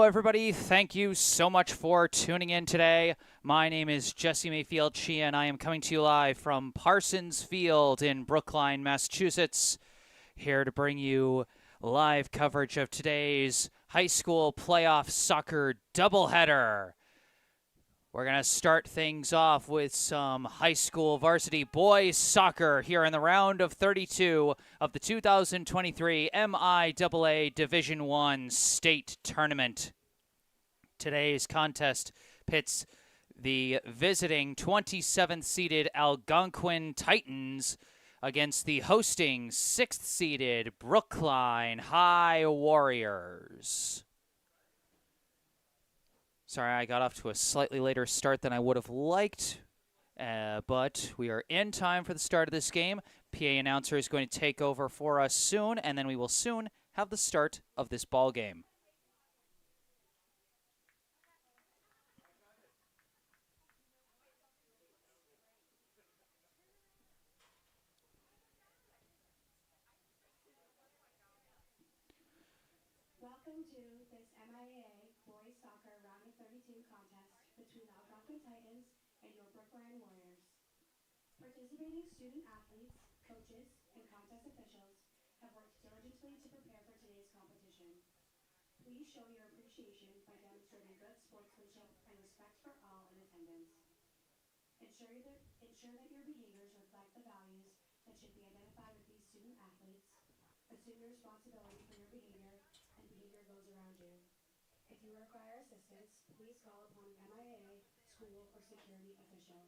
everybody. Thank you so much for tuning in today. My name is Jesse Mayfield-Sheehan. I am coming to you live from Parsons Field in Brookline, Massachusetts, here to bring you live coverage of today's high school playoff soccer doubleheader. We're going to start things off with some high school varsity boys soccer here in the round of 32 of the 2023 MIAA Division I State Tournament. Today's contest pits the visiting 27th-seeded Algonquin Titans against the hosting 6th-seeded Brookline High Warriors. Sorry, I got off to a slightly later start than I would have liked, but we are in time for the start of this game. PA announcer is going to take over for us soon, and then we will soon have the start of this ball game. Welcome to this MIAA Boys Soccer Round of 32 contest between the Algonquin Titans and your Brookline Warriors. Participating student athletes, coaches, and contest officials have worked diligently to prepare for today's competition. Please show your appreciation by demonstrating good sportsmanship and respect for all in attendance. Ensure that your behaviors reflect the values that should be identified with these student athletes. Assume your responsibility for your behavior and behavior of those around you. If you require assistance, please call upon an MIAA, school, or security official.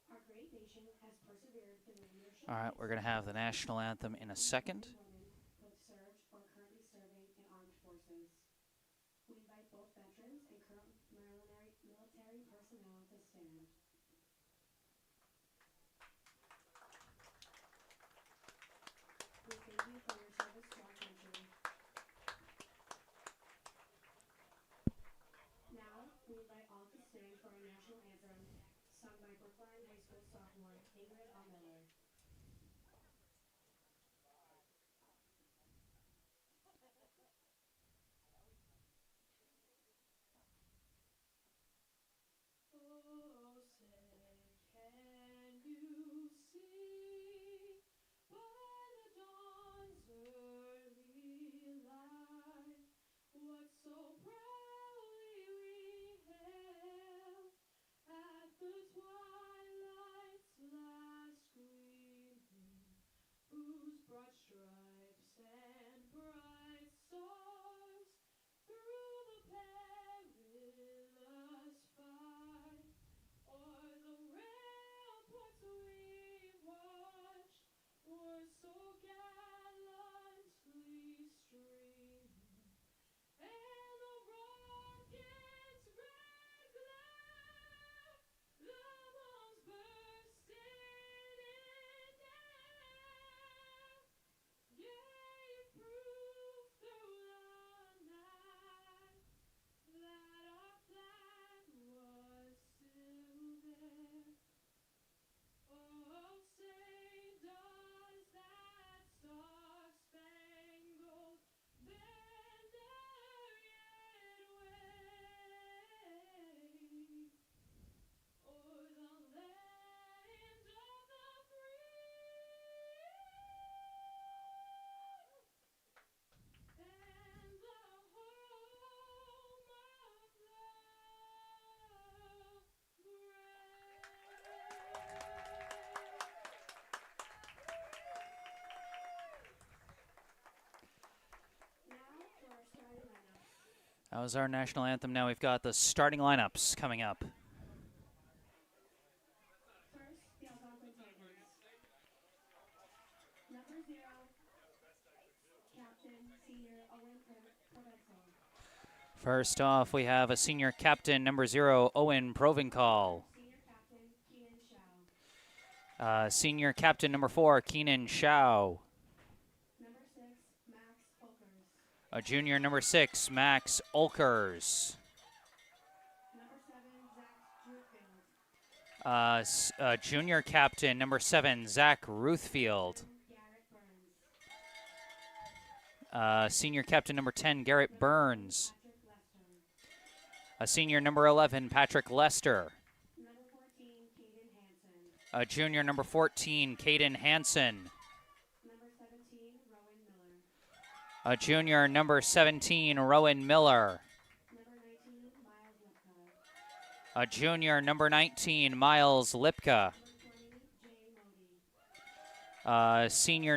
Our great nation has persevered through the leadership. All right, we're going to have the national anthem in a second. Women both served or currently serving in armed forces. We invite both veterans and current military personnel to stand. We thank you for your service to our country. Now, we invite all to stand for our national anthem, sung by Brookline High School sophomore Ingrid Miller. Oh, say, can you see by the dawn's early light what so proudly we hailed at the twilight's last gleaming, whose broad stripes and bright stars through the perilous fight o'er the ramparts we watched were so gallantly streaming, and the rocket's red glare, the bombs bursting in air, gave proof through the night that our flag was still there. Oh, say does that star-spangled banner yet wave o'er the land of the free and the home of the Now for our starting lineup. That was our national anthem. Now we've got the starting lineups coming up. First, the Algonquin Titans. Number 0, Captain Senior Owen Provencal. First off, we have a senior captain, number 0, Owen Provencal. Senior Captain Keenan Shao. Senior captain, number 4, Keenan Shao. Number 6, Max Folkers. Junior, number 6, Max Olkers. Number 7, Zach Drewfield. Junior captain, number 7, Zach Ruthfield. Garrett Burns. Senior captain, number 10, Garrett Burns. Patrick A senior number 11, Patrick Lester. Number 14, Caden Hansen. A junior number 14, Caden Hansen. Number 17, Rowan Miller. A junior number 17, Rowan Miller. Number 19, Miles Lipka. A junior number 19, Miles Lipka.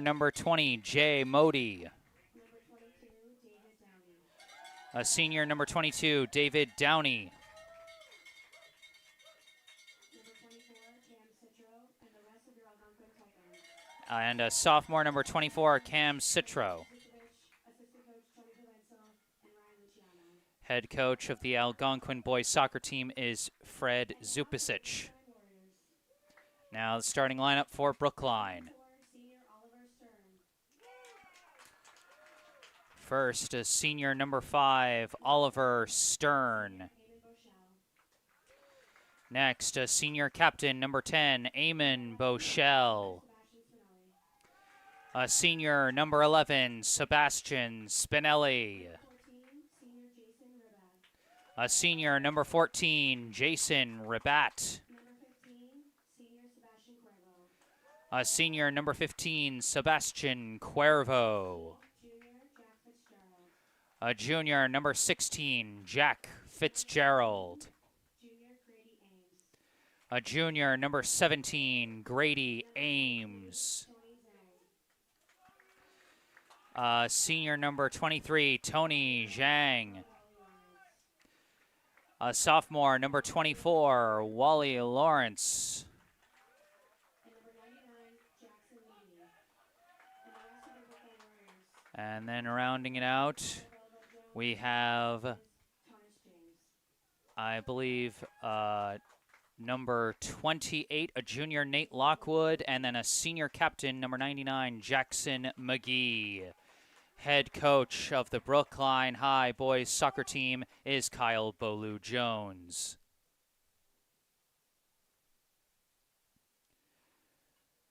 Number 20, Jay Modi. Senior number 20, Jay Modi. Number 22, David Downey. A senior number 22, David Downey. Number 24, Cam Citro, and the rest of your Algonquin Titans. And a sophomore number 24, Cam Citro. Assistant coach Tony Provenzo, and Ryan Luciano. Head coach of the Algonquin boys soccer team is Fred Zupisic. Now the starting lineup for Brookline. Senior Oliver Stern. First, senior number 5, Oliver Stern. Hayden Bochelle. Next, senior captain number 10, Eamon Bochelle. Sebastian Spinelli. Senior number 11, Sebastian Spinelli. 14, senior Jason Ribat. Senior number 14, Jason Ribat. Number 15, senior Sebastian Cuervo. Senior number 15, Sebastian Cuervo. Junior, Jack Fitzgerald. Junior number 16, Jack Fitzgerald. Junior, Grady Ames. Junior number 17, Grady Ames. Tony Zhang. Senior number 23, Tony Zhang. Wally Lawrence. Sophomore number 24, Wally Lawrence. And number 99, Jackson Lee. And the rest of the Brookline Warriors. And then rounding it out, we have, Thomas James. I believe, number 28, a junior, Nate Lockwood, and then a senior captain, number 99, Jackson McGee. Head coach of the Brookline High boys soccer team is Kyle Bolu Jones.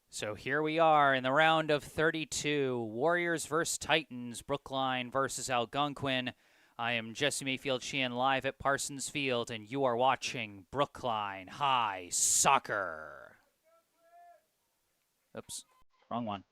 So here we are in the round of 32, Warriors versus Titans, Brookline versus Algonquin. I am Jesse Mayfield-Sheehan live at Parsons Field, and you are watching Brookline High Soccer. Oops, wrong one.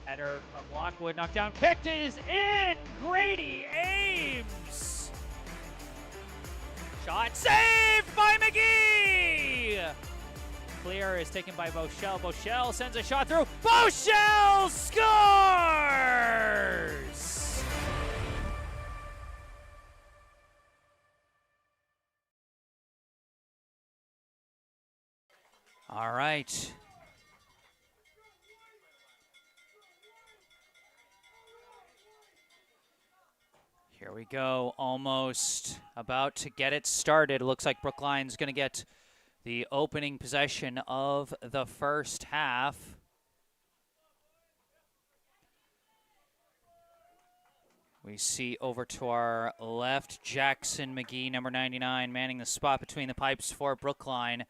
Header from Lockwood, knocked down, kicked is in! Grady Ames! Shot saved by McGee! Clear is taken by Bochelle. Bochelle sends a shot through. Bochelle scores! All right. Here we go, almost about to get it started. It looks like Brookline's going to get the opening possession of the first half. We see over to our left, Jackson McGee, number 99, manning the spot between the pipes for Brookline.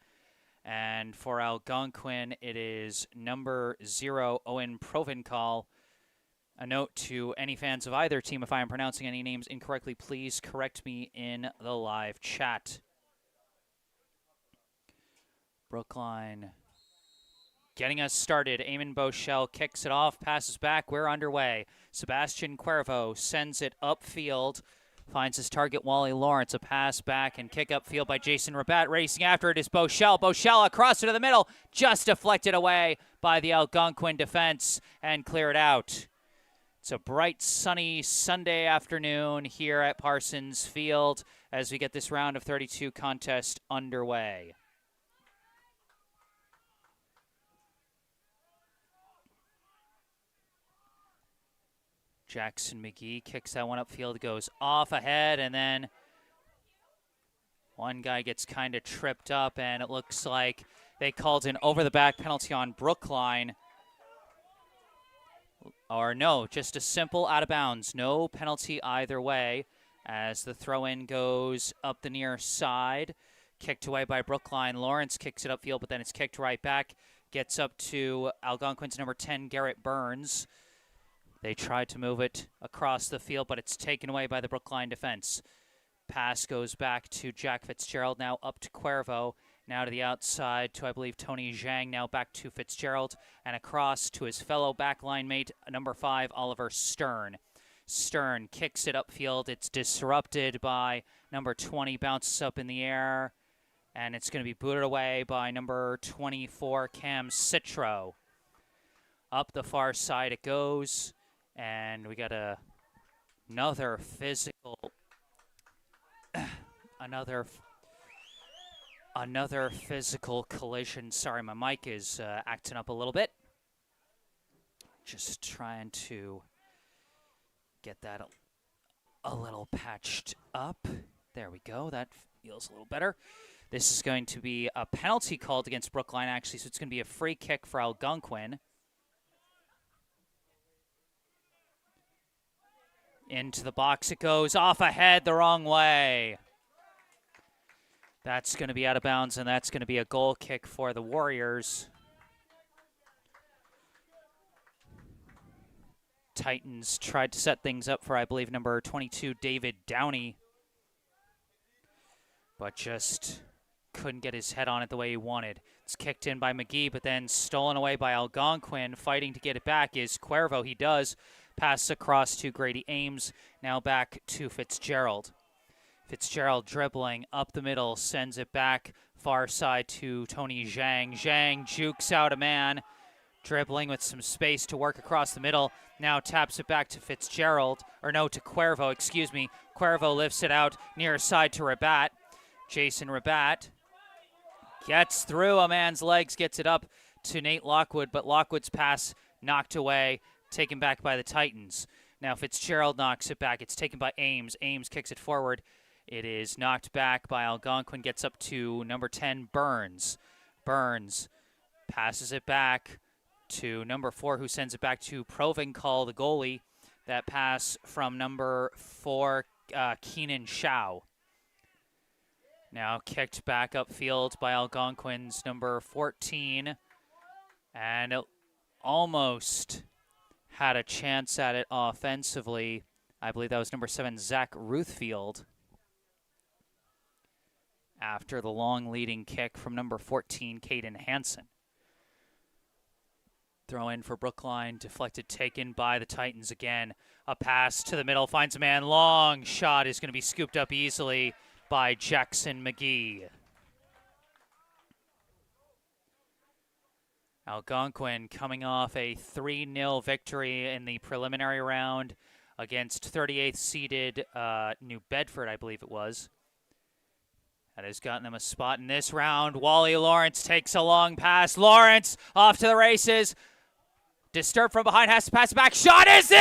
And for Algonquin, it is number 0, Owen Provencal. A note to any fans of either team, if I am pronouncing any names incorrectly, please correct me in the live chat. Brookline getting us started. Eamon Bochelle kicks it off, passes back. We're underway. Sebastian Cuervo sends it upfield, finds his target, Wally Lawrence. A pass back and kick upfield by Jason Rabat. Racing after it is Bochelle. Bochelle across it to the middle, just deflected away by the Algonquin defense and cleared out. It's a bright, sunny Sunday afternoon here at Parsons Field as we get this round of 32 contest underway. Jackson McGee kicks that one upfield, goes off ahead, and then one guy gets kind of tripped up, and it looks like they called an over-the-back penalty on Brookline. Or no, just a simple out of bounds. No penalty either way as the throw-in goes up the near side. Kicked away by Brookline. Lawrence kicks it upfield, but then it's kicked right back. Gets up to Algonquin's number 10, Garrett Burns. They tried to move it across the field, but it's taken away by the Brookline defense. Pass goes back to Jack Fitzgerald, now up to Cuervo. Now to the outside to, I believe, Tony Zhang. Now back to Fitzgerald and across to his fellow backline mate, number 5, Oliver Stern. Stern kicks it upfield. It's disrupted by number 20, bounces up in the air, and it's going to be booted away by number 24, Cam Citro. Up the far side it goes, and we got another physical, another physical collision. Sorry, my mic is acting up a little bit. Just trying to get that a little patched up. There we go. That feels a little better. This is going to be a penalty called against Brookline, actually, so it's going to be a free kick for Algonquin. Into the box it goes, off ahead the wrong way. That's going to be out of bounds, and that's going to be a goal kick for the Warriors. Titans tried to set things up for, I believe, number 22, David Downey, but just couldn't get his head on it the way he wanted. It's kicked in by McGee, but then stolen away by Algonquin. Fighting to get it back is Cuervo. He does. Pass across to Grady Ames. Now back to Fitzgerald. Fitzgerald dribbling up the middle, sends it back far side to Tony Zhang. Zhang jukes out a man, dribbling with some space to work across the middle. Now taps it back to Fitzgerald, or no, to Cuervo, excuse me. Cuervo lifts it out near side to Rabat. Jason Rabat gets through a man's legs, gets it up to Nate Lockwood, but Lockwood's pass knocked away, taken back by the Titans. Now Fitzgerald knocks it back. It's taken by Ames. Ames kicks it forward. It is knocked back by Algonquin, gets up to number 10, Burns. Burns passes it back to number 4, who sends it back to Provencal, the goalie. That pass from number 4, Keenan Shao. Now kicked back upfield by Algonquin's number 14. And it almost had a chance at it offensively. I believe that was number 7, Zach Ruthfield. After the long leading kick from number 14, Caden Hansen. Throw in for Brookline, deflected, taken by the Titans again. A pass to the middle, finds a man, long shot is going to be scooped up easily by Jackson McGee. Algonquin coming off a 3-0 victory in the preliminary round against 38th seeded New Bedford, I believe it was. That has gotten them a spot in this round. Wally Lawrence takes a long pass. Lawrence off to the races. Disturbed from behind, has to pass it back. Shot is in!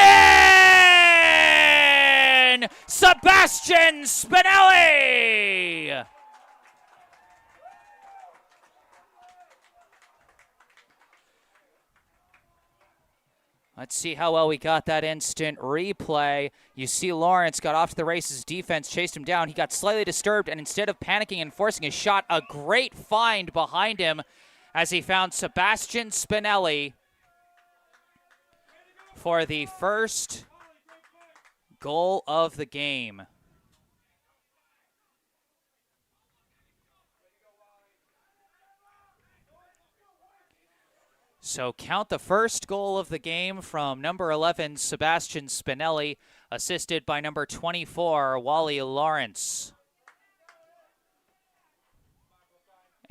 Sebastian Spinelli! Let's see how well we got that instant replay. You see Lawrence got off to the races. Defense chased him down. He got slightly disturbed, and instead of panicking and forcing his shot, a great find behind him as he found Sebastian Spinelli for the first goal of the game. So count the first goal of the game from number 11, Sebastian Spinelli, assisted by number 24, Wally Lawrence.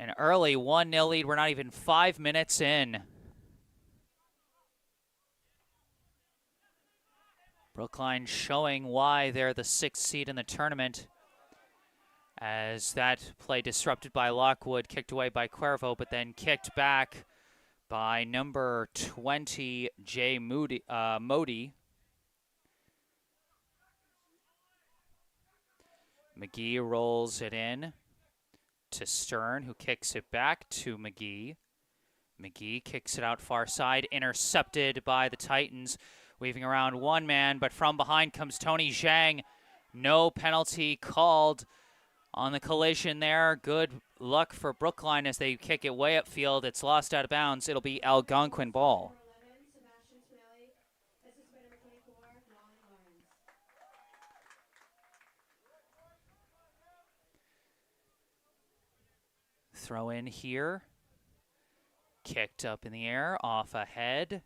An early 1-0 lead. We're not even 5 minutes in. Brookline showing why they're the 6th seed in the tournament, as that play disrupted by Lockwood, kicked away by Cuervo, but then kicked back by number 20, Jay Modi. McGee rolls it in to Stern, who kicks it back to McGee. McGee kicks it out far side, intercepted by the Titans, weaving around one man, but from behind comes Tony Zhang. No penalty called on the collision there. Good luck for Brookline as they kick it way upfield. It's lost out of bounds. It'll be Algonquin ball. Throw in here. Kicked up in the air, off ahead.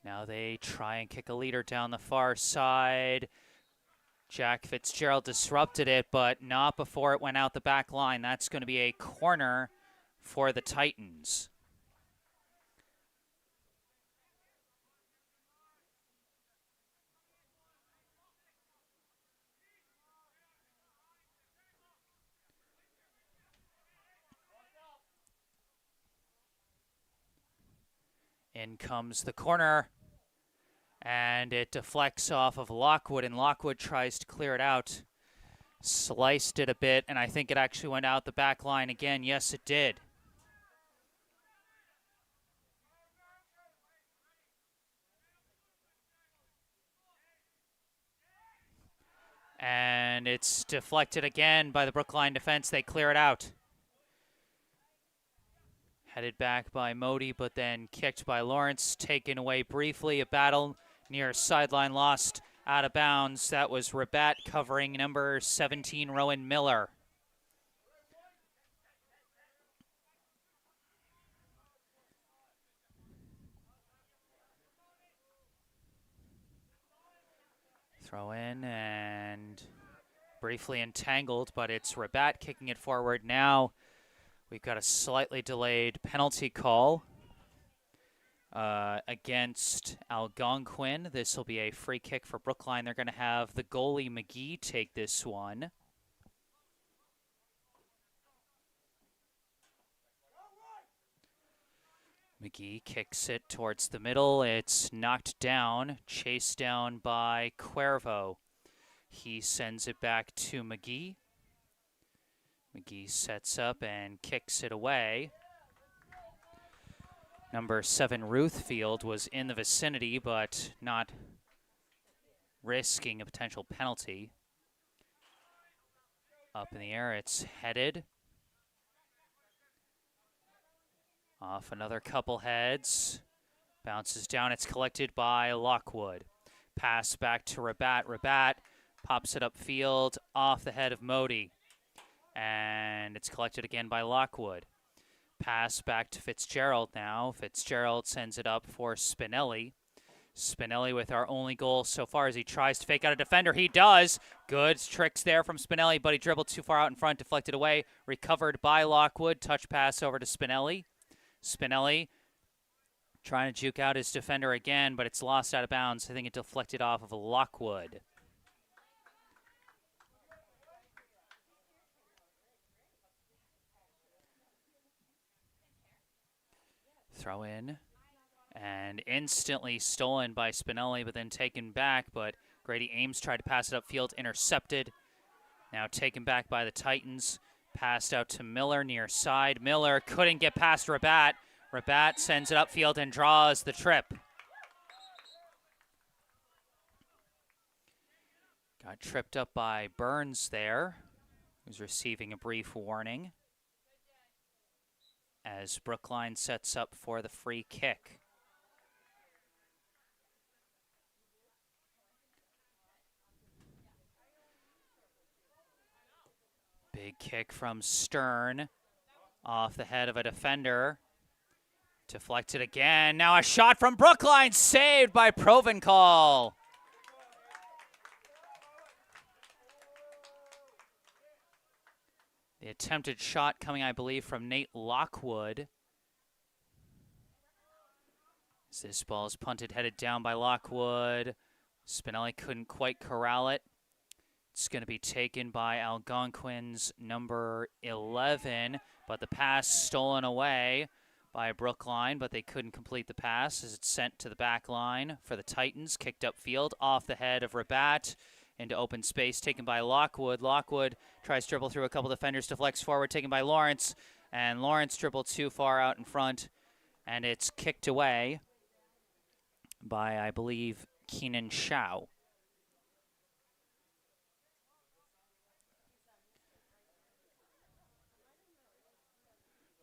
Now they try and kick a leader down the far side. Jack Fitzgerald disrupted it, but not before it went out the back line. That's going to be a corner for the Titans. In comes the corner, and it deflects off of Lockwood, and Lockwood tries to clear it out. Sliced it a bit, and I think it actually went out the back line again. Yes, it did. And it's deflected again by the Brookline defense. They clear it out. Headed back by Modi, but then kicked by Lawrence. Taken away briefly. A battle near sideline, lost out of bounds. That was Rabat covering number 17, Rowan Miller. Throw in and briefly entangled, but it's Rabat kicking it forward now. We've got a slightly delayed penalty call against Algonquin. This will be a free kick for Brookline. They're going to have the goalie McGee take this one. McGee kicks it towards the middle. It's knocked down, chased down by Cuervo. He sends it back to McGee. McGee sets up and kicks it away. Number 7, Ruthfield, was in the vicinity, but not risking a potential penalty. Up in the air, it's headed. Off another couple heads. Bounces down, it's collected by Lockwood. Pass back to Rabat. Rabat pops it upfield, off the head of Modi. And it's collected again by Lockwood. Pass back to Fitzgerald now. Fitzgerald sends it up for Spinelli. Spinelli with our only goal so far as he tries to fake out a defender. He does. Good tricks there from Spinelli, but he dribbled too far out in front, deflected away. Recovered by Lockwood. Touch pass over to Spinelli. Spinelli trying to juke out his defender again, but it's lost out of bounds. I think it deflected off of Lockwood. Throw in, and instantly stolen by Spinelli, but then taken back. But Grady Ames tried to pass it upfield, intercepted. Now taken back by the Titans. Passed out to Miller near side. Miller couldn't get past Rabat. Rabat sends it upfield and draws the trip. Got tripped up by Burns there, who's receiving a brief warning, as Brookline sets up for the free kick. Big kick from Stern, off the head of a defender. Deflected again. Now a shot from Brookline, saved by Provencal. The attempted shot coming, I believe, from Nate Lockwood. As this ball is punted, headed down by Lockwood. Spinelli couldn't quite corral it. It's going to be taken by Algonquin's number 11, but the pass stolen away by Brookline, but they couldn't complete the pass as it's sent to the back line for the Titans. Kicked upfield off the head of Rabat into open space, taken by Lockwood. Lockwood tries to dribble through a couple defenders, deflects forward, taken by Lawrence. And Lawrence dribbled too far out in front, and it's kicked away by, I believe, Keenan Shao.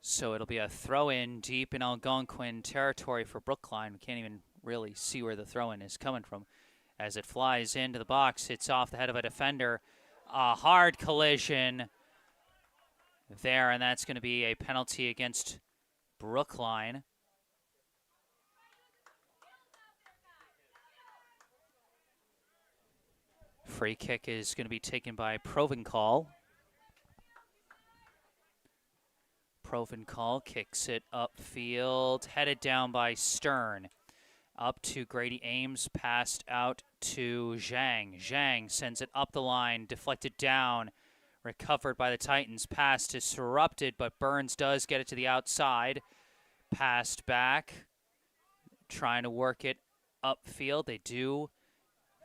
So it'll be a throw-in deep in Algonquin territory for Brookline. We can't even really see where the throw-in is coming from. As it flies into the box, hits off the head of a defender. A hard collision there, and that's going to be a penalty against Brookline. Free kick is going to be taken by Provencal. Provencal kicks it upfield, headed down by Stern. Up to Grady Ames, passed out to Zhang. Zhang sends it up the line, deflected down, recovered by the Titans. Pass disrupted, but Burns does get it to the outside. Passed back, trying to work it upfield. They do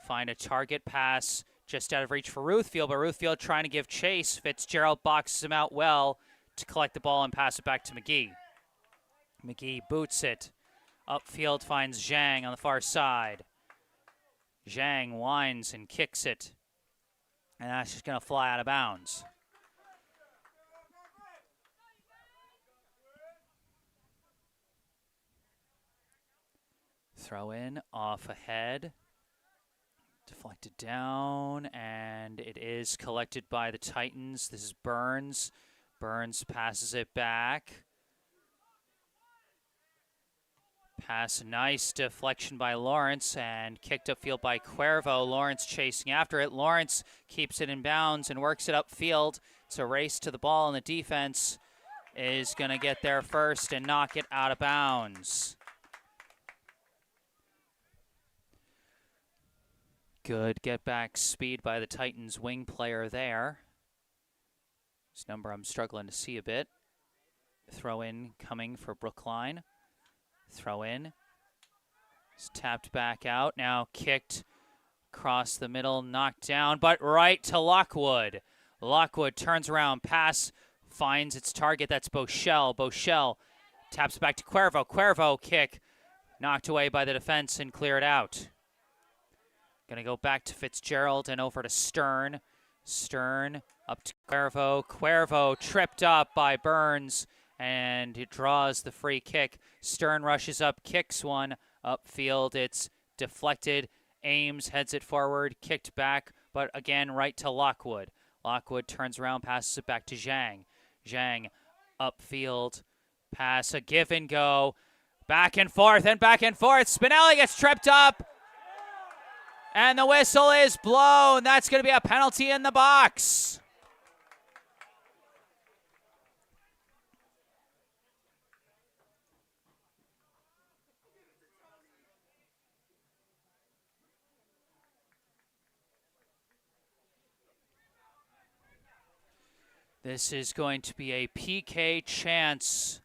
find a target pass just out of reach for Ruthfield, but Ruthfield trying to give chase. Fitzgerald boxes him out well to collect the ball and pass it back to McGee. McGee boots it. Upfield finds Zhang on the far side. Zhang winds and kicks it. And that's just going to fly out of bounds. Throw in off ahead. Deflected down, and it is collected by the Titans. This is Burns. Burns passes it back. Pass, nice deflection by Lawrence, and kicked upfield by Cuervo. Lawrence chasing after it. Lawrence keeps it in bounds and works it upfield. It's a race to the ball, and the defense is going to get there first and knock it out of bounds. Good get-back speed by the Titans wing player there. This number I'm struggling to see a bit. Throw in coming for Brookline. Throw in. It's tapped back out. Now kicked across the middle, knocked down, but right to Lockwood. Lockwood turns around, pass, finds its target. That's Bochelle. Bochelle taps back to Cuervo. Cuervo kick knocked away by the defense and cleared out. Going to go back to Fitzgerald and over to Stern. Stern up to Cuervo. Cuervo tripped up by Burns, and it draws the free kick. Stern rushes up, kicks one upfield. It's deflected. Ames heads it forward, kicked back, but again right to Lockwood. Lockwood turns around, passes it back to Zhang. Zhang upfield. Pass, a give and go. Back and forth and back and forth. Spinelli gets tripped up. And the whistle is blown. That's going to be a penalty in the box. This is going to be a PK chance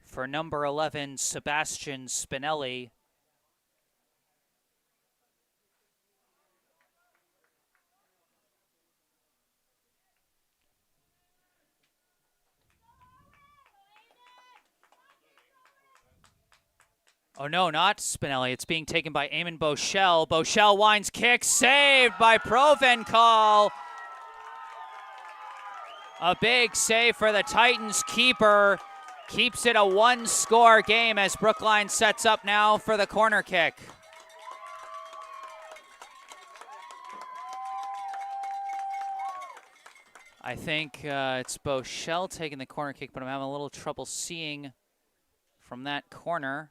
for number 11, Sebastian Spinelli. Oh, no, not Spinelli. It's being taken by Eamon Bochelle. Bochelle winds, kick, saved by Provencal. A big save for the Titans keeper. Keeps it a one-score game as Brookline sets up now for the corner kick. I think it's Bochelle taking the corner kick, but I'm having a little trouble seeing from that corner.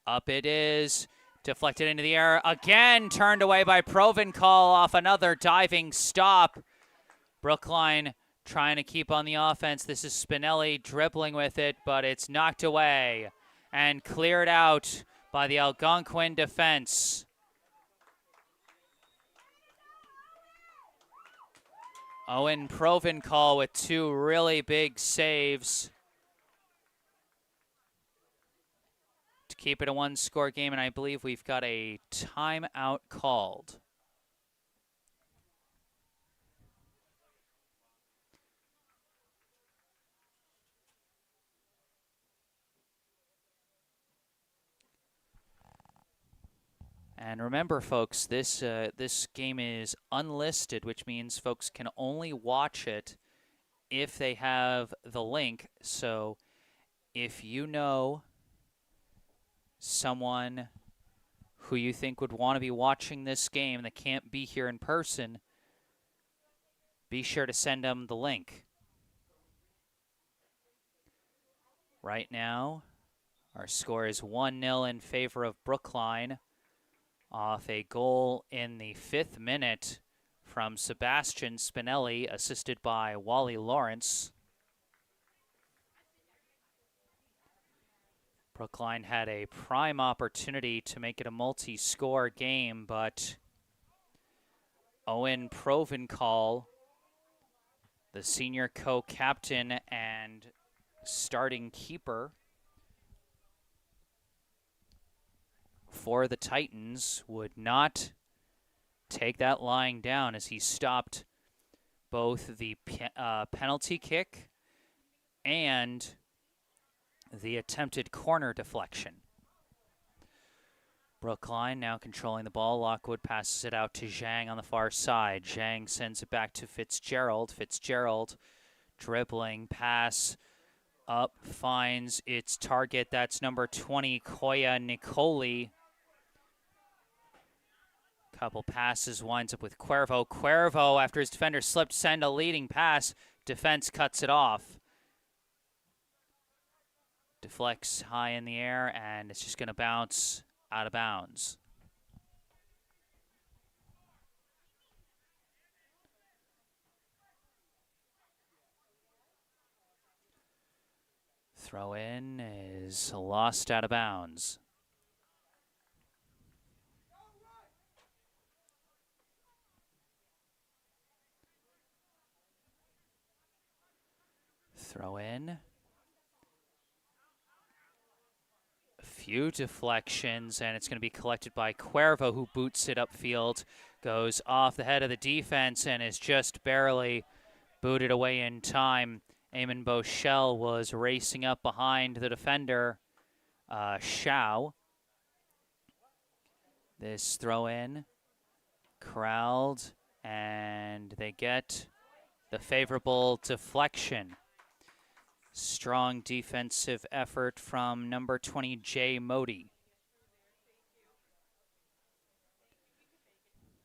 Up it is, deflected into the air, again turned away by Provencal off another diving stop. Brookline trying to keep on the offense. This is Spinelli dribbling with it, but it's knocked away and cleared out by the Algonquin defense. Owen Provencal with two really big saves to keep it a one-score game, and I believe we've got a timeout called. And remember, folks, this game is unlisted, which means folks can only watch it if they have the link. So if you know someone who you think would want to be watching this game that can't be here in person, be sure to send them the link. Right now, our score is 1-0 in favor of Brookline off a goal in the 5th minute from Sebastian Spinelli, assisted by Wally Lawrence. Brookline had a prime opportunity to make it a multi-score game, but Owen Provencal, the senior co-captain and starting keeper for the Titans, would not take that lying down as he stopped both the penalty kick and the attempted corner deflection. Brookline now controlling the ball. Lockwood passes it out to Zhang on the far side. Zhang sends it back to Fitzgerald. Fitzgerald dribbling pass up, finds its target. That's number 20, Koya Nicoli. Couple passes, winds up with Cuervo. Cuervo, after his defender slipped, send a leading pass. Defense cuts it off. Deflects high in the air, and it's just going to bounce out of bounds. Throw in is lost out of bounds. Throw in. Few deflections, and it's going to be collected by Cuervo, who boots it upfield, goes off the head of the defense, and is just barely booted away in time. Eamon Bochelle was racing up behind the defender, Shao. This throw in, corralled, and they get the favorable deflection. Strong defensive effort from number 20, Jay Modi.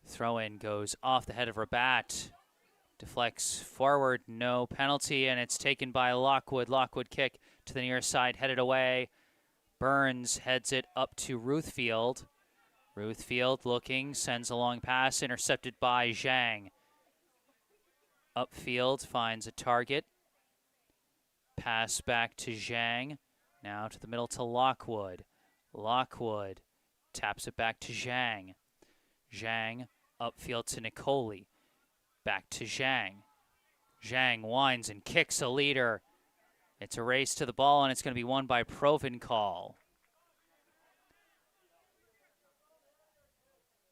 Throw-in goes off the head of Rabat. Deflects forward, no penalty, and it's taken by Lockwood. Lockwood kick to the near side, headed away. Burns heads it up to Ruthfield. Ruthfield looking, sends a long pass, intercepted by Zhang. Upfield finds a target. Pass back to Zhang. Now to the middle to Lockwood. Lockwood taps it back to Zhang. Zhang upfield to Nicoli. Back to Zhang. Zhang winds and kicks a leader. It's a race to the ball, and it's going to be won by Provencal.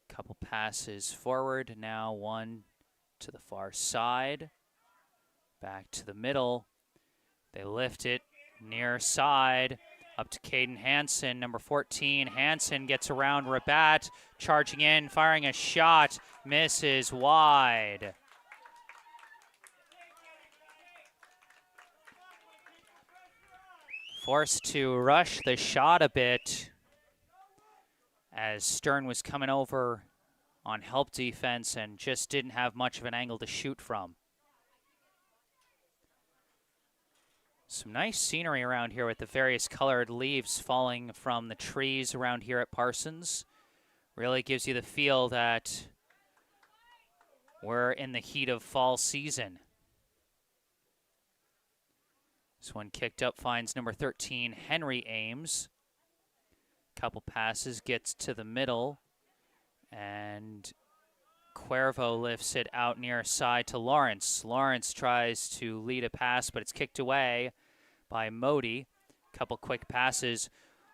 Couple passes forward. Now one to the far side. Back to the middle. They lift it near side up to Caden Hansen, number 14. Hansen gets around Rabat, charging in, firing a shot, misses wide. Forced to rush the shot a bit as Stern was coming over on help defense and just didn't have much of an angle to shoot from. Some nice scenery around here with the various colored leaves falling from the trees around here at Parsons. Really gives you the feel that we're in the heat of fall season. This one kicked up, finds number 13, Henry Ames. Couple passes, gets to the middle, and Cuervo lifts it out near side to Lawrence. Lawrence tries to lead a pass, but it's kicked away by Modi. Couple quick passes.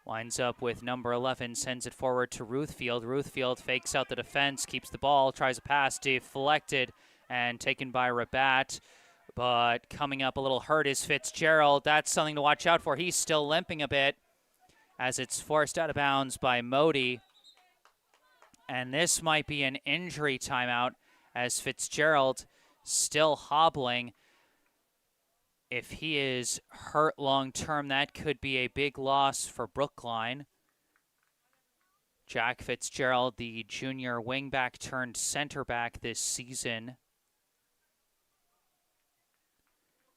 Winds up with number 11, sends it forward to Ruthfield. Ruthfield fakes out the defense, keeps the ball, tries a pass, deflected, and taken by Rabat. But coming up a little hurt is Fitzgerald. That's something to watch out for. He's still limping a bit as it's forced out of bounds by Modi. And this might be an injury timeout as Fitzgerald still hobbling. If he is hurt long term, that could be a big loss for Brookline. Jack Fitzgerald, the junior wingback turned center back this season.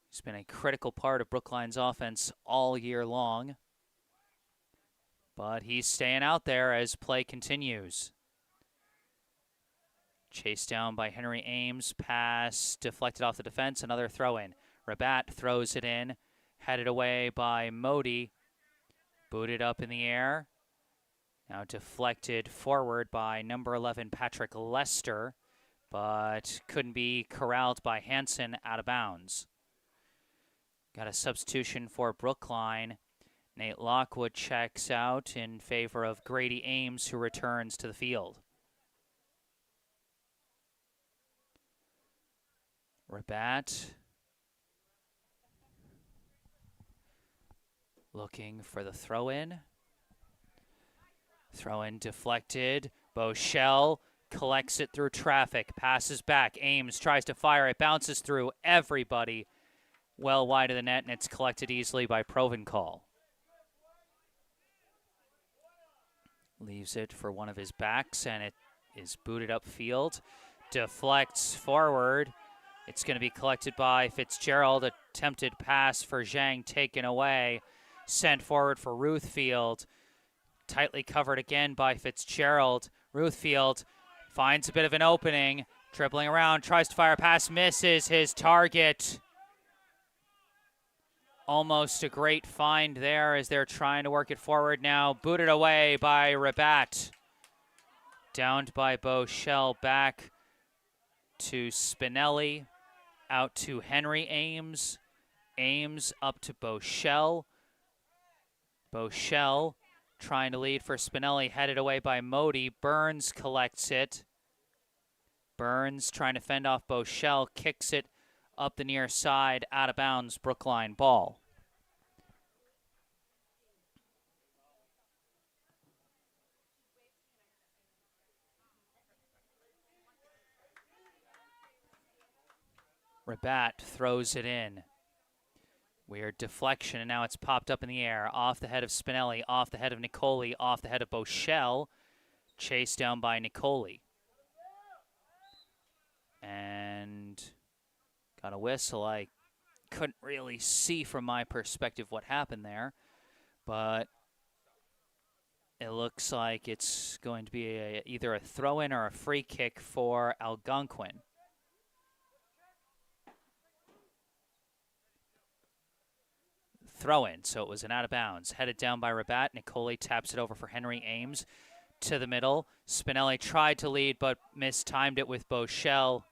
He's been a critical part of Brookline's offense all year long. But he's staying out there as play continues. Chased down by Henry Ames. Pass deflected off the defense. Another throw in. Rabat throws it in. Headed away by Modi. Booted up in the air. Now deflected forward by number 11, Patrick Lester. But couldn't be corralled by Hansen out of bounds. Got a substitution for Brookline. Nate Lockwood checks out in favor of Grady Ames, who returns to the field. Rabat looking for the throw-in. Throw-in deflected. Boschel collects it through traffic, passes back. Ames tries to fire. It bounces through everybody well wide of the net, and it's collected easily by Provencal. Leaves it for one of his backs, and it is booted upfield. Deflects forward. It's going to be collected by Fitzgerald. Attempted pass for Zhang taken away. Sent forward for Ruthfield. Tightly covered again by Fitzgerald. Ruthfield finds a bit of an opening. Dribbling around, tries to fire a pass, misses his target. Almost a great find there as they're trying to work it forward now. Booted away by Rabat. Downed by Boschel, back to Spinelli. Out to Henry Ames. Ames up to Boschel. Boschel trying to lead for Spinelli, headed away by Modi. Burns collects it. Burns trying to fend off Boschel, kicks it up the near side, out of bounds, Brookline ball. Rabat throws it in. Weird deflection, and now it's popped up in the air. Off the head of Spinelli, off the head of Nicoli, off the head of Boschel. Chased down by Nicoli. And got a whistle. I couldn't really see from my perspective what happened there, but it looks like it's going to be either a throw-in or a free kick for Algonquin. Throw-in, so it was an out-of-bounds. Headed down by Rabat. Nicoli taps it over for Henry Ames. To the middle. Spinelli tried to lead, but mistimed it with Boschel.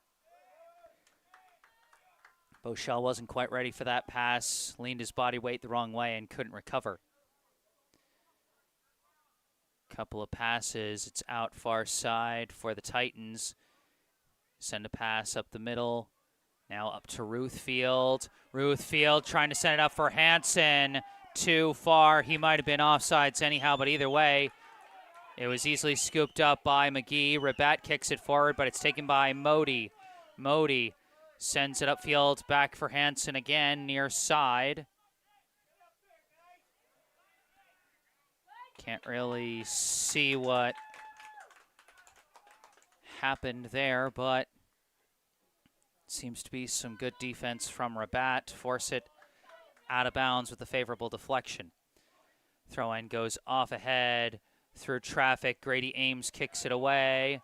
Boschel wasn't quite ready for that pass. Leaned his body weight the wrong way and couldn't recover. Couple of passes. It's out far side for the Titans. Send a pass up the middle. Now up to Ruthfield. Ruthfield trying to send it up for Hansen. Too far. He might have been offsides anyhow, but either way, it was easily scooped up by McGee. Rabat kicks it forward, but it's taken by Modi. Modi sends it upfield, back for Hansen again, near side. Can't really see what happened there, but seems to be some good defense from Rabat to force it out of bounds with a favorable deflection. Throw-in goes off ahead through traffic. Grady Ames kicks it away.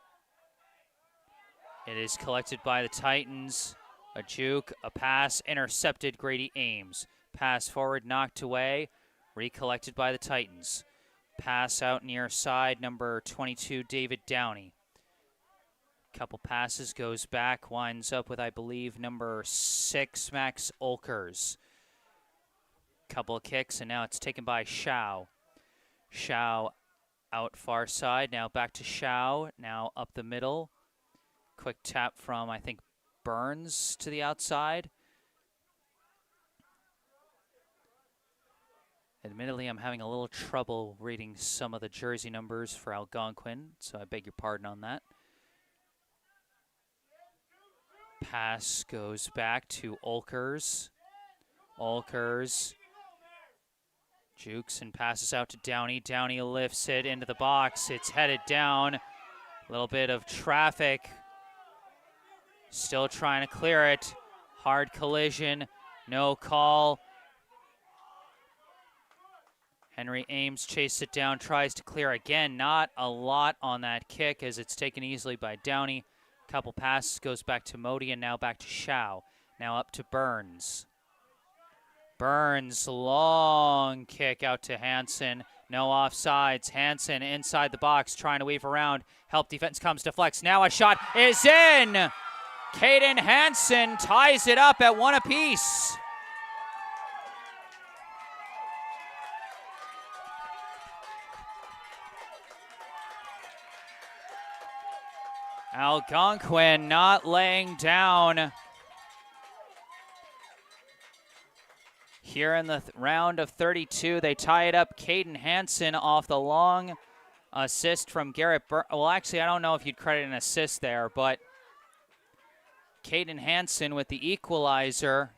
It is collected by the Titans. A juke, a pass, intercepted Grady Ames. Pass forward, knocked away, recollected by the Titans. Pass out near side, number 22, David Downey. Couple passes, goes back, winds up with, I believe, number 6, Max Olkers. Couple of kicks, and now it's taken by Shao. Shao out far side. Now back to Shao. Now up the middle. Quick tap from, I think, Burns to the outside. Admittedly, I'm having a little trouble reading some of the jersey numbers for Algonquin, so I beg your pardon on that. Pass goes back to Olkers. Olkers jukes and passes out to Downey. Downey lifts it into the box. It's headed down. A little bit of traffic. Still trying to clear it. Hard collision. No call. Henry Ames chases it down, tries to clear again. Not a lot on that kick as it's taken easily by Downey. Couple passes, goes back to Modi, and now back to Shao. Now up to Burns. Burns, long kick out to Hansen. No offsides. Hansen inside the box, trying to weave around. Help defense comes, deflects. Now a shot is in! Caden Hansen ties it up at 1 apiece. Algonquin not laying down here in the round of 32. They tie it up. Caden Hansen off the long assist from Garrett well, actually, I don't know if you'd credit an assist there, but Caden Hansen with the equalizer.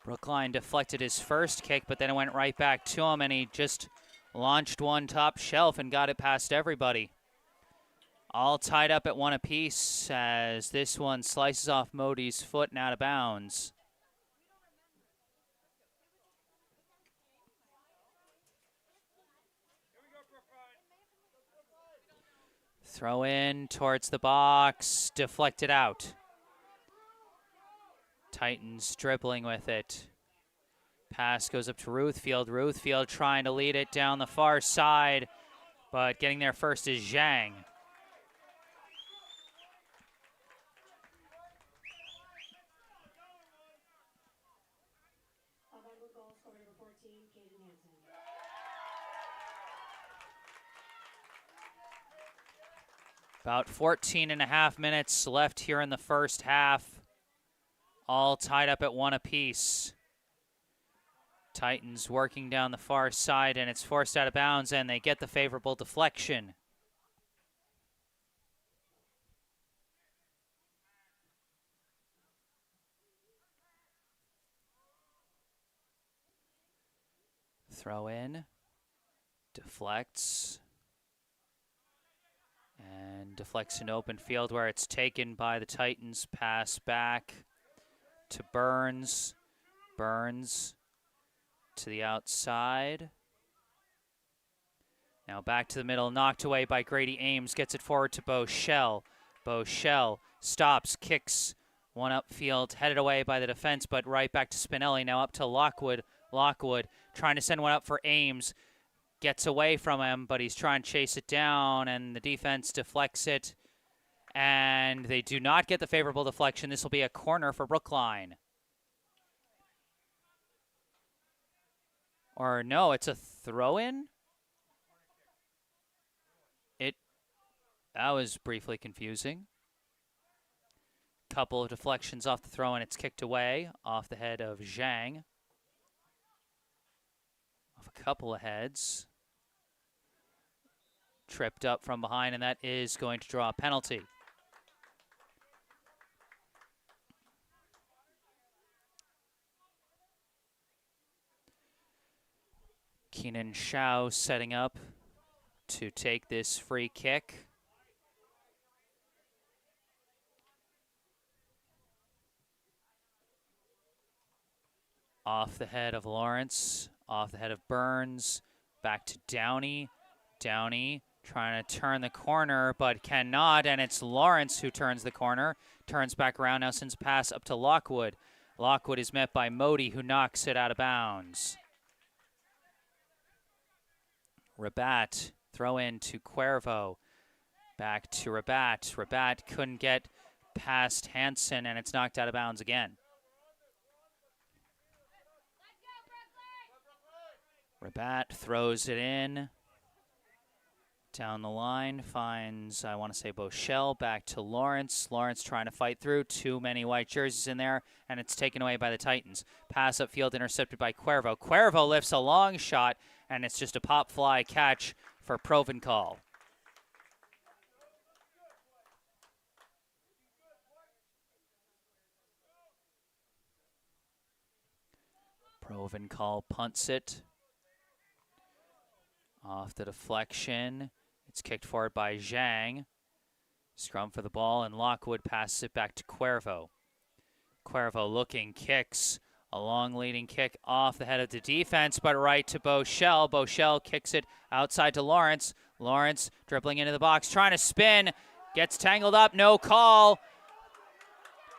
Brookline deflected his first kick, but then it went right back to him, and he just launched one top shelf and got it past everybody. All tied up at 1 apiece as this one slices off Modi's foot and out of bounds. Throw in towards the box, deflected out. Titans dribbling with it. Pass goes up to Ruthfield. Ruthfield trying to lead it down the far side, but getting there first is Zhang. Algonquin goal scorer number 14, Caden Hansen. About 14 and a half minutes left here in the first half. All tied up at 1 apiece. Titans working down the far side, and it's forced out of bounds, and they get the favorable deflection. Throw in, deflects, and deflects in open field where it's taken by the Titans. Pass back to Burns. Burns to the outside. Now back to the middle, knocked away by Grady Ames. Gets it forward to Boschel. Boschel stops, kicks one upfield, headed away by the defense, but right back to Spinelli. Now up to Lockwood. Lockwood trying to send one up for Ames. Gets away from him, but he's trying to chase it down, and the defense deflects it. And they do not get the favorable deflection. This will be a corner for Brookline. Or no, it's a throw-in? That was briefly confusing. Couple of deflections off the throw, and it's kicked away off the head of Zhang. Off a couple of heads. Tripped up from behind, and that is going to draw a penalty. Keenan Shao setting up to take this free kick. Off the head of Lawrence, off the head of Burns, back to Downey. Downey trying to turn the corner, but cannot, and it's Lawrence who turns the corner. Turns back around, now sends pass up to Lockwood. Lockwood is met by Modi, who knocks it out of bounds. Rabat, throw in to Cuervo. Back to Rabat. Rabat couldn't get past Hansen, and it's knocked out of bounds again. Rabat throws it in. Down the line, finds, I want to say, Bochelle, back to Lawrence. Lawrence trying to fight through. Too many white jerseys in there, and it's taken away by the Titans. Pass upfield intercepted by Cuervo. Cuervo lifts a long shot, and it's just a pop fly catch for Provencal. Provencal punts it. Off the deflection. It's kicked forward by Zhang. Scrum for the ball, and Lockwood passes it back to Cuervo. Cuervo looking, kicks. A long leading kick off the head of the defense, but right to Bochelle. Bochelle kicks it outside to Lawrence. Lawrence dribbling into the box, trying to spin. Gets tangled up, no call.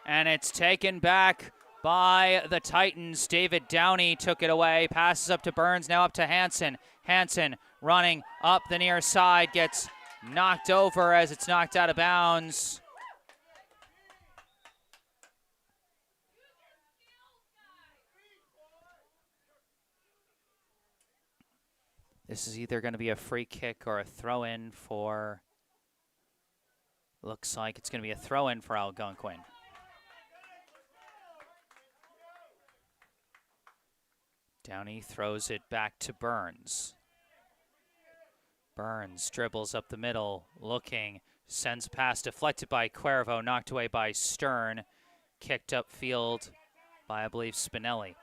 And it's taken back by the Titans. David Downey took it away. Passes up to Burns, now up to Hansen. Hansen running up the near side, gets knocked over as it's knocked out of bounds. This is either going to be a free kick or a throw-in for, looks like it's going to be a throw-in for Algonquin. Downey throws it back to Burns. Burns dribbles up the middle, looking, sends a pass deflected by Cuervo, knocked away by Stern, kicked upfield by, I believe, Spinelli.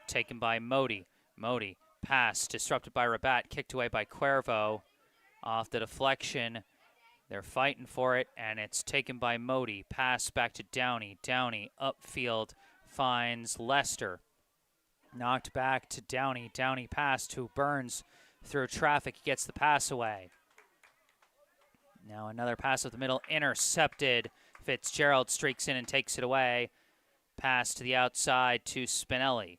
Taken by Modi. Modi, pass disrupted by Rabat, kicked away by Cuervo. Off the deflection, they're fighting for it, and it's taken by Modi. Pass back to Downey. Downey upfield finds Lester. Knocked back to Downey. Downey pass to Burns through traffic. He gets the pass away. Now another pass up the middle, intercepted. Fitzgerald streaks in and takes it away. Pass to the outside to Spinelli.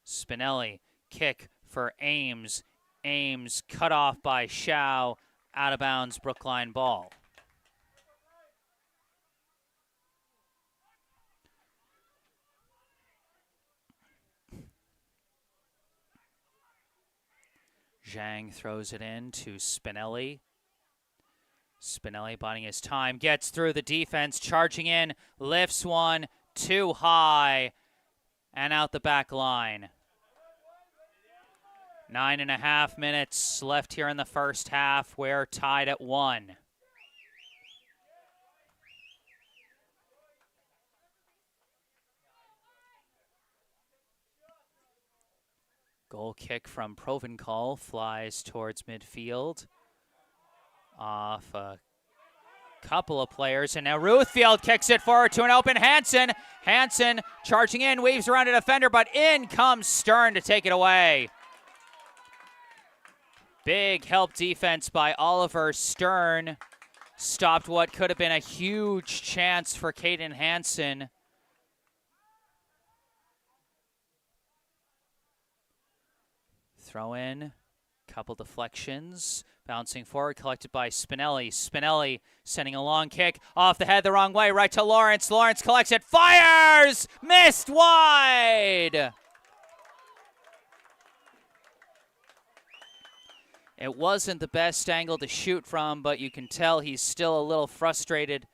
Spinelli, kick for Ames. Ames cut off by Shao. Out of bounds, Brookline ball. Zhang throws it in to Spinelli. Spinelli biding his time, gets through the defense, charging in, lifts one, too high, and out the back line. 9.5 minutes left here in the first half. We're tied at 1. Goal kick from Provencal flies towards midfield. Off a couple of players, and now Ruthfield kicks it forward to an open Hansen. Hansen charging in, weaves around a defender, but in comes Stern to take it away. Big help defense by Oliver Stern. Stopped what could have been a huge chance for Caden Hansen. Throw in, couple deflections, bouncing forward, collected by Spinelli. Spinelli sending a long kick off the head the wrong way, right to Lawrence. Lawrence collects it, fires! Missed wide! It wasn't the best angle to shoot from, but you can tell he's still a little frustrated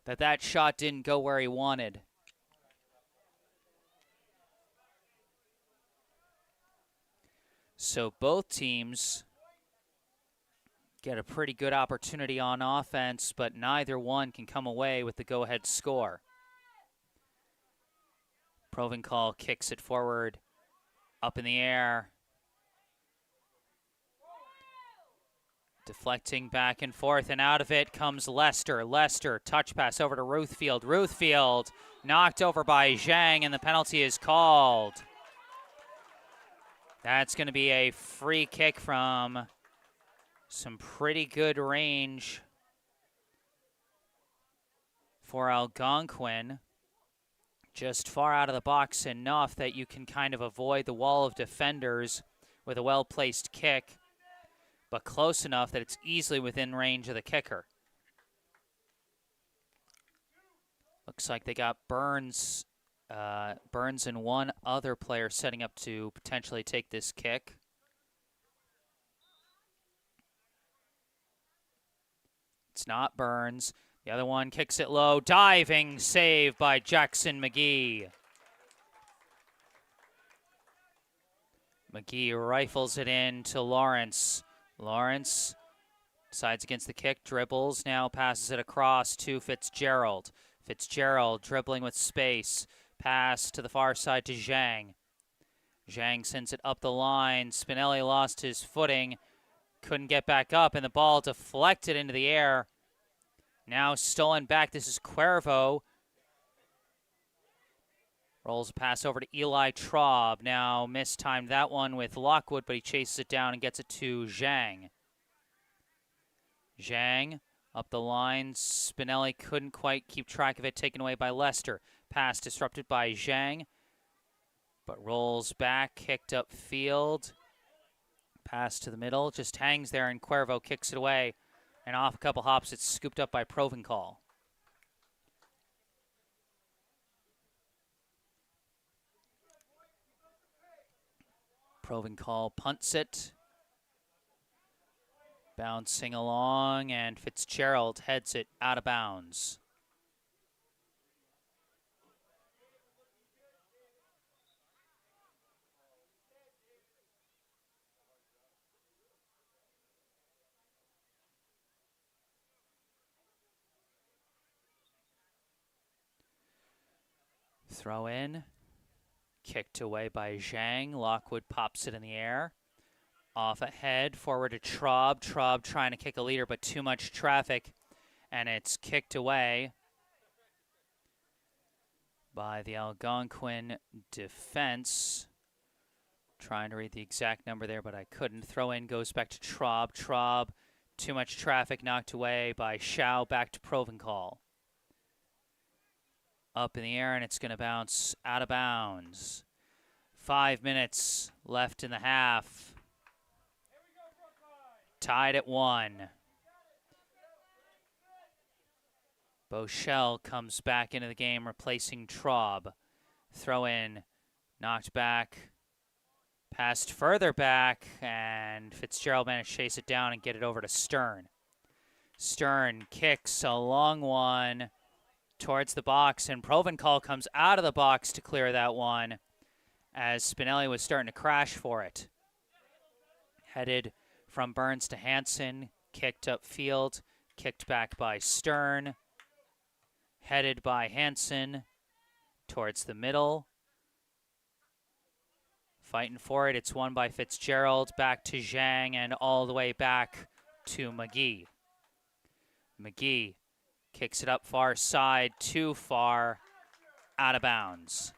that that shot didn't go where he wanted. So both teams get a pretty good opportunity on offense, but neither one can come away with the go-ahead score. Provencal kicks it forward, up in the air. Deflecting back and forth, and out of it comes Lester. Lester, touch pass over to Ruthfield. Ruthfield knocked over by Zhang, and the penalty is called. That's going to be a free kick from some pretty good range for Algonquin. Just far out of the box enough that you can kind of avoid the wall of defenders with a well-placed kick, but close enough that it's easily within range of the kicker. Looks like they got Burns and one other player setting up to potentially take this kick. It's not Burns. The other one kicks it low. Diving save by Jackson McGee. McGee rifles it in to Lawrence. Lawrence decides against the kick, dribbles, now passes it across to Fitzgerald. Fitzgerald dribbling with space. Pass to the far side to Zhang. Zhang sends it up the line. Spinelli lost his footing. Couldn't get back up, and the ball deflected into the air. Now stolen back. This is Cuervo. Rolls a pass over to Eli Traub. Now mistimed that one with Lockwood, but he chases it down and gets it to Zhang. Zhang up the line. Spinelli couldn't quite keep track of it. Taken away by Lester. Pass disrupted by Zhang, but rolls back, kicked up field. Pass to the middle, just hangs there, and Cuervo kicks it away. And off a couple hops, it's scooped up by Provencal. Provencal punts it. Bouncing along, and Fitzgerald heads it out of bounds. Throw in. Kicked away by Zhang. Lockwood pops it in the air. Off ahead, forward to Traub. Traub trying to kick a leader, but too much traffic. And it's kicked away by the Algonquin defense. Trying to read the exact number there, but I couldn't. Throw in goes back to Traub. Traub, too much traffic, knocked away by Shao, back to Provencal. Up in the air, and it's going to bounce out of bounds. 5 minutes left in the half. Tied at 1. Boschel comes back into the game, replacing Traub. Throw in, knocked back, passed further back, and Fitzgerald managed to chase it down and get it over to Stern. Stern kicks a long one towards the box, and Provencal comes out of the box to clear that one as Spinelli was starting to crash for it. Headed from Burns to Hansen, kicked upfield, kicked back by Stern, headed by Hansen towards the middle. Fighting for it, it's won by Fitzgerald, back to Zhang, and all the way back to McGee. McGee kicks it up far side, too far, out of bounds.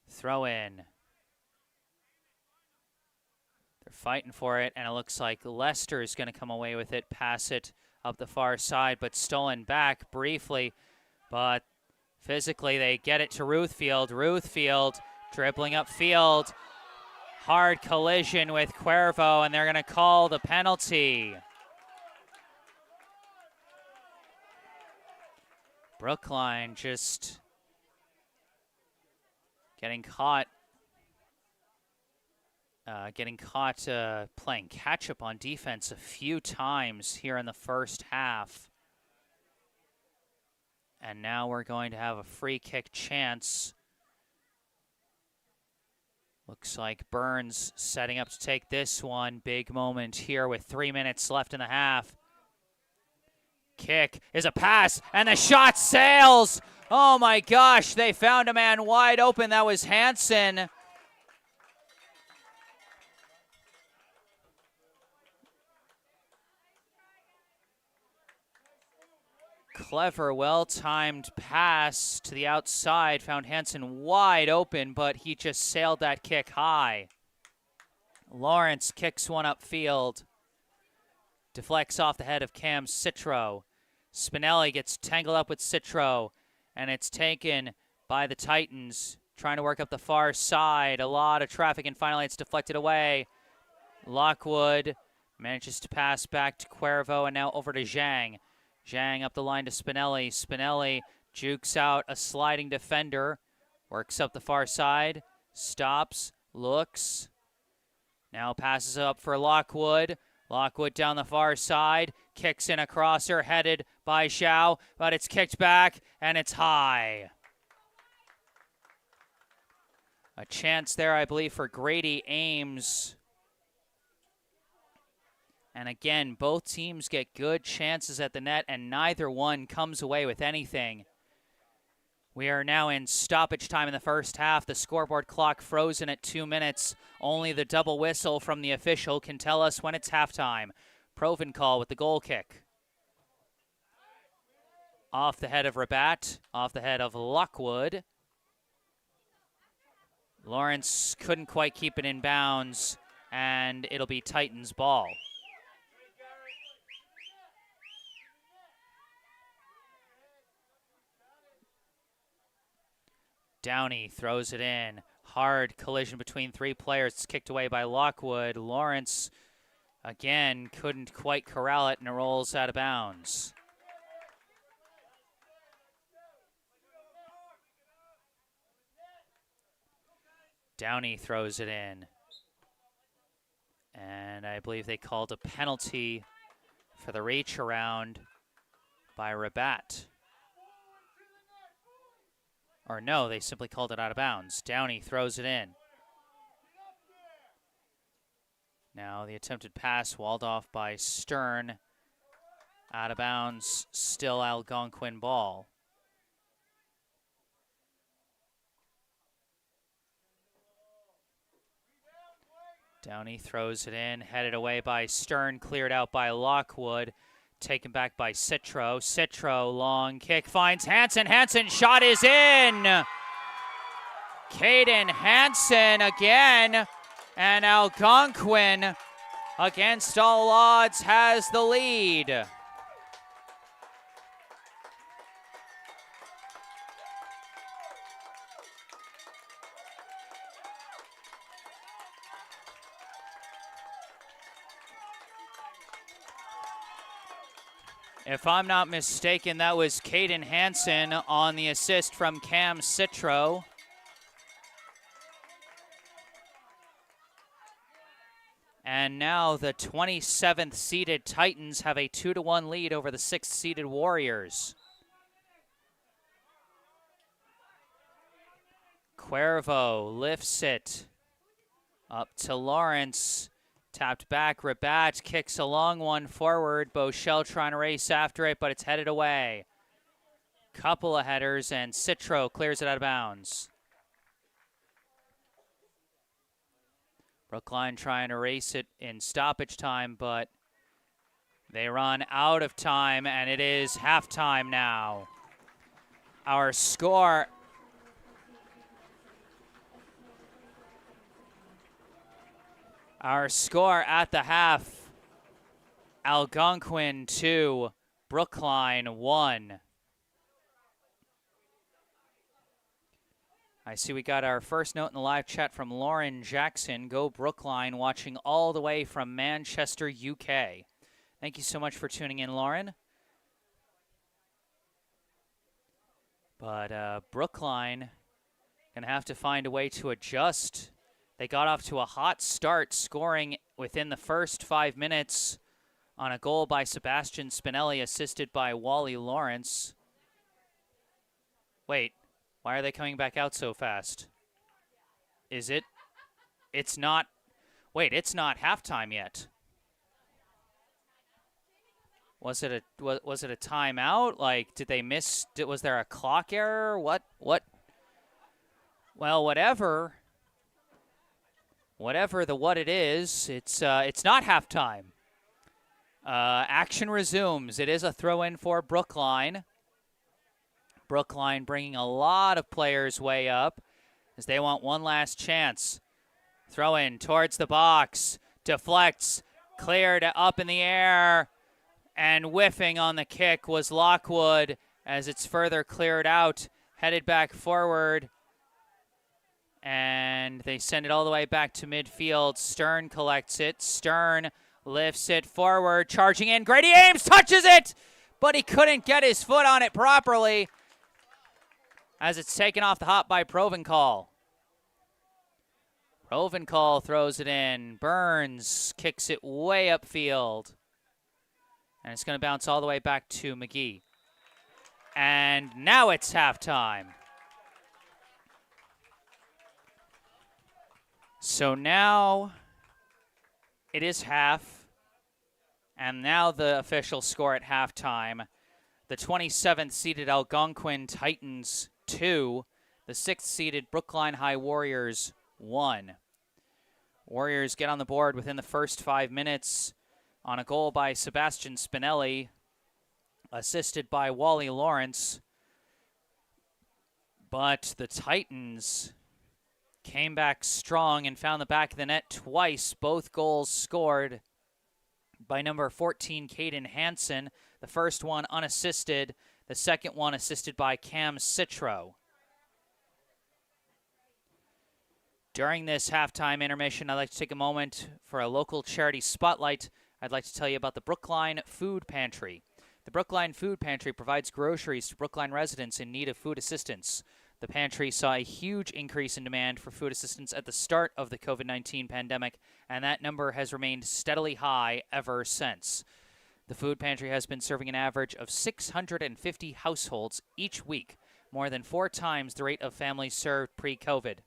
Throw in. They're fighting for it, and it looks like Lester is going to come away with it, pass it up the far side, but stolen back briefly. But physically, they get it to Ruthfield. Ruthfield dribbling upfield. Hard collision with Cuervo, and they're going to call the penalty. Brookline just getting caught playing catch-up on defense a few times here in the first half. And now we're going to have a free kick chance. Looks like Burns setting up to take this one. Big moment here with 3 minutes left in the half. Kick is a pass, and the shot sails. Oh my gosh, they found a man wide open. That was Hansen. Clever, well-timed pass to the outside. Found Hansen wide open, but he just sailed that kick high. Lawrence kicks one upfield. Deflects off the head of Cam Citro. Spinelli gets tangled up with Citro, and it's taken by the Titans, trying to work up the far side. A lot of traffic, and finally it's deflected away. Lockwood manages to pass back to Cuervo, and now over to Zhang. Zhang up the line to Spinelli. Spinelli jukes out a sliding defender. Works up the far side. Stops. Looks. Now passes up for Lockwood. Lockwood down the far side. Kicks in a crosser headed by Xiao. But it's kicked back and it's high. A chance there, I believe, for Grady Ames. And again, both teams get good chances at the net, and neither one comes away with anything. We are now in stoppage time in the first half. The scoreboard clock frozen at 2 minutes. Only the double whistle from the official can tell us when it's halftime. Provencal with the goal kick. Off the head of Rabat, off the head of Lockwood. Lawrence couldn't quite keep it in bounds, and it'll be Titans' ball. Downey throws it in. Hard collision between three players. It's kicked away by Lockwood. Lawrence, again, couldn't quite corral it, and it rolls out of bounds. Downey throws it in. And I believe they called a penalty for the reach around by Rabat. Or no, they simply called it out of bounds. Downey throws it in. Now the attempted pass walled off by Stern. Out of bounds, still Algonquin ball. Downey throws it in, headed away by Stern, cleared out by Lockwood. Taken back by Citro. Citro, long kick, finds Hansen. Hansen, shot is in! Caden Hansen again. And Algonquin, against all odds, has the lead. If I'm not mistaken, that was Caden Hansen on the assist from Cam Citro. And now the 27th seeded Titans have a 2-1 lead over the 6th seeded Warriors. Cuervo lifts it up to Lawrence. Tapped back, Rabat kicks a long one forward. Bochelle trying to race after it, but it's headed away. Couple of headers, and Citro clears it out of bounds. Brookline trying to race it in stoppage time, but they run out of time, and it is halftime now. Our score... Our score at the half, Algonquin 2, Brookline 1. I see we got our first note in the live chat from Lauren Jackson. Go Brookline, watching all the way from Manchester, UK. Thank you so much for tuning in, Lauren. But Brookline going to have to find a way to adjust. They got off to a hot start, scoring within the first 5 minutes on a goal by Sebastian Spinelli, assisted by Wally Lawrence. Wait, why are they coming back out so fast? Is it? It's not. Wait, it's not halftime yet. Was it a timeout? Like, did they miss? Was there a clock error? What? Well, whatever. Whatever what it is, it's not halftime. Action resumes. It is a throw-in for Brookline. Brookline bringing a lot of players way up as they want one last chance. Throw in towards the box. Deflects. Cleared up in the air. And whiffing on the kick was Lockwood as it's further cleared out. Headed back forward. And they send it all the way back to midfield. Stern collects it. Stern lifts it forward. Charging in. Grady Ames touches it. but he couldn't get his foot on it properly as it's taken off the hop by Provencal. Provencal throws it in. Burns kicks it way upfield. And it's going to bounce all the way back to McGee. And now it's halftime. So now it is half. And now the official score at halftime. The 27th seeded Algonquin Titans 2. The 6th seeded Brookline High Warriors 1. Warriors get on the board within the first 5 minutes on a goal by Sebastian Spinelli, assisted by Wally Lawrence. But the Titans came back strong and found the back of the net twice. Both goals scored by number 14, Caden Hansen. The first one unassisted, the second one assisted by Cam Citro. During this halftime intermission, I'd like to take a moment for a local charity spotlight. I'd like to tell you about the Brookline Food Pantry. The Brookline Food Pantry provides groceries to Brookline residents in need of food assistance. The pantry saw a huge increase in demand for food assistance at the start of the COVID-19 pandemic, and that number has remained steadily high ever since. The food pantry has been serving an average of 650 households each week, more than 4 times the rate of families served pre-COVID.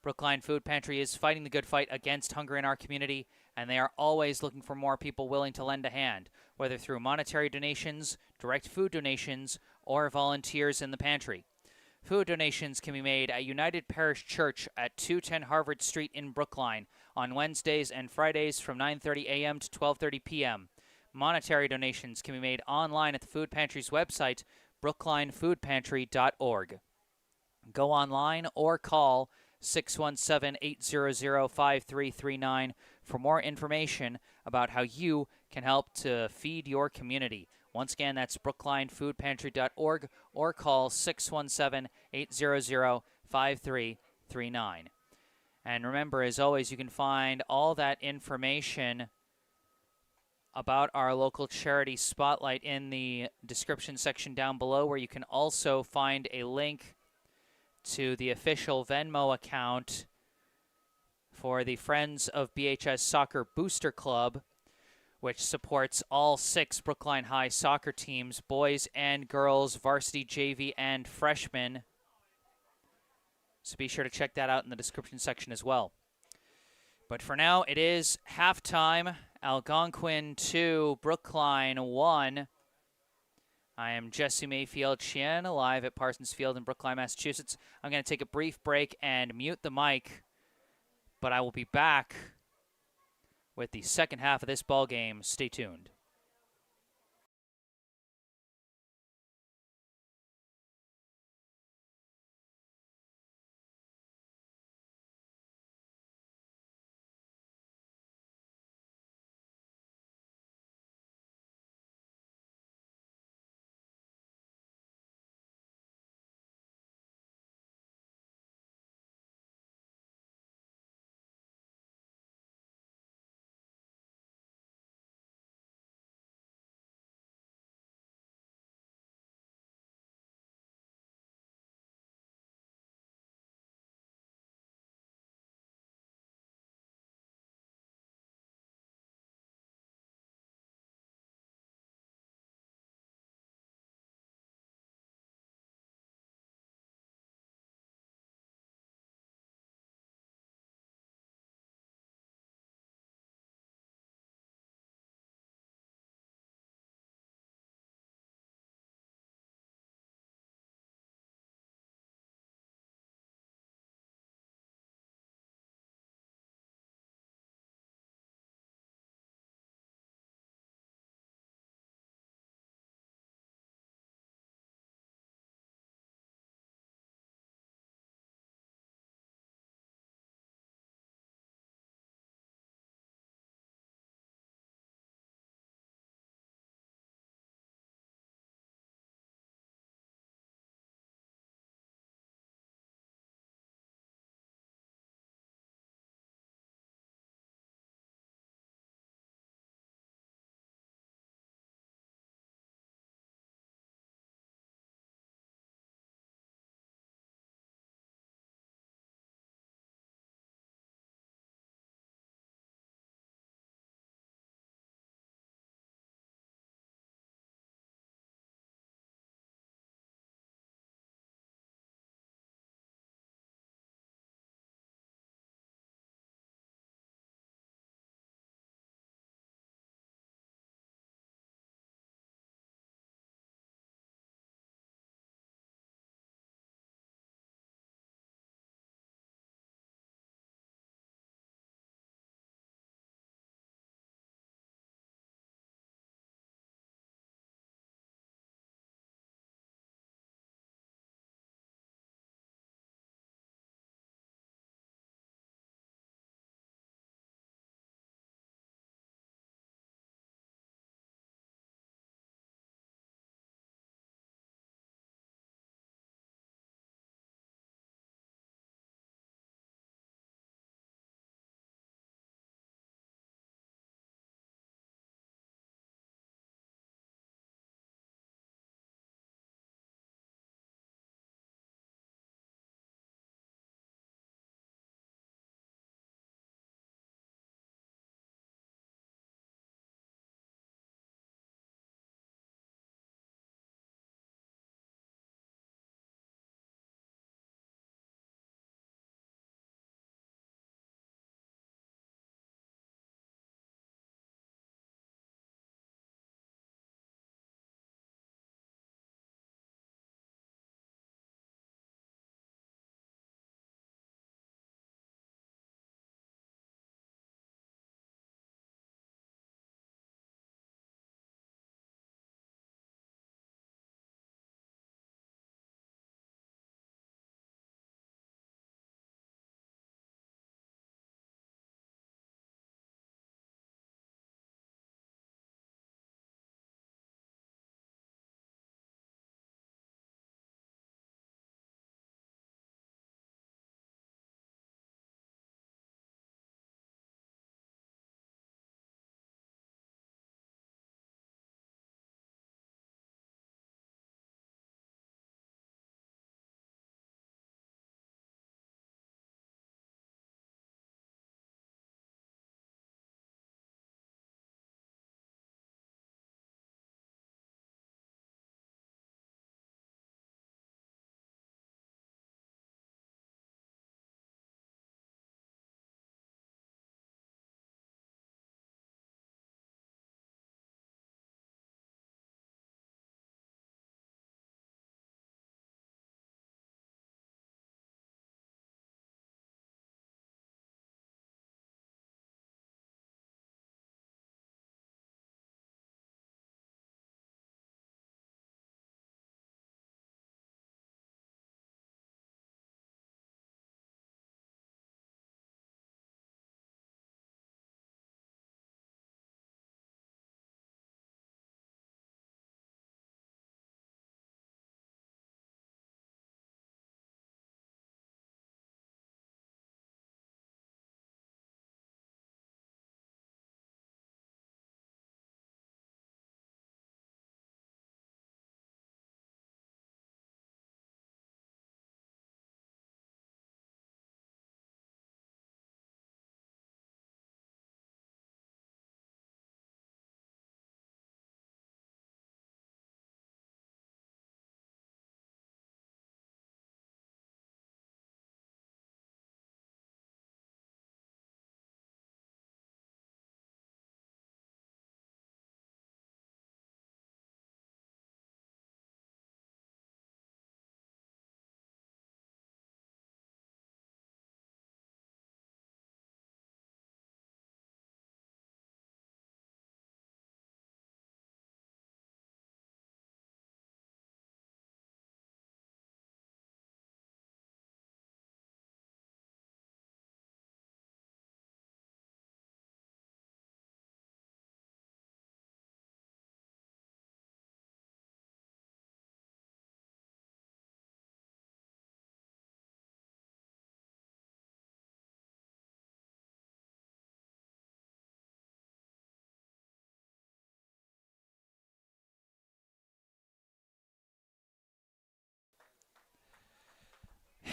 Brookline Food Pantry is fighting the good fight against hunger in our community, and they are always looking for more people willing to lend a hand, whether through monetary donations, direct food donations, or volunteers in the pantry. Food donations can be made at United Parish Church at 210 Harvard Street in Brookline on Wednesdays and Fridays from 9:30 a.m. to 12:30 p.m. Monetary donations can be made online at the food pantry's website, brooklinefoodpantry.org. Go online or call 617-800-5339 for more information about how you can help to feed your community. Once again, that's brooklinefoodpantry.org or call 617-800-5339. And remember, as always, you can find all that information about our local charity spotlight in the description section down below, where you can also find a link to the official Venmo account for the Friends of BHS Soccer Booster Club, which supports all 6 Brookline High soccer teams, boys and girls, varsity, JV, and freshmen. So be sure to check that out in the description section as well. But for now, it is halftime. Algonquin 2, Brookline 1. I am Jesse Mayfield-Sheehan, live at Parsons Field in Brookline, Massachusetts. I'm going to take a brief break and mute the mic, but I will be back with the second half of this ball game. Stay tuned.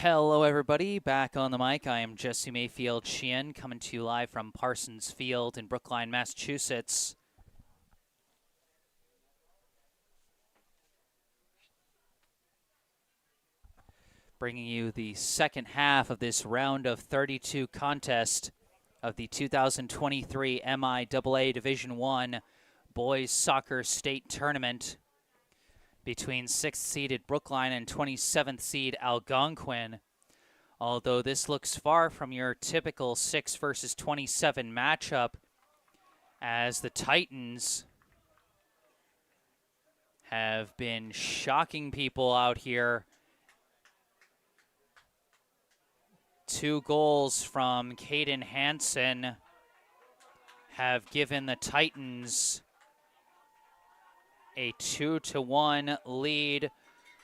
Hello, everybody. Back on the mic. I am Jesse Mayfield-Sheehan, coming to you live from Parsons Field in Brookline, Massachusetts. Bringing you the second half of this round of 32 contest of the 2023 MIAA Division I Boys Soccer State Tournament between 6th-seeded Brookline and 27th seed Algonquin. Although this looks far from your typical 6 versus 27 matchup, as the Titans have been shocking people out here. 2 goals from Caden Hansen have given the Titans a 2-1 lead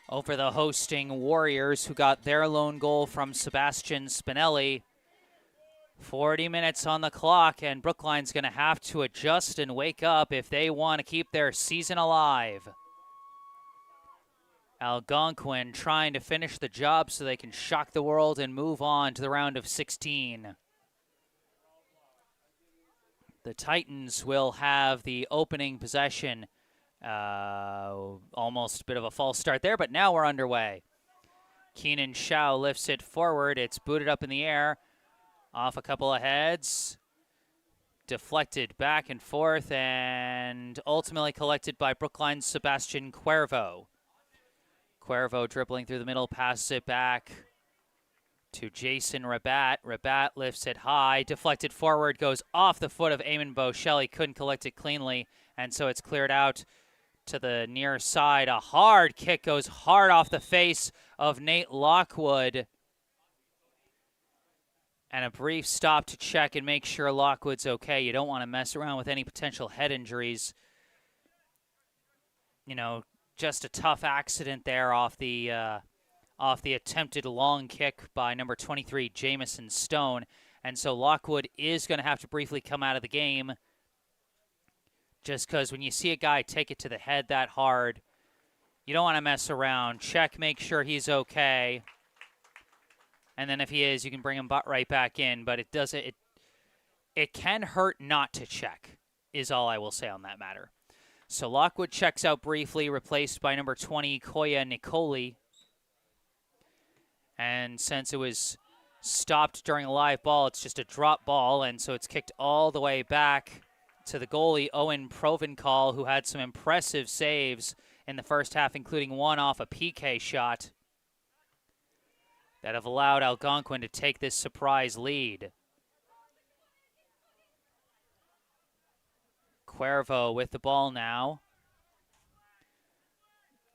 over the hosting Warriors, who got their lone goal from Sebastian Spinelli. 40 minutes on the clock, and Brookline's going to have to adjust and wake up if they want to keep their season alive. Algonquin trying to finish the job so they can shock the world and move on to the round of 16. The Titans will have the opening possession. Almost a bit of a false start there, but now we're underway. Keenan Shao lifts it forward. It's booted up in the air, off a couple of heads, deflected back and forth, and ultimately collected by Brookline's Sebastian Cuervo. Cuervo dribbling through the middle, passes it back to Jason Rabat. Rabat lifts it high, deflected forward, goes off the foot of Eamon Boschel. He couldn't collect it cleanly, and so it's cleared out to the near side. A hard kick goes hard off the face of Nate Lockwood. And a brief stop to check and make sure Lockwood's okay. You don't want to mess around with any potential head injuries. You know, just a tough accident there off the attempted long kick by number 23, Jamison Stone. And so Lockwood is going to have to briefly come out of the game, just because when you see a guy take it to the head that hard, you don't want to mess around. Check, make sure he's okay. And then if he is, you can bring him right back in. But it can hurt not to check, is all I will say on that matter. So Lockwood checks out briefly, replaced by number 20, Koya Nicoli. And since it was stopped during a live ball, it's just a drop ball, and so it's kicked all the way back to the goalie, Owen Provencal, who had some impressive saves in the first half, including one off a PK shot that have allowed Algonquin to take this surprise lead. Cuervo with the ball now.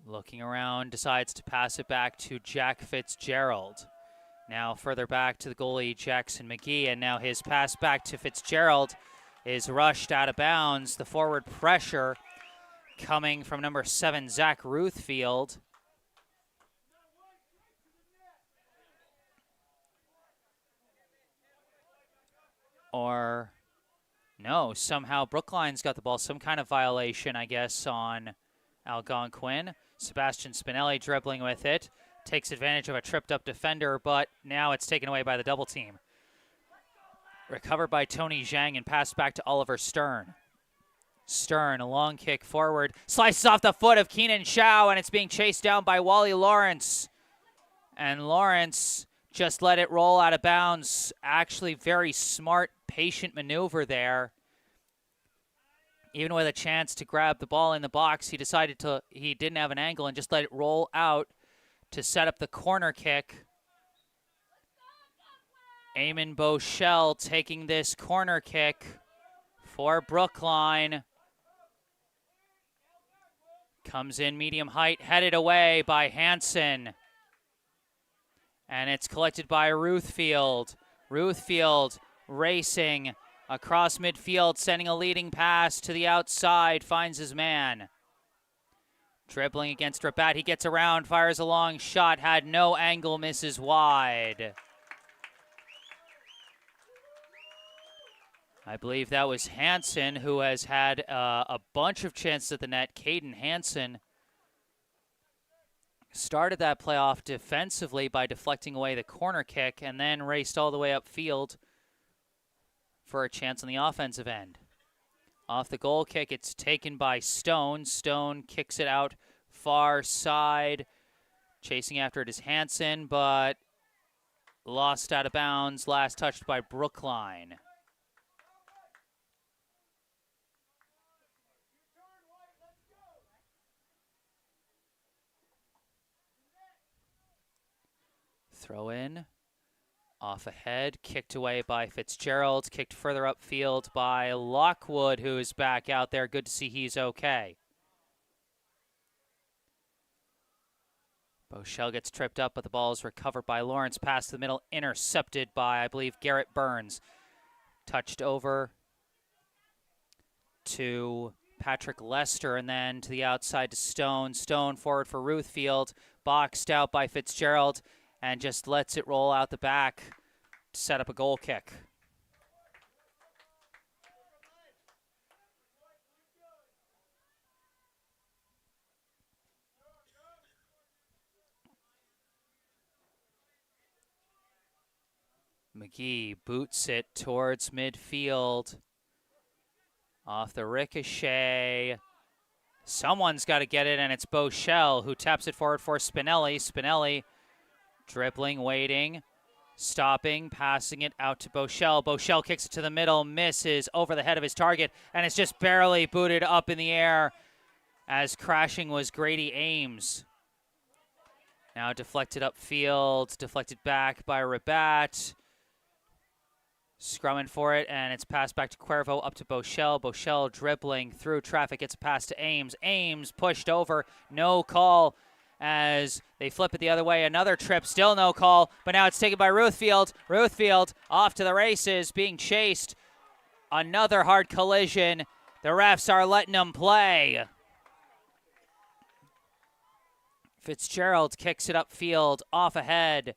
Looking around, decides to pass it back to Jack Fitzgerald. Now further back to the goalie, Jackson McGee, and now his pass back to Fitzgerald is rushed out of bounds. The forward pressure coming from number 7, Zach Ruthfield. Or, no, somehow Brookline's got the ball. Some kind of violation, I guess, on Algonquin. Sebastian Spinelli dribbling with it. Takes advantage of a tripped-up defender, but now it's taken away by the double team. Recovered by Tony Zhang and passed back to Oliver Stern. Stern, a long kick forward. Slices off the foot of Keenan Shao, and it's being chased down by Wally Lawrence. And Lawrence just let it roll out of bounds. Actually, very smart, patient maneuver there. Even with a chance to grab the ball in the box, he didn't have an angle and just let it roll out to set up the corner kick. Eamon Boschel taking this corner kick for Brookline. Comes in medium height, headed away by Hansen. And it's collected by Ruthfield. Ruthfield racing across midfield, sending a leading pass to the outside, finds his man. Dribbling against Rabat, he gets around, fires a long shot, had no angle, misses wide. I believe that was Hansen, who has had a bunch of chances at the net. Caden Hansen, started that playoff defensively by deflecting away the corner kick and then raced all the way upfield for a chance on the offensive end. Off the goal kick, it's taken by Stone. Stone kicks it out far side. Chasing after it is Hansen, but lost out of bounds. Last touched by Brookline. Throw in. Off ahead, kicked away by Fitzgerald, kicked further upfield by Lockwood, who is back out there. Good to see he's okay. Boschel gets tripped up, but the ball is recovered by Lawrence. Pass to the middle, intercepted by, I believe, Garrett Burns. Touched over to Patrick Lester, and then to the outside to Stone. Stone forward for Ruthfield, boxed out by Fitzgerald, and just lets it roll out the back to set up a goal kick. McGee boots it towards midfield. Off the ricochet. Someone's got to get it, and it's Boschel who taps it forward for Spinelli. Spinelli dribbling, waiting, stopping, passing it out to Boschel. Boschel kicks it to the middle, misses over the head of his target, and it's just barely booted up in the air as crashing was Grady Ames. Now deflected upfield, deflected back by Rabat. Scrumming for it, and it's passed back to Cuervo, up to Boschel. Boschel dribbling through traffic, gets a pass to Ames. Ames pushed over, no call as they flip it the other way. Another trip, still no call, but now it's taken by Ruthfield. Ruthfield off to the races, being chased. Another hard collision. The refs are letting him play. Fitzgerald kicks it upfield, off ahead.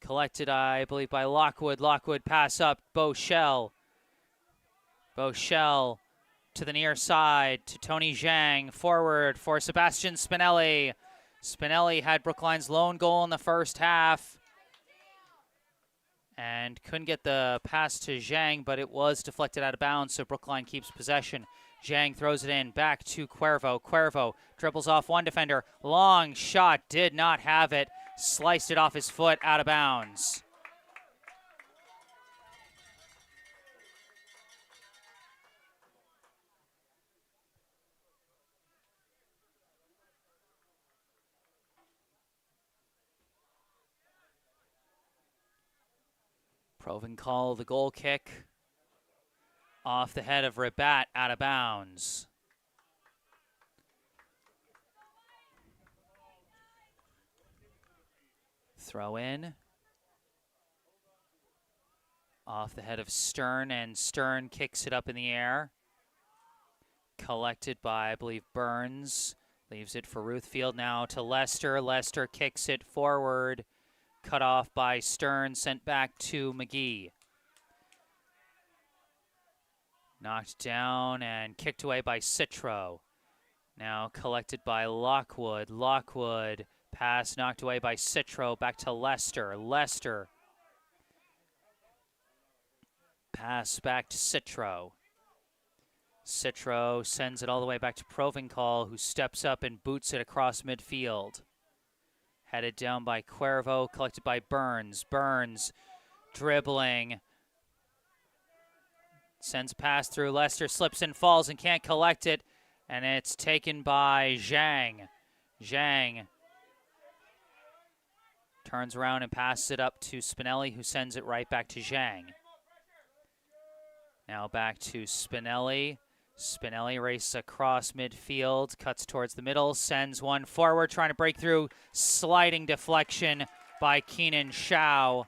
Collected, I believe, by Lockwood. Lockwood pass up, Boschel. Boschel to the near side, to Tony Zhang. Forward for Sebastian Spinelli. Spinelli had Brookline's lone goal in the first half and couldn't get the pass to Zhang, but it was deflected out of bounds, so Brookline keeps possession. Zhang throws it in, back to Cuervo. Cuervo dribbles off one defender. Long shot, did not have it. Sliced it off his foot, out of bounds. Provencal, the goal kick. Off the head of Rabat, out of bounds. Throw in. Off the head of Stern, and Stern kicks it up in the air. Collected by, I believe, Burns. Leaves it for Ruthfield now to Lester. Lester kicks it forward. Cut off by Stern, sent back to McGee. Knocked down and kicked away by Citro. Now collected by Lockwood. Lockwood, pass knocked away by Citro, back to Lester. Lester, pass back to Citro. Citro sends it all the way back to Provencal, who steps up and boots it across midfield. Headed down by Cuervo, collected by Burns. Burns dribbling. Sends a pass through. Lester slips and falls and can't collect it. And it's taken by Zhang. Zhang turns around and passes it up to Spinelli, who sends it right back to Zhang. Now back to Spinelli. Spinelli races across midfield, cuts towards the middle, sends one forward, trying to break through. Sliding deflection by Keenan Shao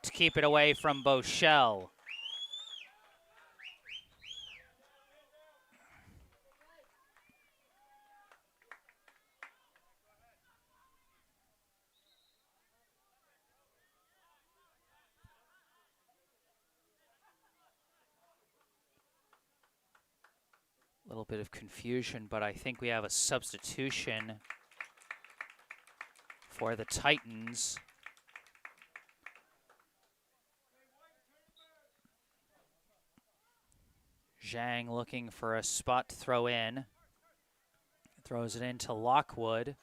to keep it away from Boschel. A little bit of confusion, but I think we have a substitution for the Titans. Zhang looking for a spot to throw in. Throws it into Lockwood.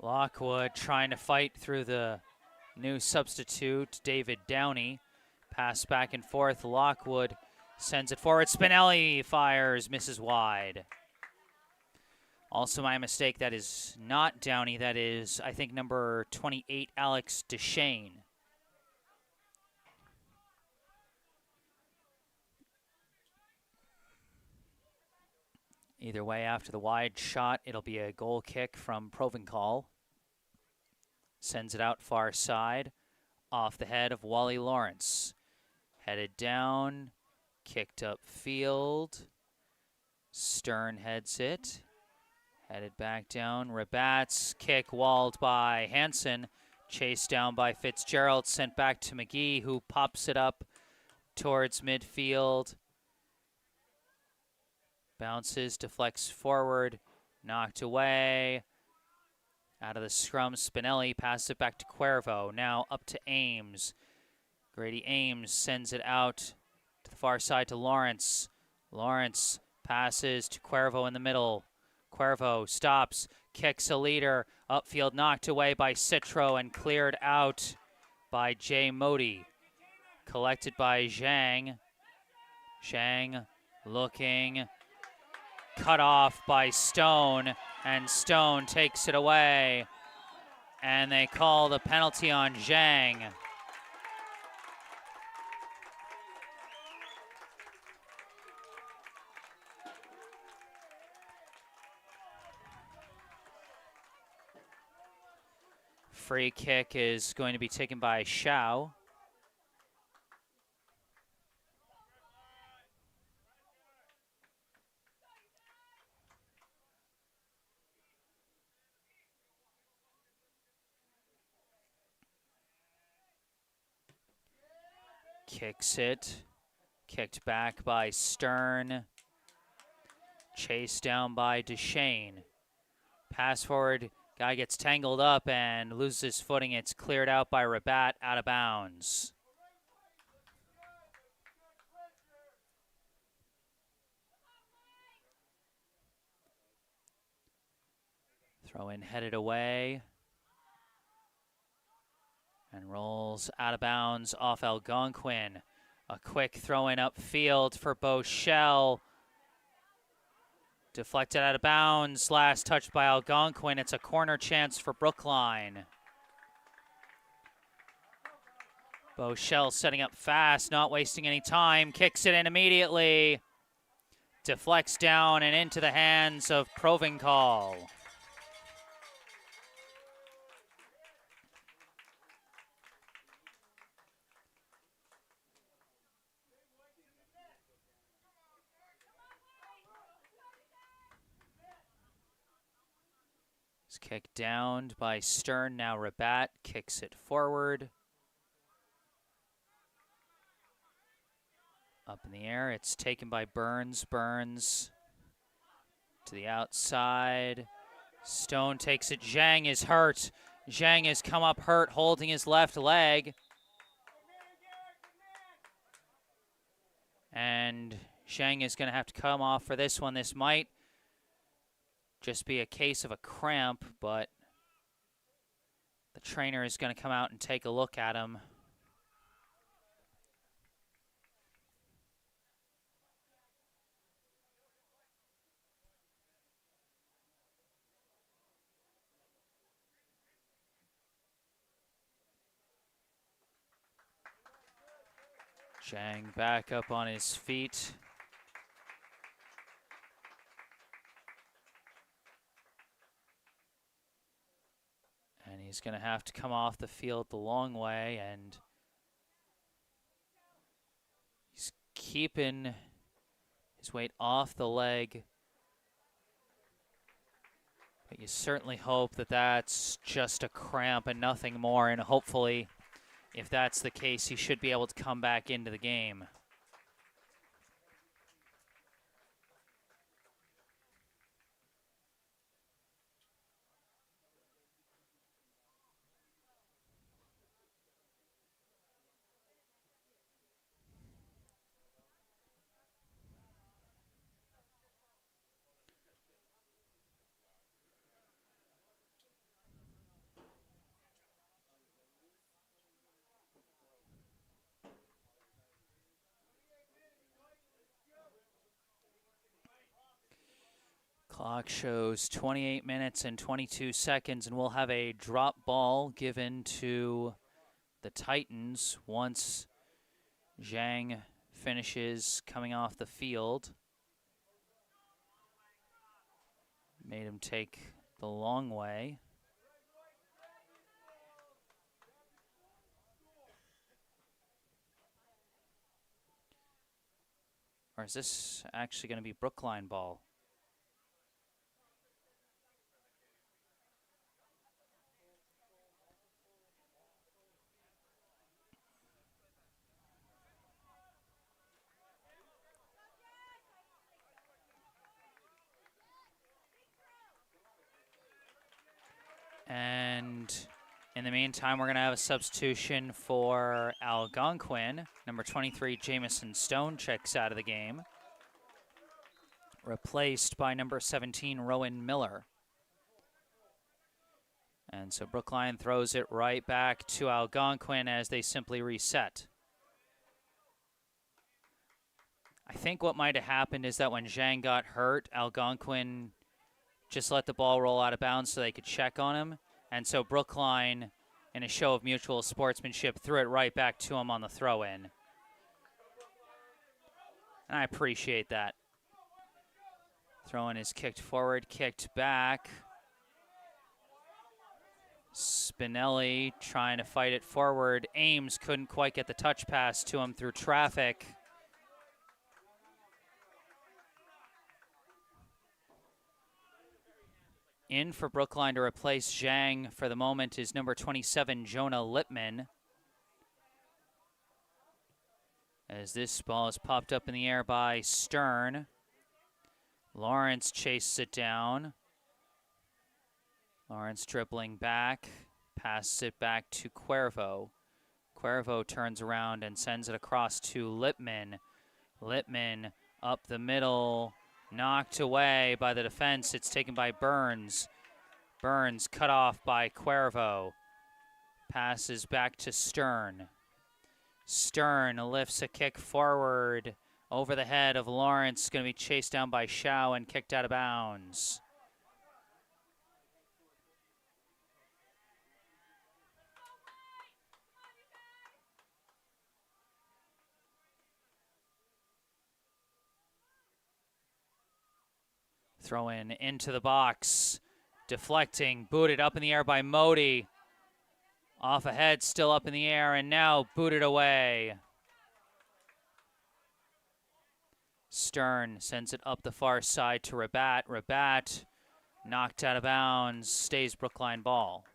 Lockwood trying to fight through the new substitute, David Downey. Pass back and forth. Lockwood sends it forward. Spinelli fires, misses wide. Also my mistake, that is not Downey. That is, I think, number 28, Alex Deshane. Either way, after the wide shot, it'll be a goal kick from Provencal. Sends it out far side, off the head of Wally Lawrence. Headed down, kicked up field. Stern heads it. Headed back down. Rabat's kick walled by Hansen. Chased down by Fitzgerald. Sent back to McGee, who pops it up towards midfield. Bounces, deflects forward. Knocked away. Out of the scrum, Spinelli passes it back to Cuervo. Now up to Ames. Grady Ames sends it out to the far side to Lawrence. Lawrence passes to Cuervo in the middle. Cuervo stops, kicks a leader. Upfield knocked away by Citro and cleared out by Jay Modi. Collected by Zhang. Zhang looking. Cut off by Stone, and Stone takes it away. And they call the penalty on Zhang. Free kick is going to be taken by Shao. Kicks it. Kicked back by Stern. Chased down by Deshane. Pass forward. Guy gets tangled up and loses his footing. It's cleared out by Rabat, out of bounds. Throw in headed away. And rolls out of bounds off Algonquin. A quick throw in upfield for Bochelle. Deflected out of bounds, last touched by Algonquin. It's a corner chance for Brookline. Bochelle setting up fast, not wasting any time. Kicks it in immediately. Deflects down and into the hands of Provencal. It's kicked down by Stern. Now Rabat kicks it forward. Up in the air. It's taken by Burns. Burns to the outside. Stone takes it. Zhang is hurt. Zhang has come up hurt, holding his left leg. And Zhang is going to have to come off for this one. This might just be a case of a cramp, but the trainer is going to come out and take a look at him. Zhang back up on his feet. And he's going to have to come off the field the long way, and he's keeping his weight off the leg. But you certainly hope that that's just a cramp and nothing more, and hopefully, if that's the case, he should be able to come back into the game. Clock shows 28 minutes and 22 seconds, and we'll have a drop ball given to the Titans once Zhang finishes coming off the field. Made him take the long way. Or is this actually going to be Brookline ball? And in the meantime, we're going to have a substitution for Algonquin. Number 23, Jamison Stone, checks out of the game. Replaced by number 17, Rowan Miller. And so Brookline throws it right back to Algonquin as they simply reset. I think what might have happened is that when Zhang got hurt, Algonquin just let the ball roll out of bounds so they could check on him. And so Brookline, in a show of mutual sportsmanship, threw it right back to him on the throw-in. And I appreciate that. Throw-in is kicked forward, kicked back. Spinelli trying to fight it forward. Ames couldn't quite get the touch pass to him through traffic. In for Brookline to replace Zhang for the moment is number 27, Jonah Lippman. As this ball is popped up in the air by Stern. Lawrence chases it down. Lawrence dribbling back, passes it back to Cuervo. Cuervo turns around and sends it across to Lippman. Lippman up the middle. Knocked away by the defense. It's taken by Burns. Burns cut off by Cuervo. Passes back to Stern. Stern lifts a kick forward over the head of Lawrence. Going to be chased down by Shao and kicked out of bounds. Throw in into the box. Deflecting, booted up in the air by Modi. Off ahead, still up in the air, and now booted away. Stern sends it up the far side to Rabat. Rabat knocked out of bounds, stays Brookline ball.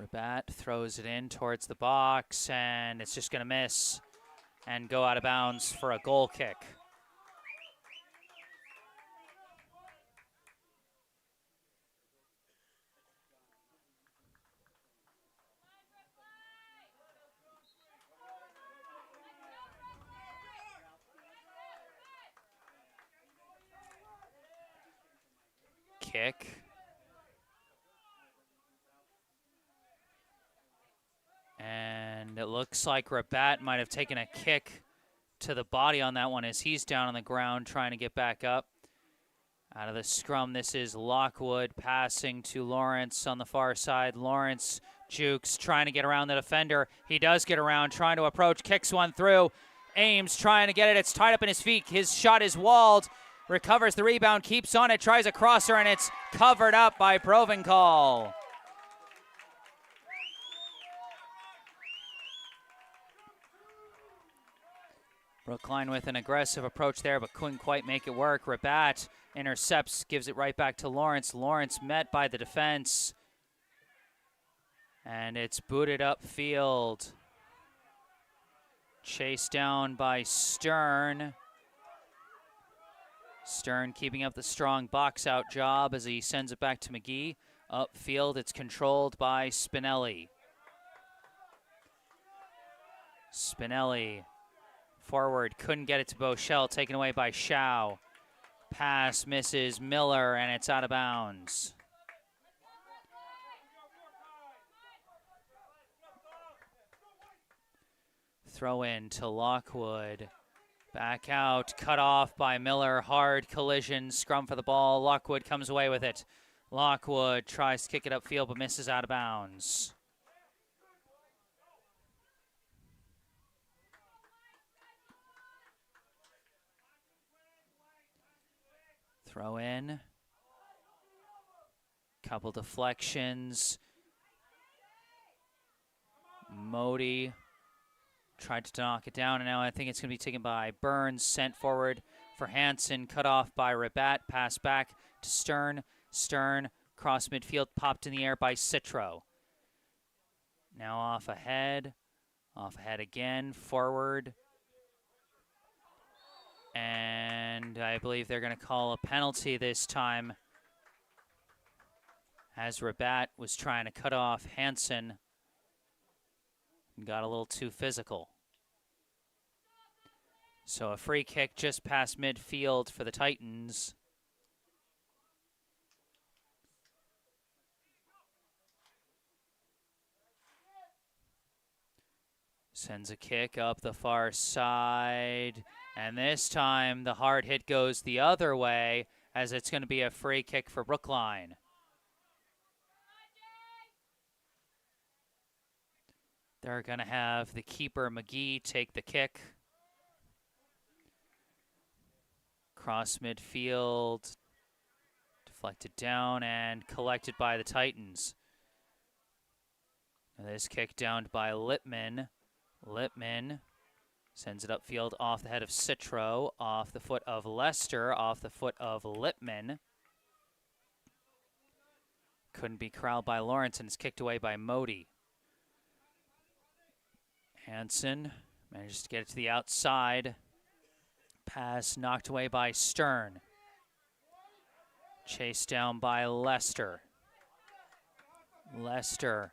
Rabat throws it in towards the box, and it's just going to miss and go out of bounds for a goal kick. Kick. And it looks like Rabat might have taken a kick to the body on that one as he's down on the ground trying to get back up. Out of the scrum, this is Lockwood passing to Lawrence on the far side. Lawrence jukes, trying to get around the defender. He does get around, trying to approach, kicks one through. Ames trying to get it. It's tied up in his feet. His shot is walled. Recovers the rebound, keeps on it, tries a crosser, and it's covered up by Provencal. Brookline with an aggressive approach there, but couldn't quite make it work. Rabat intercepts, gives it right back to Lawrence. Lawrence met by the defense. And it's booted upfield. Chased down by Stern. Stern keeping up the strong box-out job as he sends it back to McGee. Upfield, it's controlled by Spinelli. Spinelli forward, couldn't get it to Bochelle, taken away by Shao. Pass misses Miller, and it's out of bounds. Throw in to Lockwood. Back out, cut off by Miller. Hard collision, scrum for the ball. Lockwood comes away with it. Lockwood tries to kick it upfield but misses out of bounds. Throw in. Couple deflections. Modi tried to knock it down, and now I think it's going to be taken by Burns. Sent forward for Hansen. Cut off by Rabat. Pass back to Stern. Stern, cross midfield, popped in the air by Citro. Now off ahead. Off ahead again. Forward. And I believe they're going to call a penalty this time, as Rabat was trying to cut off Hansen and got a little too physical. So a free kick just past midfield for the Titans. Sends a kick up the far side. And this time the hard hit goes the other way, as it's going to be a free kick for Brookline. They're going to have the keeper, McGee, take the kick. Cross midfield, deflected down and collected by the Titans. And this kick downed by Lippman. Lippman sends it upfield off the head of Citro, off the foot of Lester, off the foot of Lippman. Couldn't be corralled by Lawrence, and it's kicked away by Modi. Hansen manages to get it to the outside. Pass knocked away by Stern. Chased down by Lester. Lester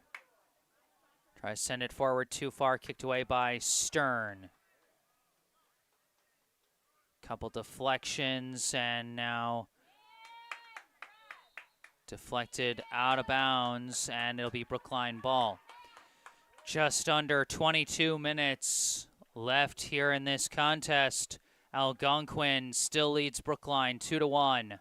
tries to send it forward too far, kicked away by Stern. Couple deflections, and now deflected out of bounds, and it'll be Brookline ball. Just under 22 minutes left here in this contest. Algonquin still leads Brookline 2-1.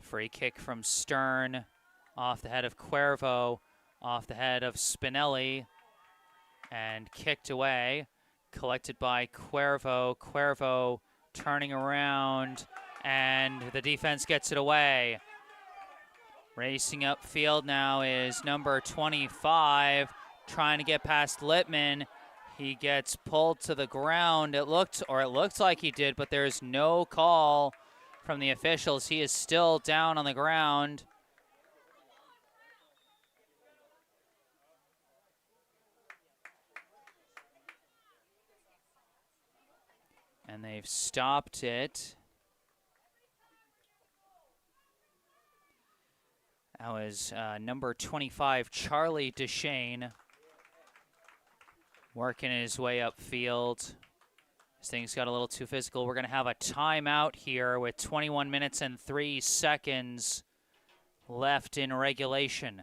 Free kick from Stern, off the head of Cuervo, off the head of Spinelli, and kicked away. Collected by Cuervo. Cuervo turning around, and the defense gets it away. Racing upfield now is number 25, trying to get past Lippman. He gets pulled to the ground. It looked like he did, but there's no call from the officials. He is still down on the ground. And they've stopped it. That was number 25, Charlie Deshane, working his way upfield. This thing's got a little too physical. We're going to have a timeout here with 21 minutes and 3 seconds left in regulation.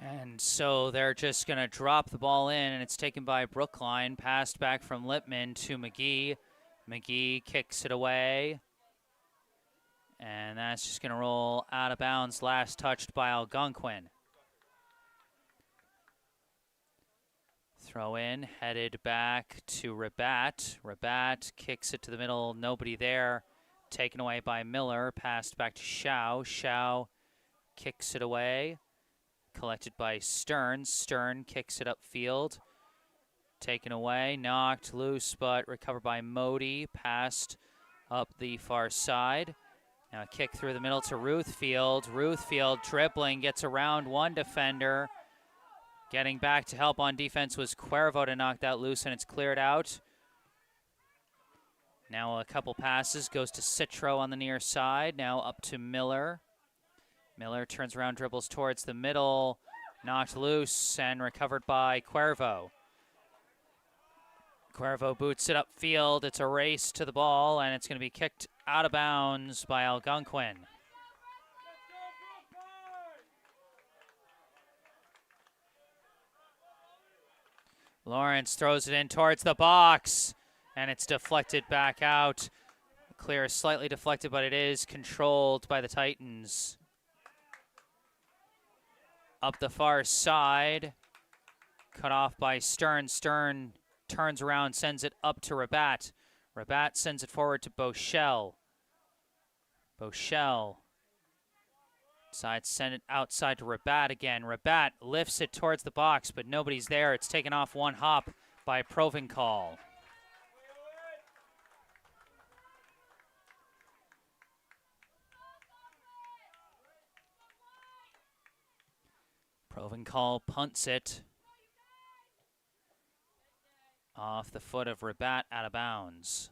And so they're just going to drop the ball in, and it's taken by Brookline. Passed back from Lippman to McGee. McGee kicks it away. And that's just going to roll out of bounds, last touched by Algonquin. Throw in, headed back to Rabat. Rabat kicks it to the middle, nobody there. Taken away by Miller, passed back to Shao. Shao kicks it away, collected by Stern. Stern kicks it upfield. Taken away, knocked loose, but recovered by Modi. Passed up the far side. Now a kick through the middle to Ruthfield. Ruthfield dribbling, gets around one defender. Getting back to help on defense was Cuervo to knock that loose, and it's cleared out. Now a couple passes, goes to Citro on the near side. Now up to Miller. Miller turns around, dribbles towards the middle. Knocked loose and recovered by Cuervo. Cuervo boots it upfield. It's a race to the ball, and it's going to be kicked out of bounds by Algonquin. Lawrence throws it in towards the box, and it's deflected back out. Clear is slightly deflected, but it is controlled by the Titans. Up the far side, cut off by Stern. Stern turns around, sends it up to Rabat. Rabat sends it forward to Bochelle. Bochelle send it outside to Rabat again. Rabat lifts it towards the box, but nobody's there. It's taken off one hop by Provencal. Provencal punts it off the foot of Rabat, out of bounds.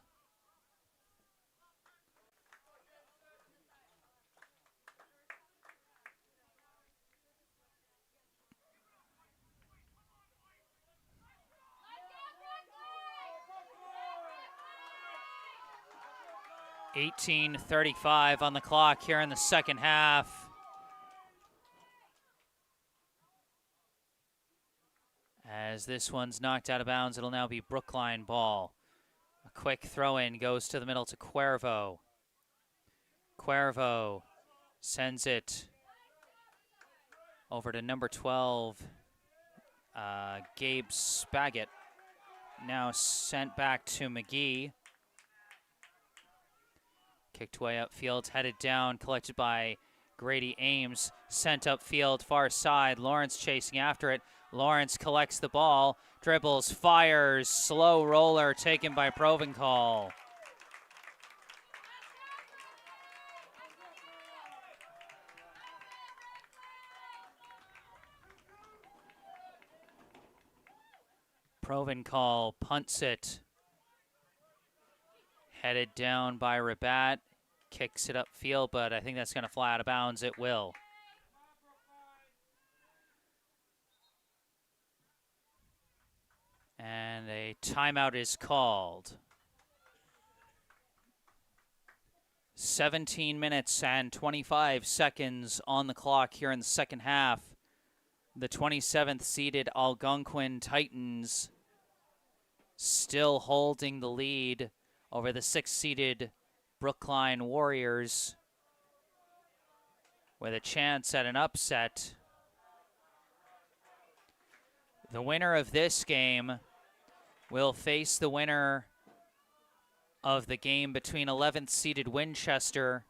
.35 on the clock here in the second half. As this one's knocked out of bounds, it'll now be Brookline ball. A quick throw-in goes to the middle to Cuervo. Cuervo sends it over to number 12, Gabe Spaggett. Now sent back to McGee. Kicked way upfield, headed down, collected by Grady Ames. Sent upfield, far side. Lawrence chasing after it. Lawrence collects the ball, dribbles, fires, slow roller taken by Provencal. Provencal punts it. Headed down by Rabat, kicks it upfield, but I think that's going to fly out of bounds. It will. And a timeout is called. 17 minutes and 25 seconds on the clock here in the second half. The 27th seeded Algonquin Titans still holding the lead over the 6th seeded Brookline Warriors with a chance at an upset. The winner of this game will face the winner of the game between 11th seeded Winchester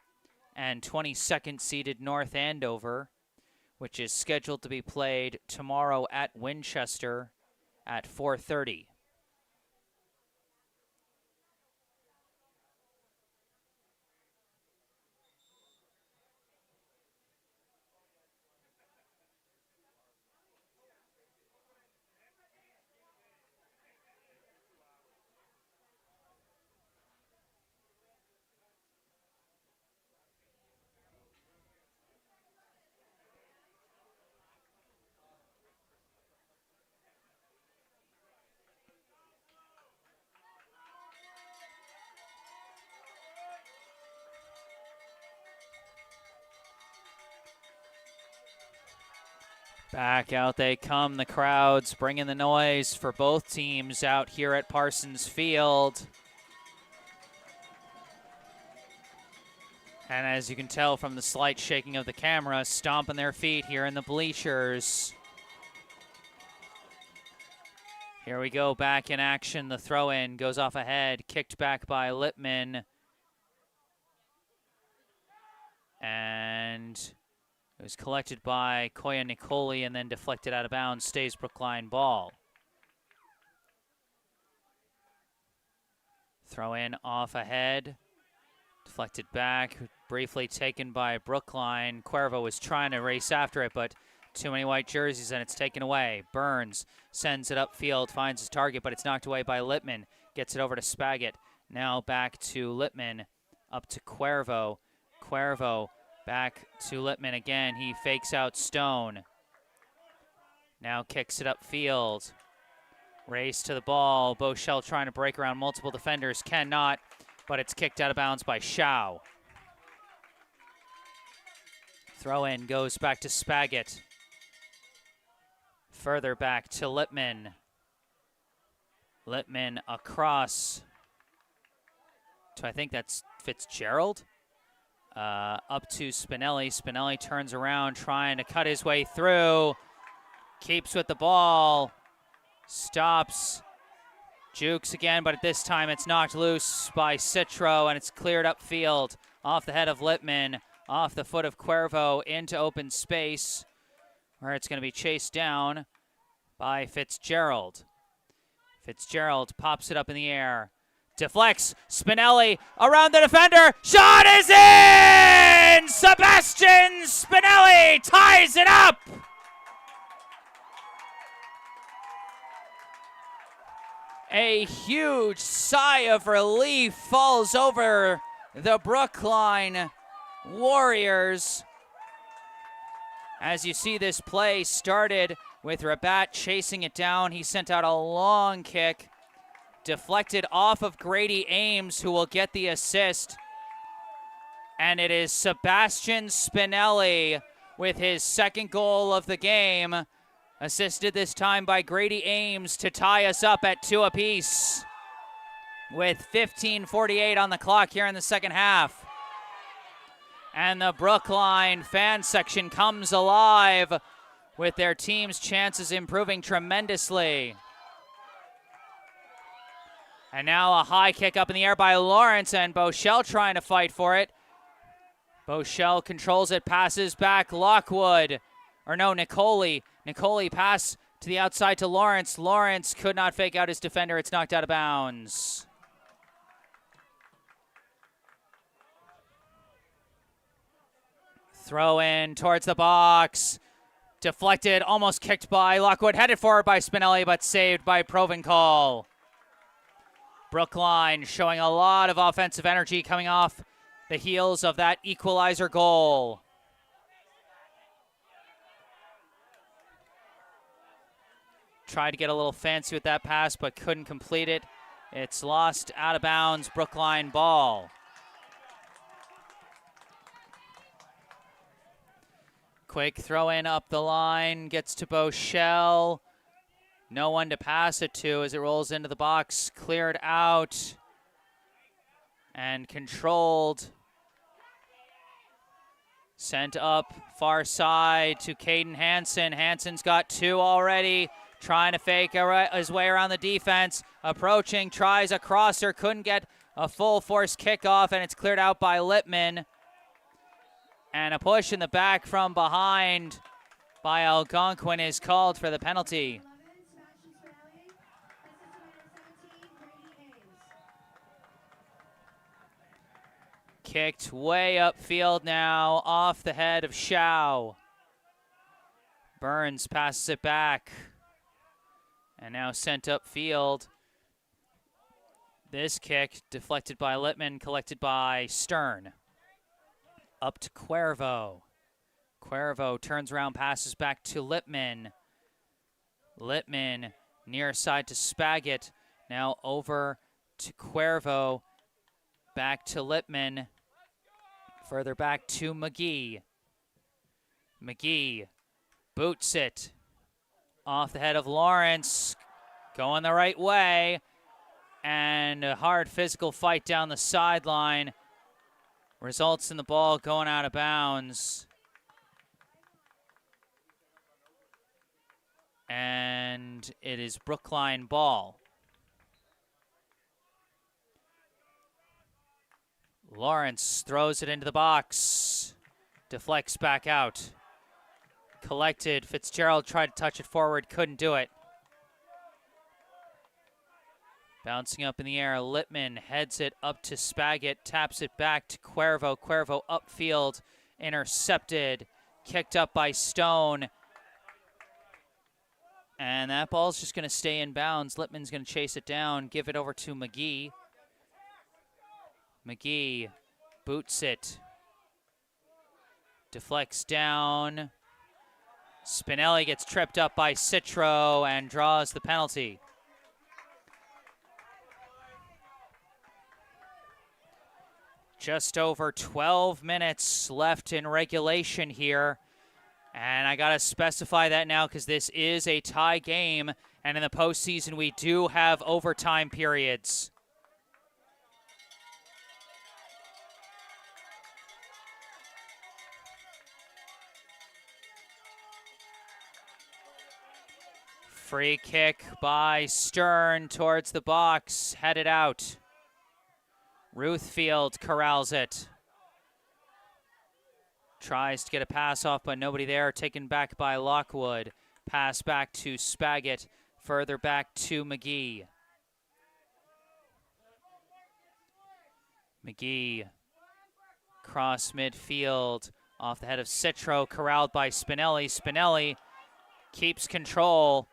and 22nd seeded North Andover, which is scheduled to be played tomorrow at Winchester at 4:30. Back out they come, the crowds bringing the noise for both teams out here at Parsons Field. And as you can tell from the slight shaking of the camera, stomping their feet here in the bleachers. Here we go, back in action. The throw-in goes off ahead, kicked back by Lippman. And it was collected by Koya Nicoli and then deflected out of bounds, stays Brookline ball. Throw-in off ahead, deflected back, briefly taken by Brookline. Cuervo was trying to race after it, but too many white jerseys and it's taken away. Burns sends it upfield, finds his target, but it's knocked away by Lippman. Gets it over to Spaggett. Now back to Lippman, up to Cuervo. Cuervo back to Lippman again. He fakes out Stone. Now kicks it upfield. Race to the ball. Bochelle trying to break around multiple defenders. Cannot, but it's kicked out of bounds by Shao. Throw in goes back to Spaggett. Further back to Lippman. Lippman across to, I think that's Fitzgerald. Up to Spinelli. Spinelli turns around trying to cut his way through. Keeps with the ball. Stops, jukes again, but at this time it's knocked loose by Citro, and it's cleared upfield off the head of Lippman, off the foot of Cuervo into open space, where it's going to be chased down by Fitzgerald. Fitzgerald pops it up in the air, deflects, Spinelli around the defender, shot is in! Sebastian Spinelli ties it up! A huge sigh of relief falls over the Brookline Warriors. As you see, this play started with Rabat chasing it down. He sent out a long kick, deflected off of Grady Ames, who will get the assist. And it is Sebastian Spinelli with his second goal of the game, assisted this time by Grady Ames to tie us up at 2 apiece with 15:48 on the clock here in the second half. And the Brookline fan section comes alive with their team's chances improving tremendously. And now a high kick up in the air by Lawrence, and Bochelle trying to fight for it. Bochelle controls it, passes back, Lockwood. Or no, Nicoli. Nicoli pass to the outside to Lawrence. Lawrence could not fake out his defender. It's knocked out of bounds. Throw in towards the box. Deflected, almost kicked by Lockwood. Headed forward by Spinelli, but saved by Provencal. Brookline showing a lot of offensive energy coming off the heels of that equalizer goal. Tried to get a little fancy with that pass, but couldn't complete it. It's lost out of bounds, Brookline ball. Quick throw in up the line, gets to Bochelle. No one to pass it to as it rolls into the box. Cleared out and controlled. Sent up far side to Caden Hansen. Hansen's got 2 already. Trying to fake his way around the defense. Approaching, tries a crosser, couldn't get a full force kickoff, and it's cleared out by Lippman. And a push in the back from behind by Algonquin is called for the penalty. Kicked way upfield now, off the head of Shao. Burns passes it back. And now sent upfield. This kick deflected by Lippman, collected by Stern. Up to Cuervo. Cuervo turns around, passes back to Lippman. Lippman near side to Spaggett. Now over to Cuervo. Back to Lippman. Further back to McGee. McGee boots it. Off the head of Lawrence, going the right way, and a hard physical fight down the sideline results in the ball going out of bounds. And it is Brookline ball. Lawrence throws it into the box. Deflects back out. Collected. Fitzgerald tried to touch it forward, couldn't do it. Bouncing up in the air, Littman heads it up to Spaggett, taps it back to Cuervo. Cuervo upfield, intercepted, kicked up by Stone. And that ball's just going to stay in bounds. Littman's going to chase it down, give it over to McGee. McGee boots it. Deflects down. Spinelli gets tripped up by Citro and draws the penalty. Just over 12 minutes left in regulation here. And I got to specify that now because this is a tie game. And in the postseason, we do have overtime periods. Free kick by Stern towards the box, headed out. Ruthfield corrals it. Tries to get a pass off, but nobody there. Taken back by Lockwood. Pass back to Spaggett. Further back to McGee. McGee. Cross midfield. Off the head of Citro. Corralled by Spinelli. Spinelli keeps control.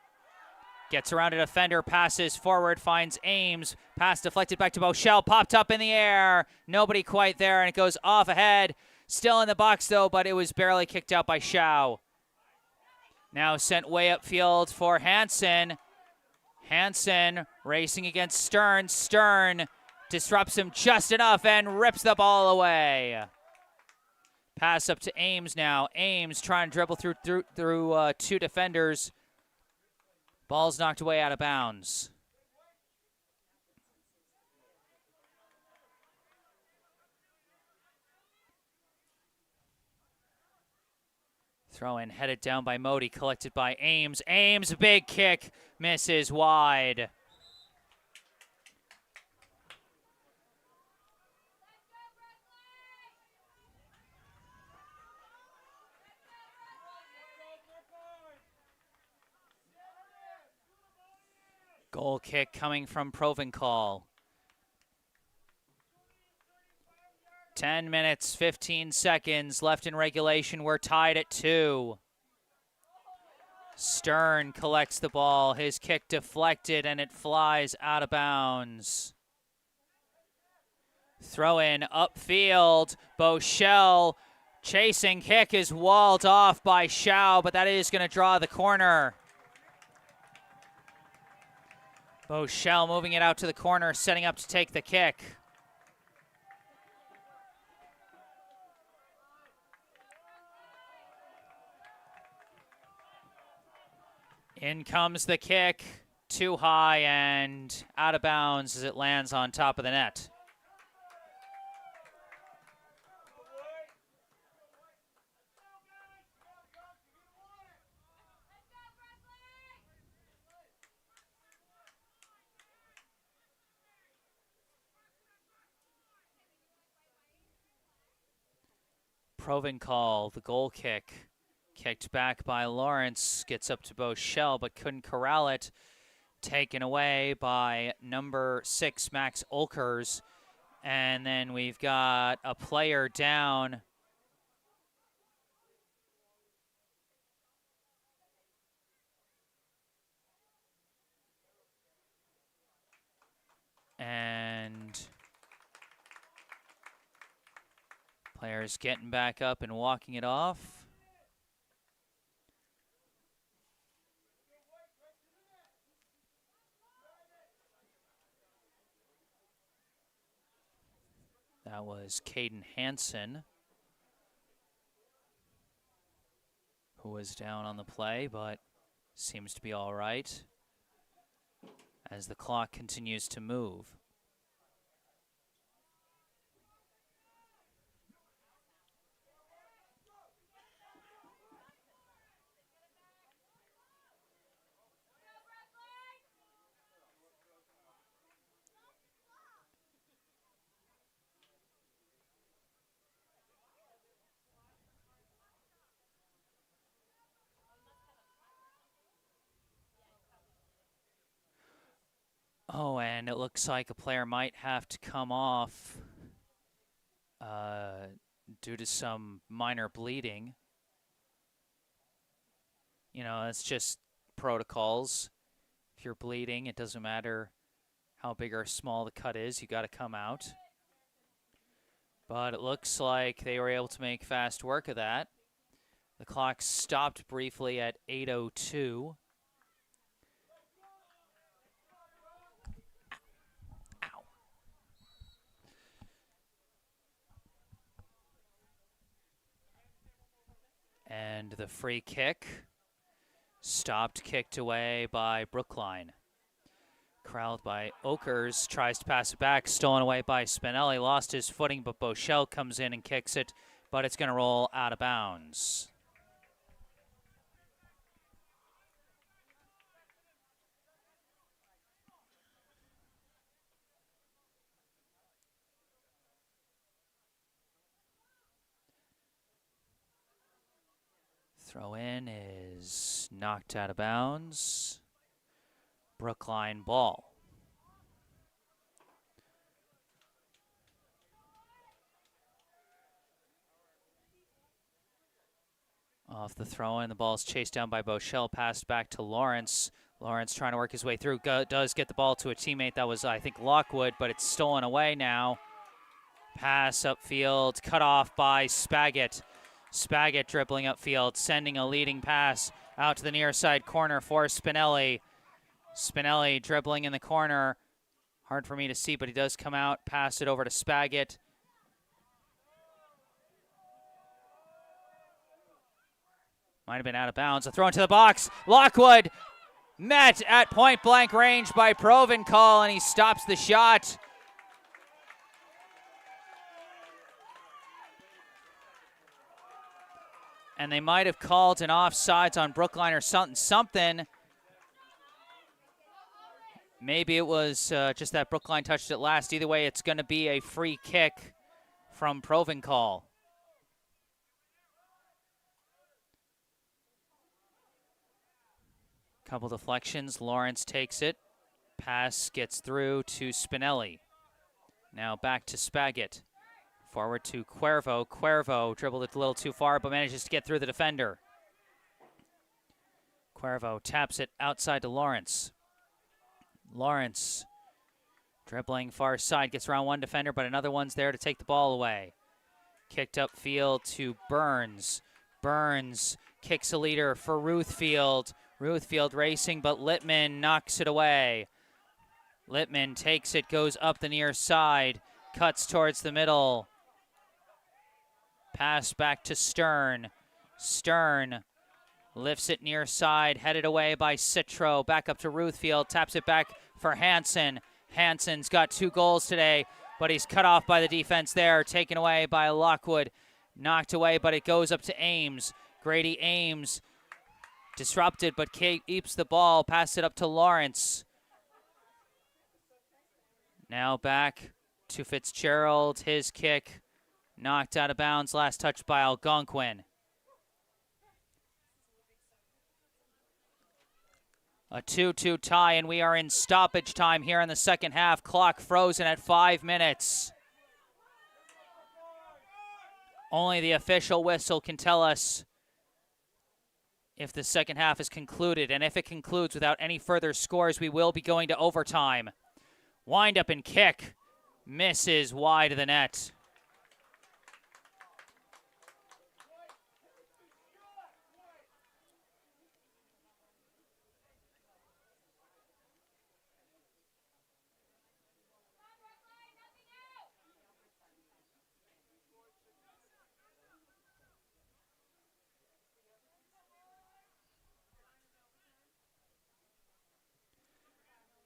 Gets around a defender, passes forward, finds Ames. Pass deflected back to Bochelle, popped up in the air. Nobody quite there, and it goes off ahead. Still in the box, though, but it was barely kicked out by Shao. Now sent way upfield for Hansen. Hansen racing against Stern. Stern disrupts him just enough and rips the ball away. Pass up to Ames now. Ames trying to dribble through two defenders. Ball's knocked away out of bounds. Throw in headed down by Modi, collected by Ames. Ames, big kick, misses wide. Goal kick coming from Provencal. 10 minutes, 15 seconds left in regulation. We're tied at 2. Stern collects the ball. His kick deflected, and it flies out of bounds. Throw in upfield. Bochelle chasing kick is walled off by Shao, but that is going to draw the corner. Bochelle moving it out to the corner, setting up to take the kick. In comes the kick, too high and out of bounds as it lands on top of the net. Provencal, the goal kick. Kicked back by Lawrence, gets up to Bochelle, but couldn't corral it. Taken away by number 6, Max Olkers. And then we've got a player down. And players getting back up and walking it off. That was Caden Hansen, who was down on the play, but seems to be all right as the clock continues to move. Oh, and it looks like a player might have to come off due to some minor bleeding. You know, it's just protocols. If you're bleeding, it doesn't matter how big or small the cut is, you got to come out. But it looks like they were able to make fast work of that. The clock stopped briefly at 8:02. Ow. And the free kick stopped, kicked away by Brookline. Corralled by Oakers, tries to pass it back, stolen away by Spinelli, lost his footing, but Bochelle comes in and kicks it, but it's going to roll out of bounds. Throw in is knocked out of bounds. Brookline ball. Off the throw in, the ball is chased down by Bochelle, passed back to Lawrence. Lawrence trying to work his way through, does get the ball to a teammate that was, I think, Lockwood, but it's stolen away now. Pass upfield, cut off by Spaggett. Spaggett dribbling upfield, sending a leading pass out to the near side corner for Spinelli. Spinelli dribbling in the corner. Hard for me to see, but he does come out, pass it over to Spaggett. Might have been out of bounds. A throw into the box. Lockwood met at point blank range by Provencal, and he stops the shot. And they might have called an offsides on Brookline or something. Maybe it was just that Brookline touched it last. Either way, it's going to be a free kick from Provencal. Couple deflections. Lawrence takes it. Pass gets through to Spinelli. Now back to Spaggett. Forward to Cuervo. Cuervo dribbled it a little too far, but manages to get through the defender. Cuervo taps it outside to Lawrence. Lawrence dribbling far side, gets around one defender, but another one's there to take the ball away. Kicked upfield to Burns. Burns kicks a leader for Ruthfield. Ruthfield racing, but Littman knocks it away. Littman takes it, goes up the near side, cuts towards the middle. Pass back to Stern. Stern lifts it near side, headed away by Citro. Back up to Ruthfield, taps it back for Hansen. Hansen's got 2 goals today, but he's cut off by the defense there, taken away by Lockwood. Knocked away, but it goes up to Ames. Grady Ames disrupted, but keeps the ball. Pass it up to Lawrence. Now back to Fitzgerald. His kick knocked out of bounds. Last touch by Algonquin. A 2-2 tie, and we are in stoppage time here in the second half. Clock frozen at 5 minutes. Only the official whistle can tell us if the second half is concluded, and if it concludes without any further scores, we will be going to overtime. Wind up and kick. Misses wide of the net.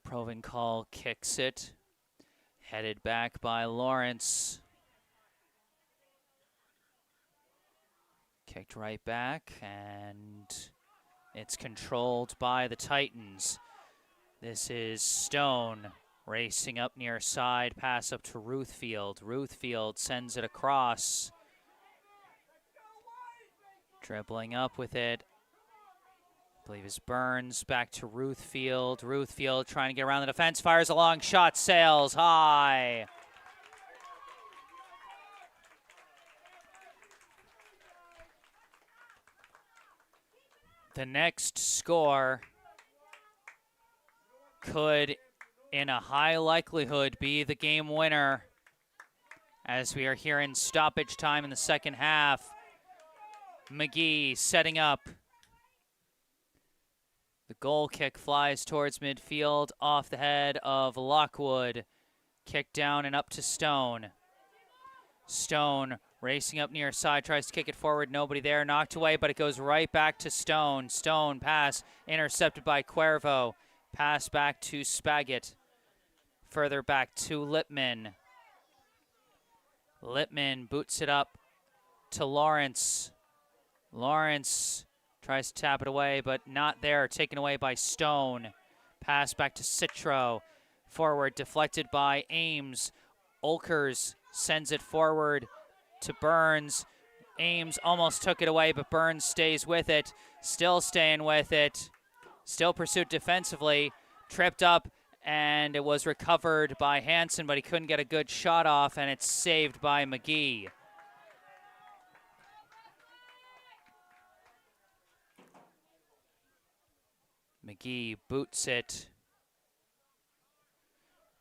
Provencal kicks it. Headed back by Lawrence. Kicked right back, and it's controlled by the Titans. This is Stone racing up near side. Pass up to Ruthfield. Ruthfield sends it across. Dribbling up with it. I believe is Burns, back to Ruthfield. Ruthfield trying to get around the defense, fires a long shot, sails high. The next score could, in a high likelihood, be the game winner, as we are here in stoppage time in the second half. McGee setting up. The goal kick flies towards midfield, off the head of Lockwood. Kick down and up to Stone. Stone racing up near side, tries to kick it forward, nobody there, knocked away, but it goes right back to Stone. Stone pass intercepted by Cuervo. Pass back to Spaggett. Further back to Lippman. Lippman boots it up to Lawrence. Lawrence tries to tap it away, but not there. Taken away by Stone. Pass back to Citro. Forward, deflected by Ames. Olkers sends it forward to Burns. Ames almost took it away, but Burns stays with it. Still staying with it. Still pursued defensively. Tripped up, and it was recovered by Hansen, but he couldn't get a good shot off, and it's saved by McGee. McGee boots it.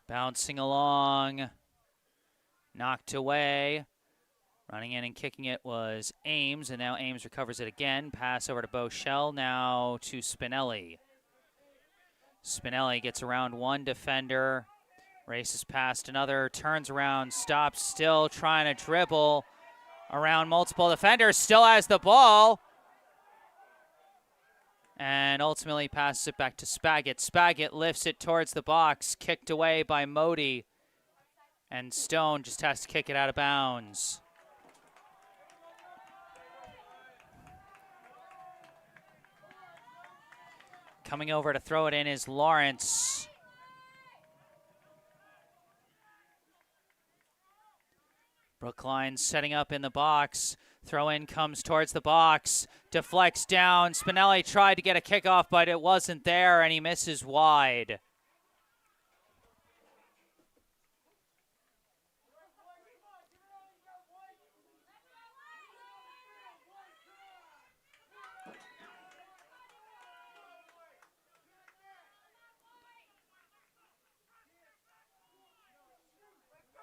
Bouncing along. Knocked away. Running in and kicking it was Ames, and now Ames recovers it again. Pass over to Bochelle, now to Spinelli. Spinelli gets around one defender. Races past another, turns around, stops, still trying to dribble around multiple defenders. Still has the ball. And ultimately passes it back to Spaggett. Spaggett lifts it towards the box, kicked away by Modi. And Stone just has to kick it out of bounds. Coming over to throw it in is Lawrence. Brookline setting up in the box. Throw in comes towards the box. Deflects down. Spinelli tried to get a kickoff, but it wasn't there, and he misses wide.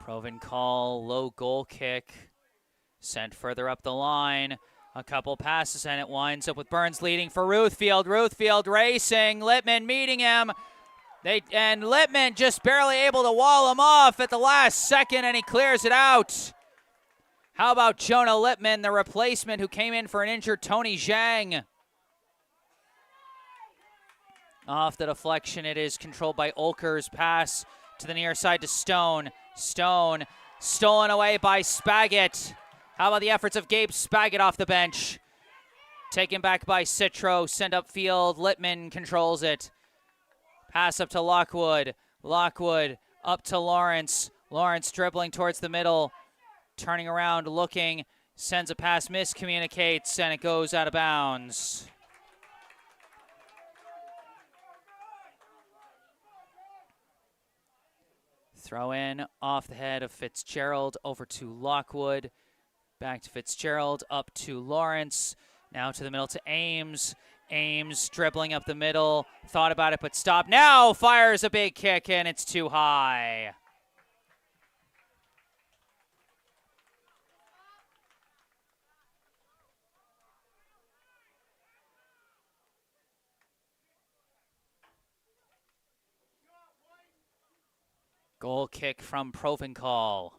Provencal, low goal kick. Sent further up the line. A couple passes, and it winds up with Burns leading for Ruthfield. Ruthfield racing. Lippman meeting him. And Lippman just barely able to wall him off at the last second, and he clears it out. How about Jonah Lippman, the replacement who came in for an injured Tony Zhang? Off the deflection, it is controlled by Olkers. Pass to the near side to Stone. Stone stolen away by Spaggett. How about the efforts of Gabe Spaggett off the bench? Taken back by Citro, sent upfield. Lippman controls it. Pass up to Lockwood. Lockwood up to Lawrence. Lawrence dribbling towards the middle. Turning around, looking. Sends a pass, miscommunicates, and it goes out of bounds. Throw in off the head of Fitzgerald over to Lockwood. Back to Fitzgerald, up to Lawrence. Now to the middle to Ames. Ames dribbling up the middle. Thought about it, but stopped. Now fires a big kick, and it's too high. Goal kick from Provencal.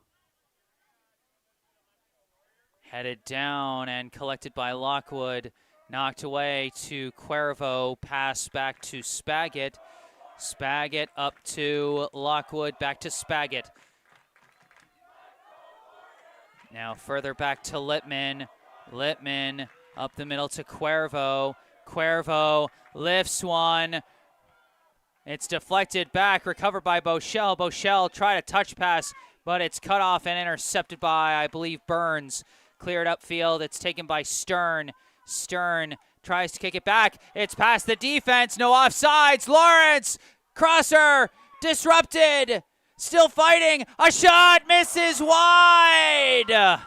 Headed down and collected by Lockwood. Knocked away to Cuervo. Pass back to Spaggett. Spaggett up to Lockwood. Back to Spaggett. Now further back to Lippman. Lippman up the middle to Cuervo. Cuervo lifts one. It's deflected back, recovered by Bochelle. Bochelle tried a touch pass, but it's cut off and intercepted by, I believe, Burns. Cleared upfield. It's taken by Stern. Stern tries to kick it back. It's past the defense. No offsides. Lawrence, crosser, disrupted. Still fighting. A shot misses wide.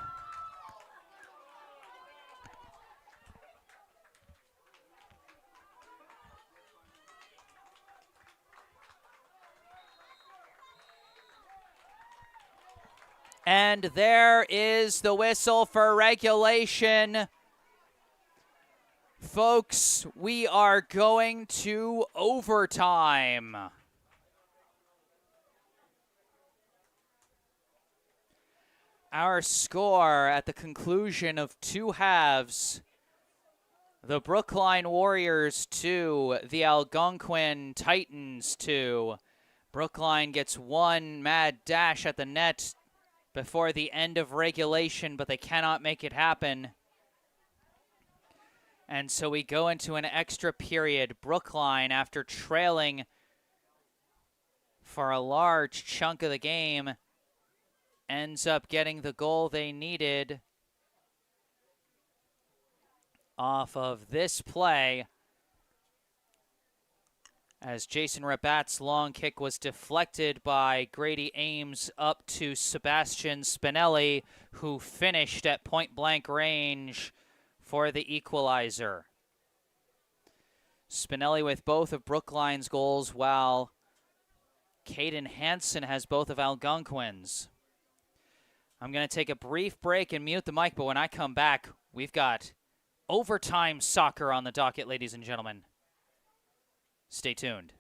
And there is the whistle for regulation. Folks, we are going to overtime. Our score at the conclusion of two halves, the Brookline Warriors 2, the Algonquin Titans 2. Brookline gets one mad dash at the net before the end of regulation, but they cannot make it happen. And so we go into an extra period. Brookline, after trailing for a large chunk of the game, ends up getting the goal they needed off of this play, as Jason Rabat's long kick was deflected by Grady Ames up to Sebastian Spinelli, who finished at point-blank range for the equalizer. Spinelli with both of Brookline's goals, while Caden Hansen has both of Algonquin's. I'm going to take a brief break and mute the mic, but when I come back, we've got overtime soccer on the docket, ladies and gentlemen. Stay tuned.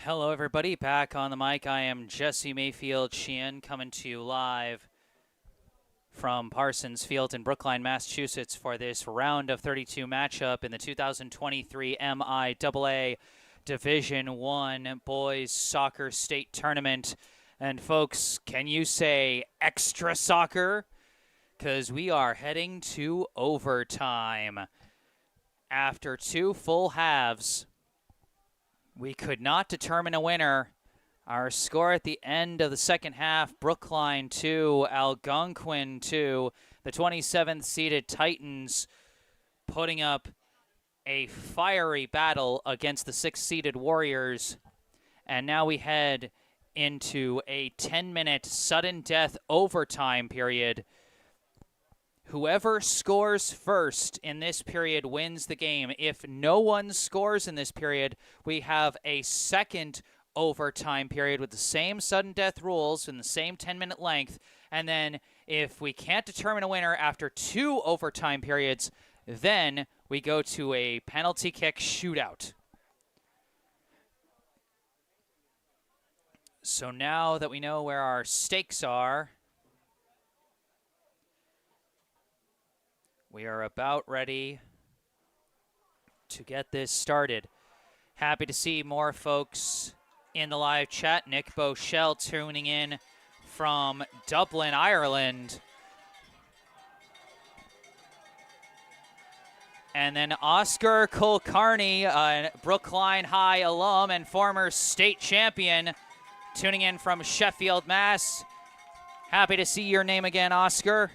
Hello, everybody. Back on the mic, I am Jesse Mayfield-Sheehan, coming to you live from Parsons Field in Brookline, Massachusetts, for this round of 32 matchup in the 2023 MIAA Division I Boys Soccer State Tournament. And folks, can you say extra soccer? Because we are heading to overtime. After two full halves, we could not determine a winner. Our score at the end of the second half, Brookline 2, Algonquin 2, the 27th seeded Titans putting up a fiery battle against the 6th seeded Warriors. And now we head into a 10-minute sudden death overtime period. Whoever scores first in this period wins the game. If no one scores in this period, we have a second overtime period with the same sudden death rules in the same 10-minute length. And then if we can't determine a winner after 2 overtime periods, then we go to a penalty kick shootout. So now that we know where our stakes are, we are about ready to get this started. Happy to see more folks in the live chat. Nick Boschel tuning in from Dublin, Ireland. And then Oscar Kulkarni, a Brookline High alum and former state champion, tuning in from Sheffield, Mass. Happy to see your name again, Oscar.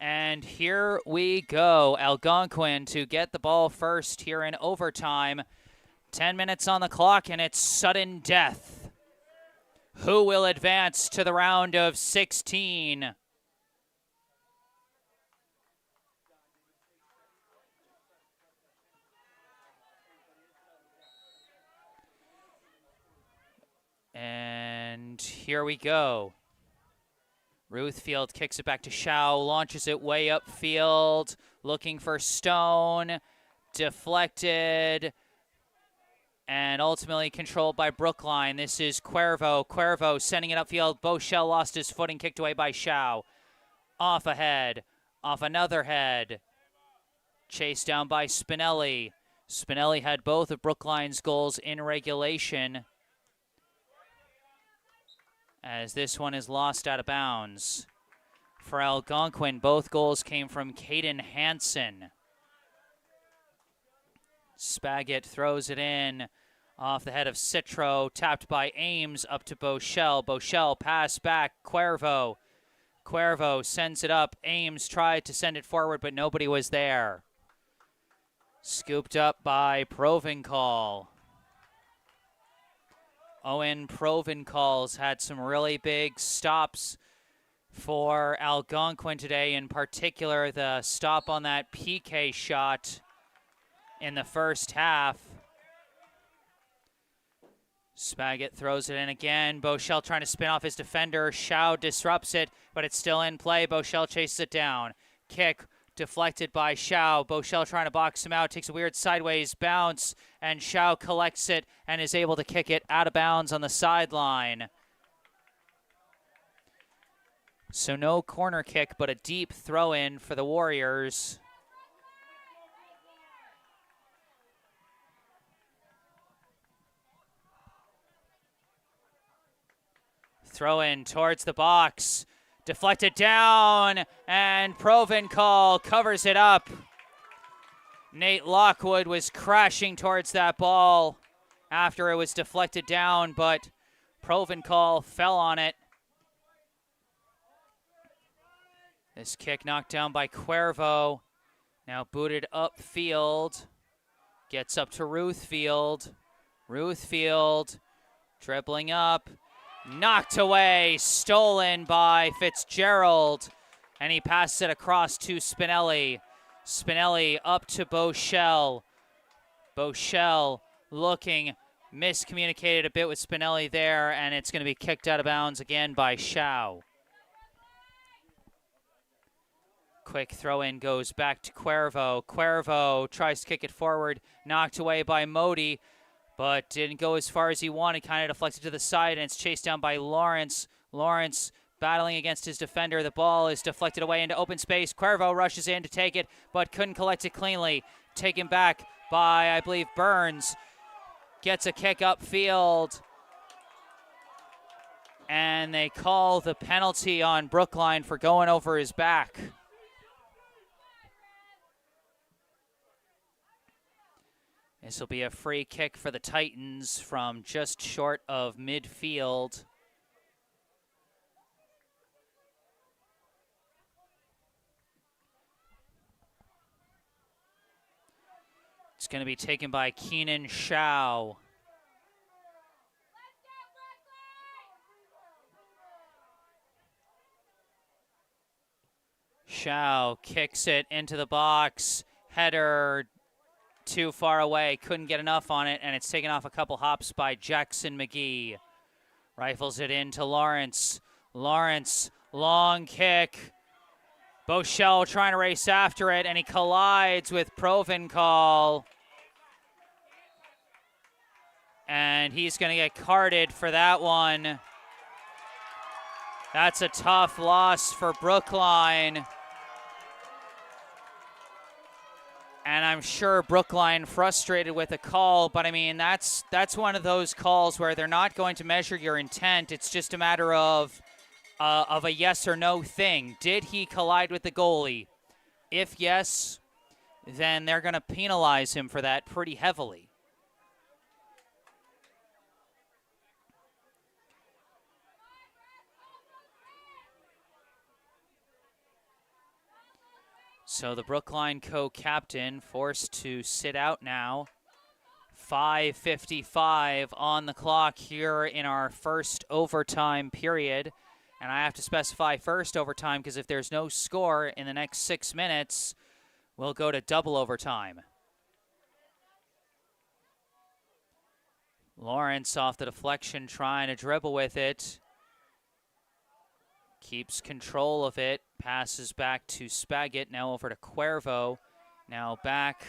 And here we go. Algonquin to get the ball first here in overtime. 10 minutes on the clock, and it's sudden death. Who will advance to the round of 16? And here we go. Ruthfield kicks it back to Shao, launches it way upfield, looking for Stone, deflected, and ultimately controlled by Brookline. This is Cuervo. Cuervo sending it upfield. Boschel lost his footing, kicked away by Shao. Off a head, off another head. Chased down by Spinelli. Spinelli had both of Brookline's goals in regulation, as this one is lost out of bounds. For Algonquin, both goals came from Caden Hansen. Spaggett throws it in off the head of Citro, tapped by Ames up to Boschel. Boschel pass back, Cuervo. Cuervo sends it up. Ames tried to send it forward, but nobody was there. Scooped up by Provencal. Owen Provencal's had some really big stops for Algonquin today, in particular the stop on that PK shot in the first half. Spaggett throws it in again. Boschel trying to spin off his defender. Shao disrupts it, but it's still in play. Boschel chases it down. Kick deflected by Shao. Boschel trying to box him out, takes a weird sideways bounce, and Shao collects it and is able to kick it out of bounds on the sideline. So no corner kick, but a deep throw-in for the Warriors. Throw-in towards the box. Deflected down, and Provencal covers it up. Nate Lockwood was crashing towards that ball after it was deflected down, but Provencal fell on it. This kick knocked down by Cuervo. Now booted upfield. Gets up to Ruthfield. Ruthfield dribbling up. Knocked away, stolen by Fitzgerald, and he passes it across to Spinelli. Spinelli up to Boschel. Boschel looking, miscommunicated a bit with Spinelli there, and it's going to be kicked out of bounds again by Shao. Quick throw-in goes back to Cuervo. Cuervo tries to kick it forward, knocked away by Modi, but didn't go as far as he wanted, kind of deflected to the side, and it's chased down by Lawrence. Lawrence battling against his defender. The ball is deflected away into open space. Cuervo rushes in to take it, but couldn't collect it cleanly. Taken back by, I believe, Burns. Gets a kick upfield. And they call the penalty on Brookline for going over his back. This will be a free kick for the Titans from just short of midfield. It's going to be taken by Keenan Shao. Shao kicks it into the box. Header too far away. Couldn't get enough on it, and it's taken off a couple hops by Jackson McGee. Rifles it into Lawrence. Lawrence, long kick. Bochelle trying to race after it, and he collides with Provencal. And he's going to get carded for that one. That's a tough loss for Brookline. And I'm sure Brookline frustrated with the call, but I mean, that's one of those calls where they're not going to measure your intent. It's just a matter of a yes or no thing. Did he collide with the goalie? If yes, then they're going to penalize him for that pretty heavily. So the Brookline co-captain forced to sit out now. 5:55 on the clock here in our first overtime period. And I have to specify first overtime because if there's no score in the next 6 minutes, we'll go to double overtime. Lawrence off the deflection trying to dribble with it. Keeps control of it, passes back to Spaggett, now over to Cuervo, now back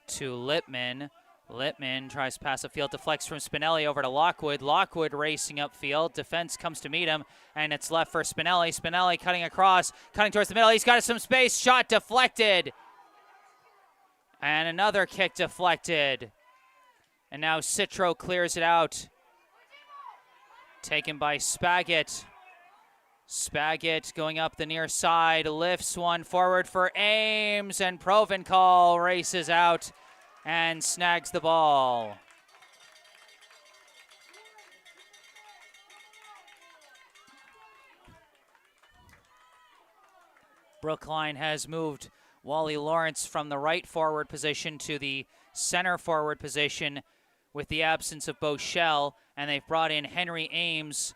to Lippman. Lippman tries to pass upfield, deflects from Spinelli over to Lockwood. Lockwood racing upfield, defense comes to meet him, and it's left for Spinelli. Spinelli cutting across, cutting towards the middle, he's got some space, shot deflected. And another kick deflected. And now Citro clears it out. Taken by Spaggett. Spaggett going up the near side, lifts one forward for Ames, and Provencal races out and snags the ball. Brookline has moved Wally Lawrence from the right forward position to the center forward position with the absence of Bochelle, and they've brought in Henry Ames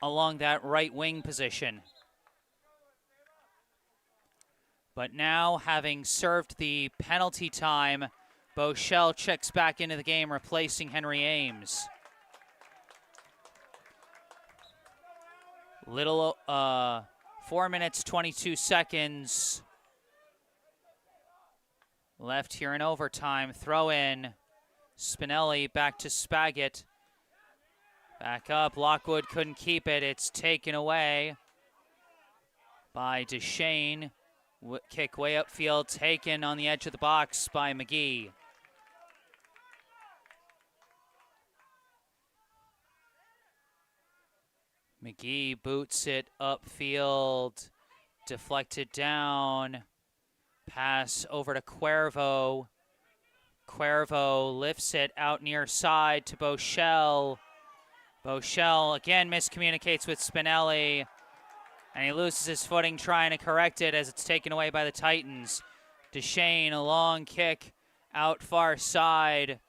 along that right wing position. But now, having served the penalty time, Bochelle checks back into the game, replacing Henry Ames. 4 minutes, 22 seconds left here in overtime. Throw in. Spinelli back to Spaggett. Back up, Lockwood couldn't keep it. It's taken away by Duchesne. Kick way upfield, taken on the edge of the box by McGee. McGee boots it upfield, deflected down. Pass over to Cuervo. Cuervo lifts it out near side to Bochelle. Bochelle again miscommunicates with Spinelli, and he loses his footing trying to correct it as it's taken away by the Titans. Duchesne, a long kick out far side.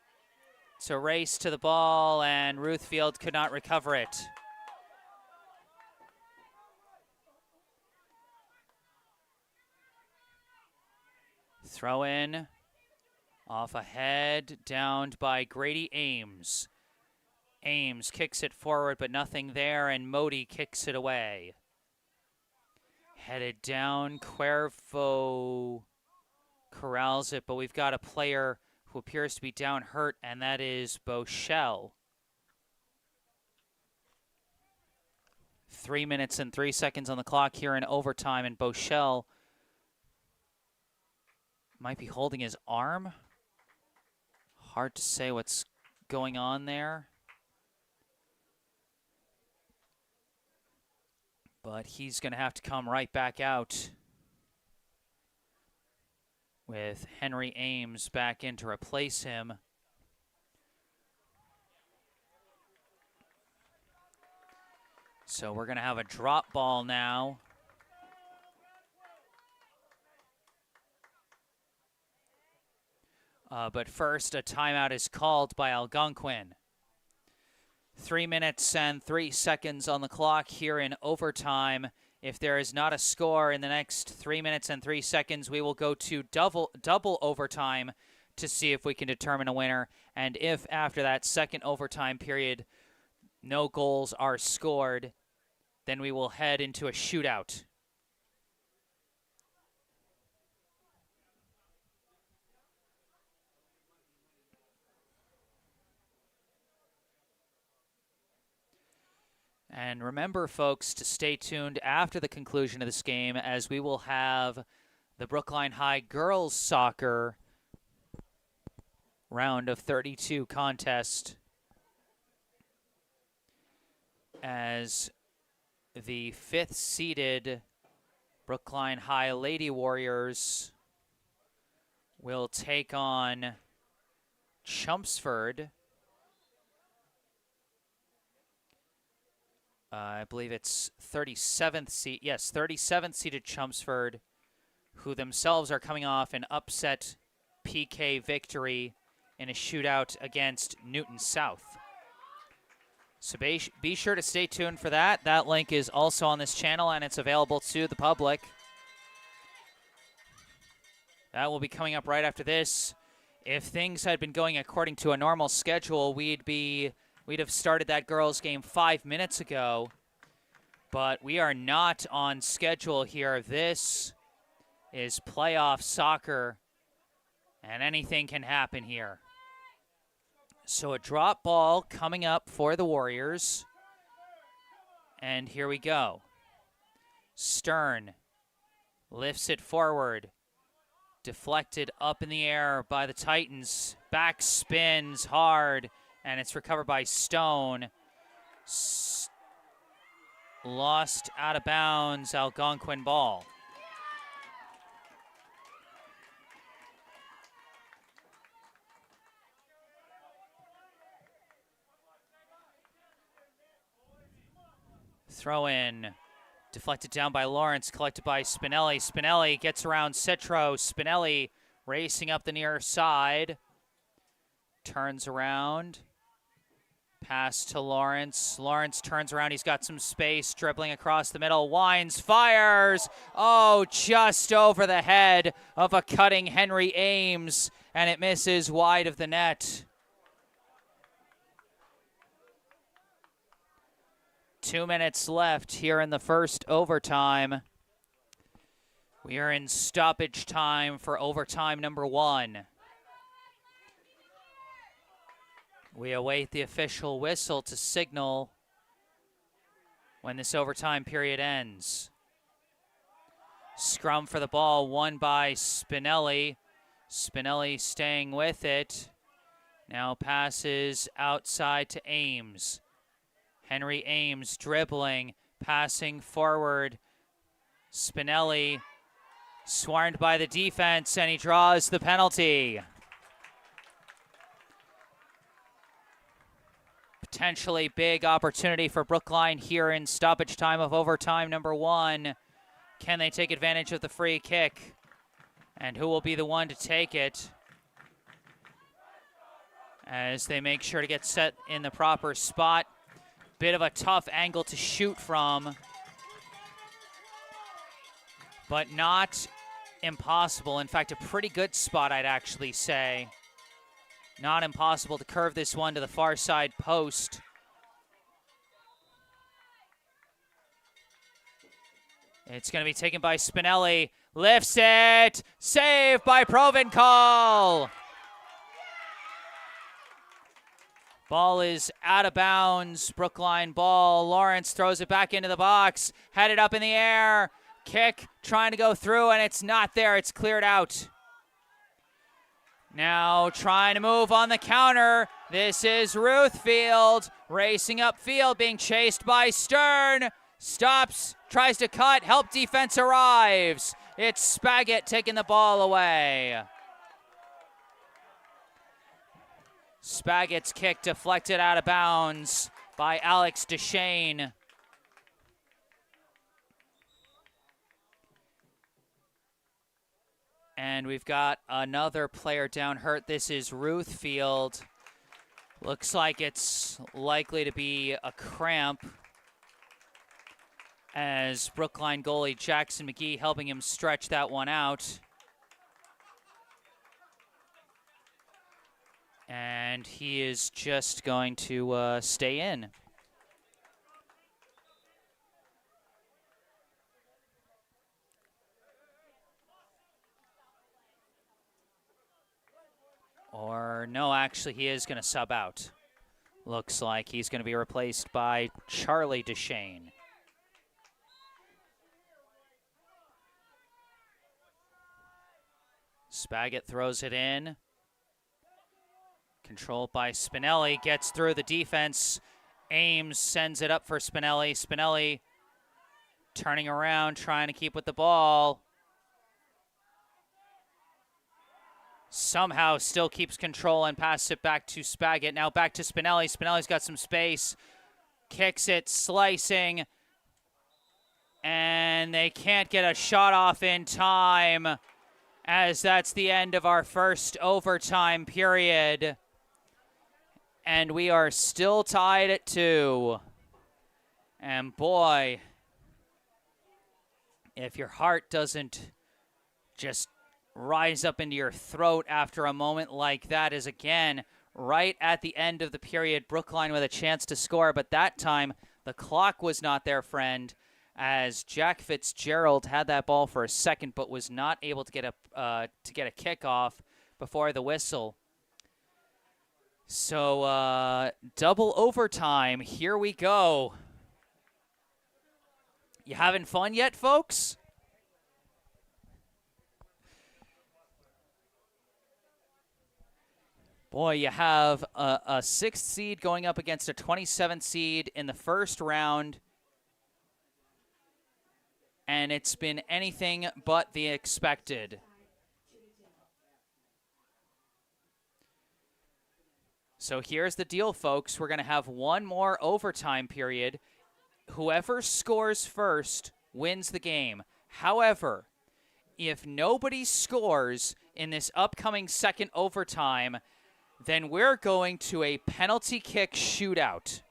It's a race to the ball, and Ruthfield could not recover it. Throw in, off ahead, downed by Grady Ames. Ames kicks it forward, but nothing there, and Modi kicks it away. Headed down, Cuervo corrals it, but we've got a player who appears to be down hurt, and that is Bochelle. 3 minutes and 3 seconds on the clock here in overtime, and Bochelle might be holding his arm. Hard to say what's going on there. But he's going to have to come right back out with Henry Ames back in to replace him. So we're going to have a drop ball now. But first, a timeout is called by Algonquin. 3 minutes and 3 seconds on the clock here in overtime. If there is not a score in the next 3 minutes and 3 seconds, we will go to double overtime to see if we can determine a winner. And if after that second overtime period no goals are scored, then we will head into a shootout. And remember, folks, to stay tuned after the conclusion of this game, as we will have the Brookline High girls soccer round of 32 contest, as the 5th seeded Brookline High Lady Warriors will take on Chelmsford. I believe it's 37th seed. Yes, 37th seeded Chelmsford, who themselves are coming off an upset PK victory in a shootout against Newton South. So be sure to stay tuned for that. That link is also on this channel, and it's available to the public. That will be coming up right after this. If things had been going according to a normal schedule, we'd have started that girls' game 5 minutes ago, but we are not on schedule here. This is playoff soccer, and anything can happen here. So a drop ball coming up for the Warriors, and here we go. Stern lifts it forward, deflected up in the air by the Titans, back spins hard, and it's recovered by Stone. Lost out of bounds, Algonquin ball. Throw in, deflected down by Lawrence, collected by Spinelli. Spinelli gets around Citro. Spinelli racing up the near side. Turns around. Pass to Lawrence. Lawrence turns around. He's got some space, dribbling across the middle. Wines, fires. Oh, just over the head of a cutting Henry Ames, and it misses wide of the net. 2 minutes left here in the first overtime. We are in stoppage time for overtime number 1. We await the official whistle to signal when this overtime period ends. Scrum for the ball, won by Spinelli. Spinelli staying with it. Now passes outside to Ames. Henry Ames dribbling, passing forward. Spinelli swarmed by the defense, and he draws the penalty. Potentially big opportunity for Brookline here in stoppage time of overtime number 1. Can they take advantage of the free kick? And who will be the one to take it? As they make sure to get set in the proper spot. Bit of a tough angle to shoot from, but not impossible. In fact, a pretty good spot, I'd actually say. Not impossible to curve this one to the far side post. It's going to be taken by Spinelli. Lifts it. Saved by Provencal. Ball is out of bounds. Brookline ball. Lawrence throws it back into the box. Headed up in the air. Kick trying to go through, and it's not there. It's cleared out. Now trying to move on the counter. This is Ruthfield racing upfield, being chased by Stern. Stops, tries to cut. Help defense arrives. It's Spaggett taking the ball away. Spaggett's kick deflected out of bounds by Alex Deshane. And we've got another player down hurt. This is Ruthfield. Looks like it's likely to be a cramp, as Brookline goalie Jackson McGee helping him stretch that one out. And he is just going to stay in. Or no, actually he is going to sub out. Looks like he's going to be replaced by Charlie Deshane. Spaggett throws it in. Controlled by Spinelli, gets through the defense. Ames sends it up for Spinelli. Spinelli turning around, trying to keep with the ball. Somehow still keeps control and passes it back to Spaggett. Now back to Spinelli. Spinelli's got some space. Kicks it, slicing. And they can't get a shot off in time, as that's the end of our first overtime period. And we are still tied at 2. And boy, if your heart doesn't just rise up into your throat after a moment like that, is again right at the end of the period, Brookline with a chance to score, but that time the clock was not their friend, as Jack Fitzgerald had that ball for a second but was not able to get a kickoff before the whistle. So double overtime, here we go. You having fun yet, folks? Boy, you have a 6th seed going up against a 27th seed in the first round. And it's been anything but the expected. So here's the deal, folks. We're going to have one more overtime period. Whoever scores first wins the game. However, if nobody scores in this upcoming second overtime, then we're going to a penalty kick shootout.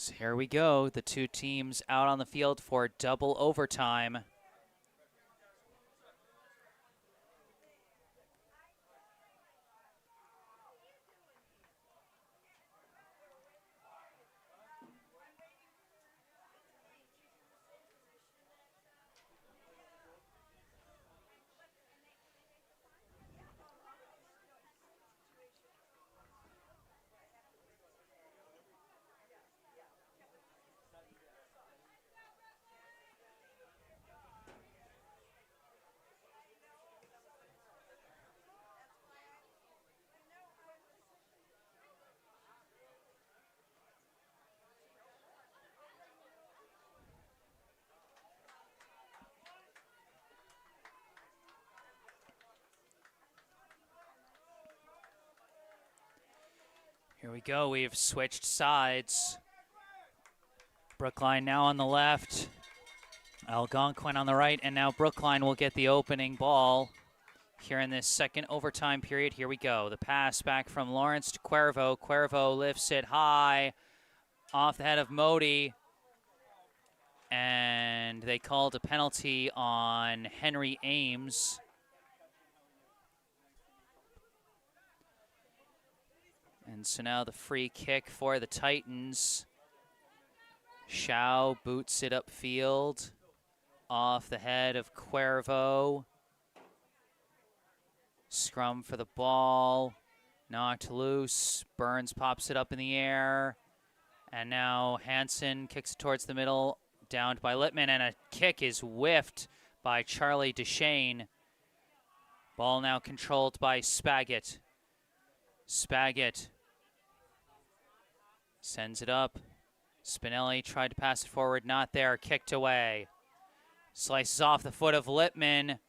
So here we go, the two teams out on the field for double overtime. Here we go, we've switched sides. Brookline now on the left, Algonquin on the right, and now Brookline will get the opening ball here in this second overtime period. Here we go, the pass back from Lawrence to Cuervo. Cuervo lifts it high off the head of Modi, and they called a penalty on Henry Ames. And so now the free kick for the Titans. Shao boots it upfield. off the head of Cuervo. Scrum for the ball. Knocked loose. Burns pops it up in the air. And now Hansen kicks it towards the middle. Downed by Littman. And a kick is whiffed by Charlie Duchesne. Ball now controlled by Spaggett. Spaggett sends it up. Spinelli tried to pass it forward. Not there. Kicked away. Slices off the foot of Littman.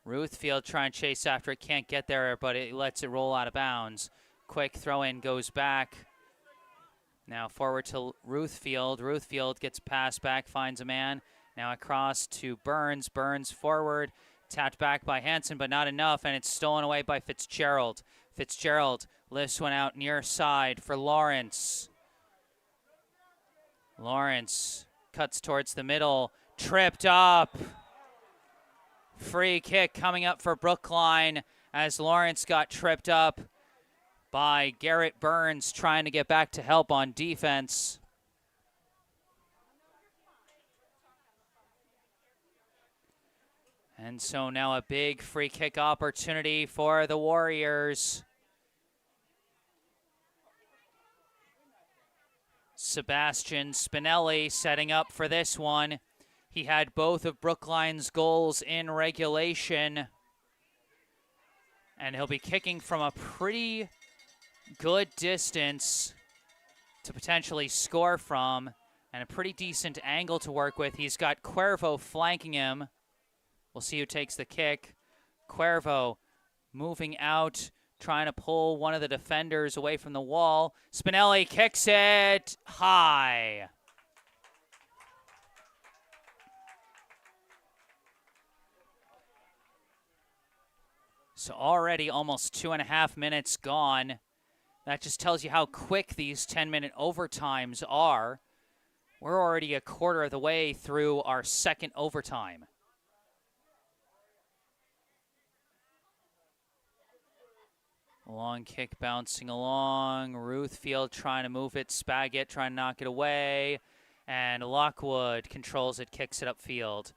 Ruthfield trying to chase after it. Can't get there, but it lets it roll out of bounds. Quick throw-in goes back. Now forward to Ruthfield. Ruthfield gets passed back, finds a man. Now across to Burns. Burns forward. Tapped back by Hansen, but not enough, and it's stolen away by Fitzgerald. Fitzgerald lifts one out near side for Lawrence. Lawrence cuts towards the middle. Tripped up. Free kick coming up for Brookline as Lawrence got tripped up by Garrett Burns trying to get back to help on defense. And so now a big free kick opportunity for the Warriors. Sebastian Spinelli setting up for this one. He had both of Brookline's goals in regulation. And he'll be kicking from a pretty good distance to potentially score from. And a pretty decent angle to work with. He's got Cuervo flanking him. We'll see who takes the kick. Cuervo moving out, trying to pull one of the defenders away from the wall. Spinelli kicks it high. So already almost 2.5 minutes gone. That just tells you how quick these 10-minute overtimes are. We're already a quarter of the way through our second overtime. Long kick bouncing along. Ruthfield trying to move it. Spaggett trying to knock it away. And Lockwood controls it, kicks it upfield.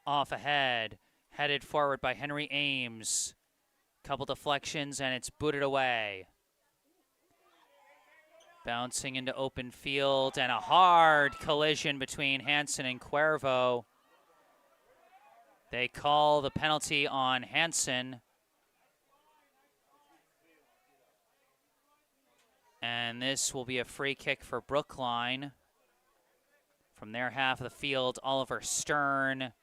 Off ahead. Headed forward by Henry Ames. Couple deflections, and it's booted away. Bouncing into open field, and a hard collision between Hansen and Cuervo. They call the penalty on Hansen. And this will be a free kick for Brookline. From their half of the field, Oliver Stern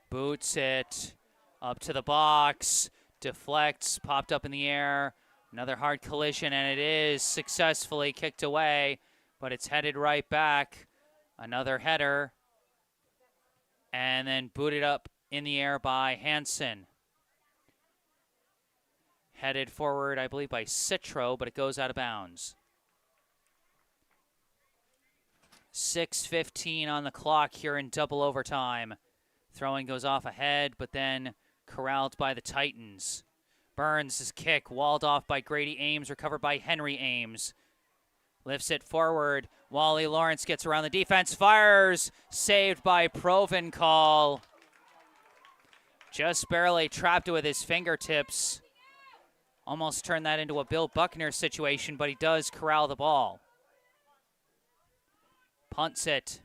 boots it up to the box, deflects, popped up in the air. Another hard collision, and it is successfully kicked away, but it's headed right back. Another header, and then booted up in the air by Hansen. Headed forward, I believe, by Citro, but it goes out of bounds. 6:15 on the clock here in double overtime. Throwing goes off ahead, but then corralled by the Titans. Burns' kick walled off by Grady Ames, recovered by Henry Ames. Lifts it forward. Wally Lawrence gets around the defense, fires, saved by Provencal. Just barely trapped it with his fingertips. Almost turned that into a Bill Buckner situation, but he does corral the ball. Punts it.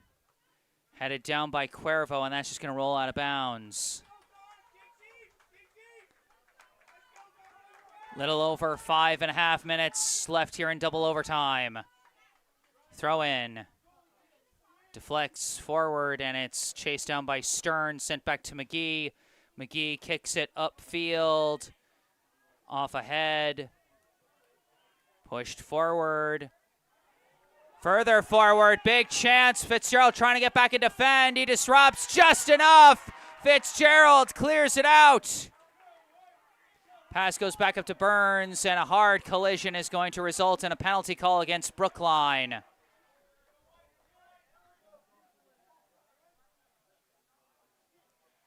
Headed down by Cuervo, and that's just going to roll out of bounds. Little over 5.5 minutes left here in double overtime. Throw in. Deflects forward, and it's chased down by Stern, sent back to McGee. McGee kicks it upfield. Off ahead. Pushed forward. Further forward, big chance. Fitzgerald trying to get back and defend. He disrupts just enough. Fitzgerald clears it out. Pass goes back up to Burns, and a hard collision is going to result in a penalty call against Brookline.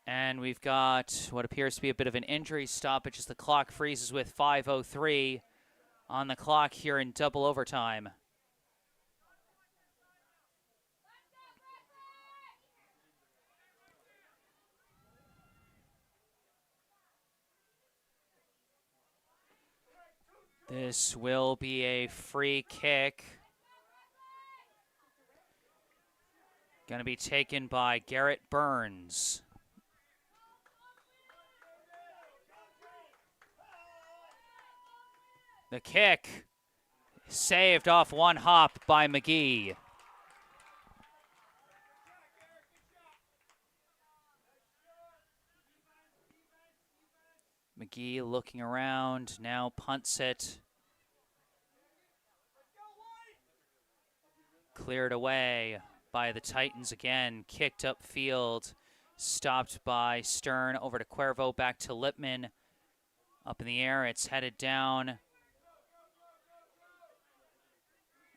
And we've got what appears to be a bit of an injury stoppage as the clock freezes with 5:03 on the clock here in double overtime. This will be a free kick. Going to be taken by Garrett Burns. The kick saved off one hop by McGee. McGee looking around, now punts it. Cleared away by the Titans again, kicked upfield, stopped by Stern, over to Cuervo, back to Lippman. Up in the air, it's headed down.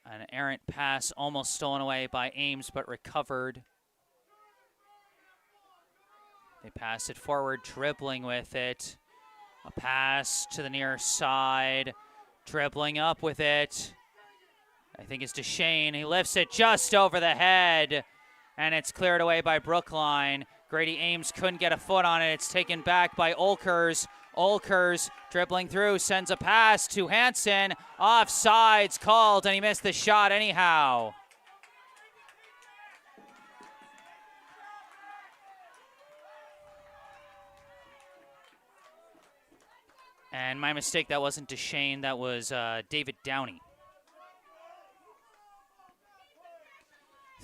An errant pass almost stolen away by Ames, but recovered. They pass it forward, dribbling with it. A pass to the near side, dribbling up with it. I think it's DeShane. He lifts it just over the head, and it's cleared away by Brookline. Grady Ames couldn't get a foot on it. It's taken back by Olkers. Olkers dribbling through, sends a pass to Hansen. Offsides called, and he missed the shot anyhow. And my mistake, that wasn't DeShane, that was David Downey.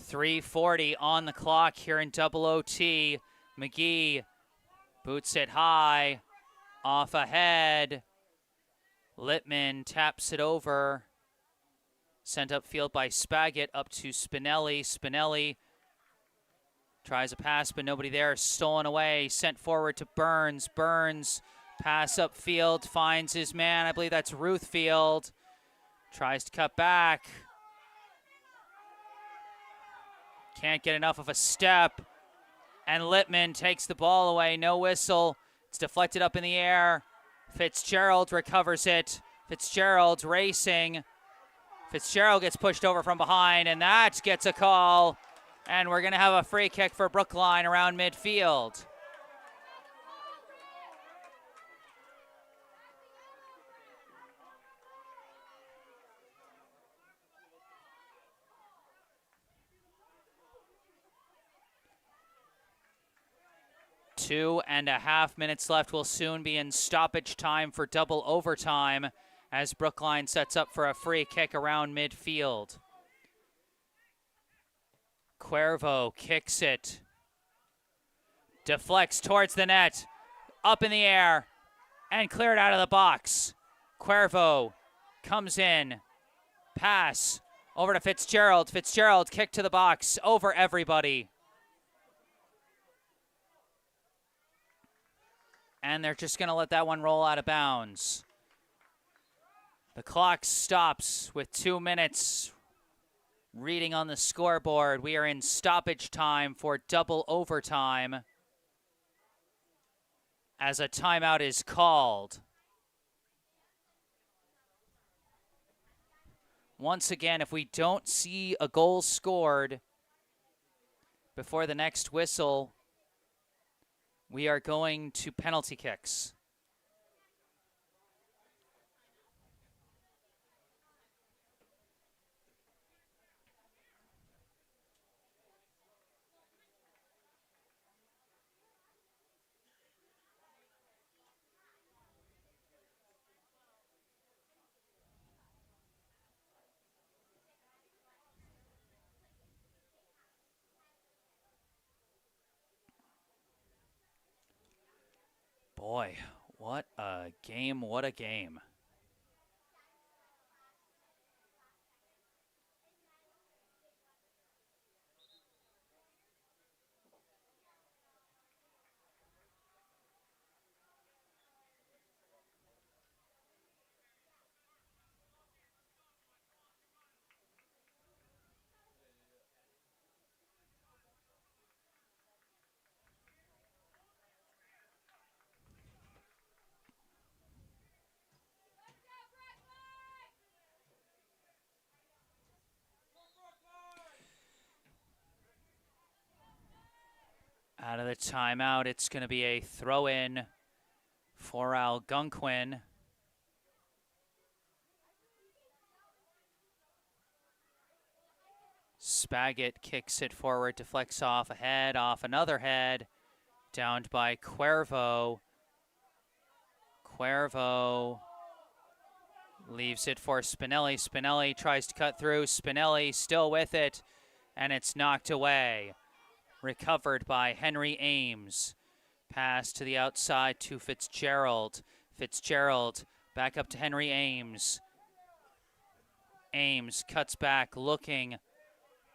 3:40 on the clock here in double OT. McGee boots it high, off ahead. Lippman taps it over. Sent upfield by Spaggett, up to Spinelli. Spinelli tries a pass, but nobody there. Stolen away, sent forward to Burns. Burns, pass upfield, finds his man. I believe that's Ruthfield. Tries to cut back. Can't get enough of a step. And Lippman takes the ball away. No whistle. It's deflected up in the air. Fitzgerald recovers it. Fitzgerald's racing. Fitzgerald gets pushed over from behind, and that gets a call. And we're going to have a free kick for Brookline around midfield. Two and a half minutes left. We'll soon be in stoppage time for double overtime as Brookline sets up for a free kick around midfield. Cuervo kicks it. Deflects towards the net. Up in the air and cleared out of the box. Cuervo comes in. Pass over to Fitzgerald. Fitzgerald kick to the box over everybody. And they're just going to let that one roll out of bounds. The clock stops with 2 minutes reading on the scoreboard. We are in stoppage time for double overtime as a timeout is called. Once again, if we don't see a goal scored before the next whistle, we are going to penalty kicks. Boy, what a game, what a game. Out of the timeout, it's going to be a throw-in for Algonquin. Spaggett kicks it forward, deflects off a head, off another head, downed by Cuervo. Cuervo leaves it for Spinelli. Spinelli tries to cut through. Spinelli still with it, and it's knocked away. Recovered by Henry Ames. Pass to the outside to Fitzgerald. Fitzgerald back up to Henry Ames. Ames cuts back, looking,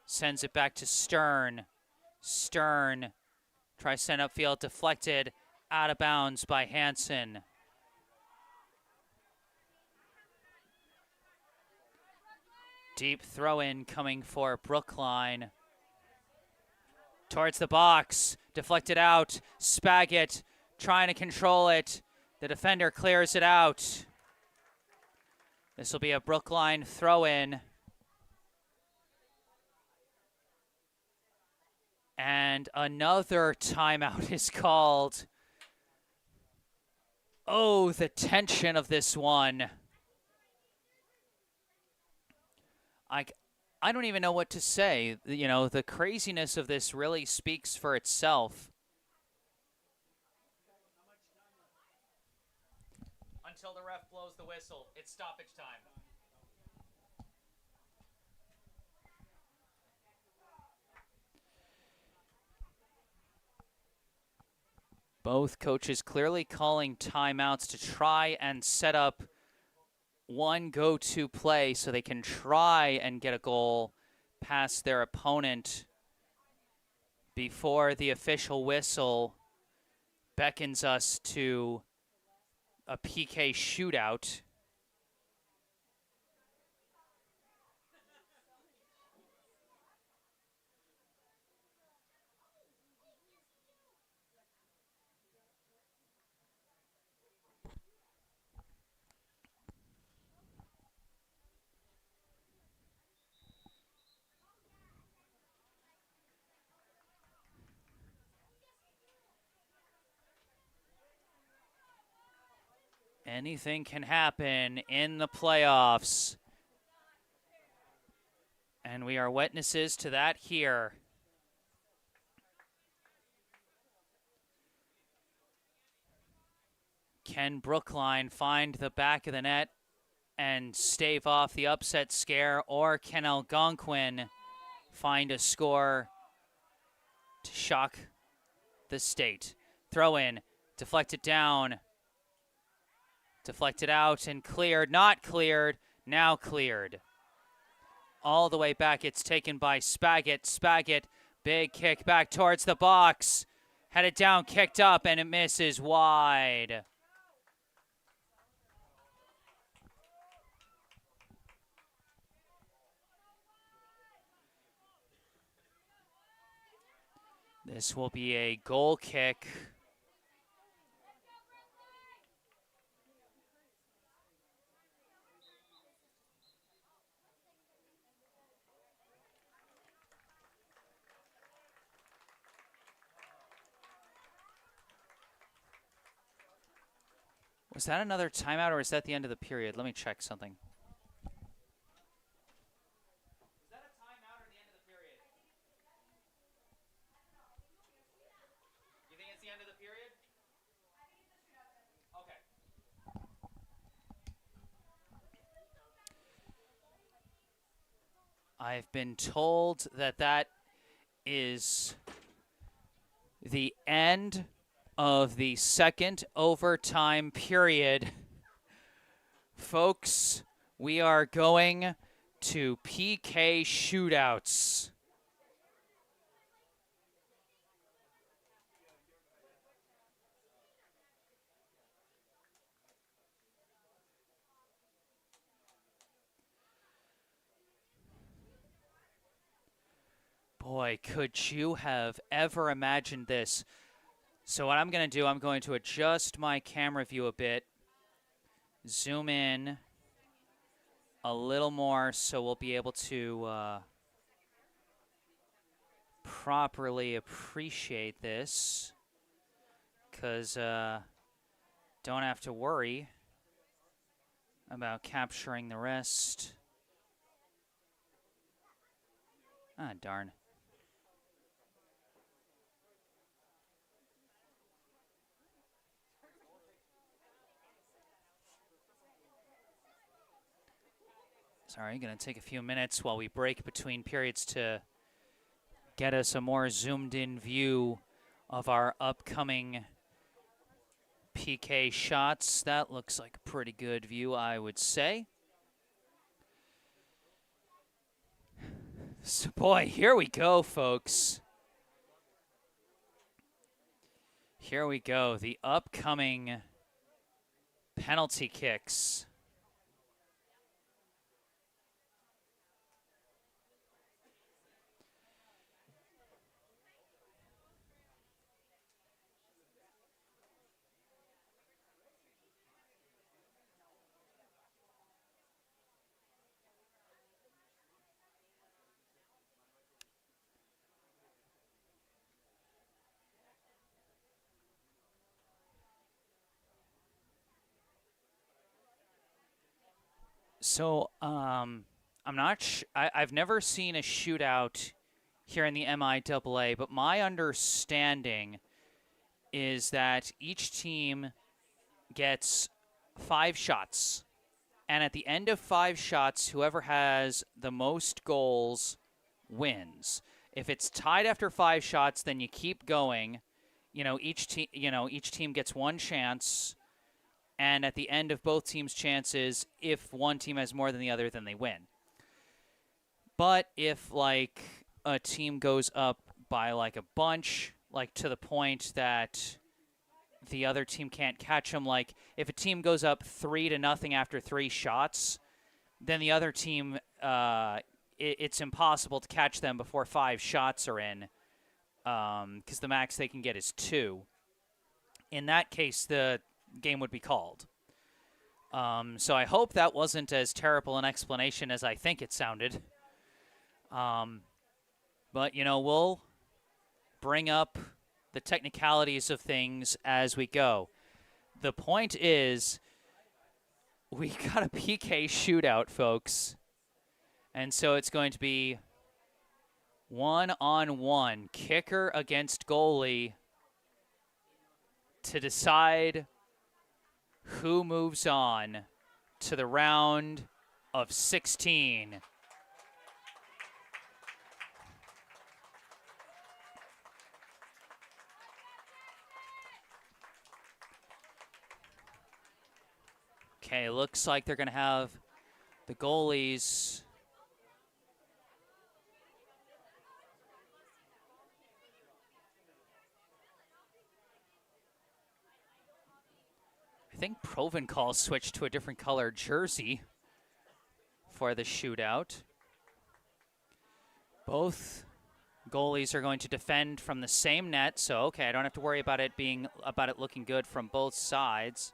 sends it back to Stern. Stern tries to send upfield, deflected, out of bounds by Hansen. Deep throw-in coming for Brookline. Towards the box, deflected out. Spaggett trying to control it. The defender clears it out. This will be a Brookline throw-in. And another timeout is called. Oh, the tension of this one. I don't even know what to say. You know, the craziness of this really speaks for itself. Until the ref blows the whistle, it's stoppage time. Both coaches clearly calling timeouts to try and set up one go-to play so they can try and get a goal past their opponent before the official whistle beckons us to a PK shootout. Anything can happen in the playoffs. And we are witnesses to that here. Can Brookline find the back of the net and stave off the upset scare, or can Algonquin find a score to shock the state? Throw in, deflected down, deflected out and cleared, not cleared, now cleared. All the way back, it's taken by Spaggett. Spaggett, big kick back towards the box. Headed down, kicked up, and it misses wide. This will be a goal kick. Was that another timeout, or is that the end of the period? Let me check something. Was that a timeout or the end of the period? You think it's the end of the period? Okay. I've been told that that is the end of the second overtime period. Folks, we are going to PK shootouts. Boy, could you have ever imagined this? So what I'm going to do, I'm going to adjust my camera view a bit, zoom in a little more so we'll be able to properly appreciate this, because don't have to worry about capturing the rest Ah, darn. Sorry, going to take a few minutes while we break between periods to get us a more zoomed-in view of our upcoming PK shots. That looks like a pretty good view, I would say. So, boy, here we go, folks. Here we go. The upcoming penalty kicks. So, I'm not. I've never seen a shootout here in the MIAA, but my understanding is that each team gets 5 shots, and at the end of 5 shots, whoever has the most goals wins. If it's tied after 5 shots, then you keep going. Each team gets 1 chance. And at the end of both teams' chances, if one team has more than the other, then they win. But if, like, a team goes up by, like, a bunch, like, to the point that the other team can't catch them, like, if a team goes up 3-0 after 3 shots, then the other team, it's impossible to catch them before 5 shots are in, because the max they can get is 2. In that case, the game would be called. So I hope that wasn't as terrible an explanation as I think it sounded. But, we'll bring up the technicalities of things as we go. The point is, we got a PK shootout, folks. And so it's going to be 1-on-1, kicker against goalie, to decide who moves on to the round of 16. Okay, looks like they're going to have the goalies I think Provencal switched to a different color jersey for the shootout. Both goalies are going to defend from the same net, so okay, I don't have to worry about it looking good from both sides.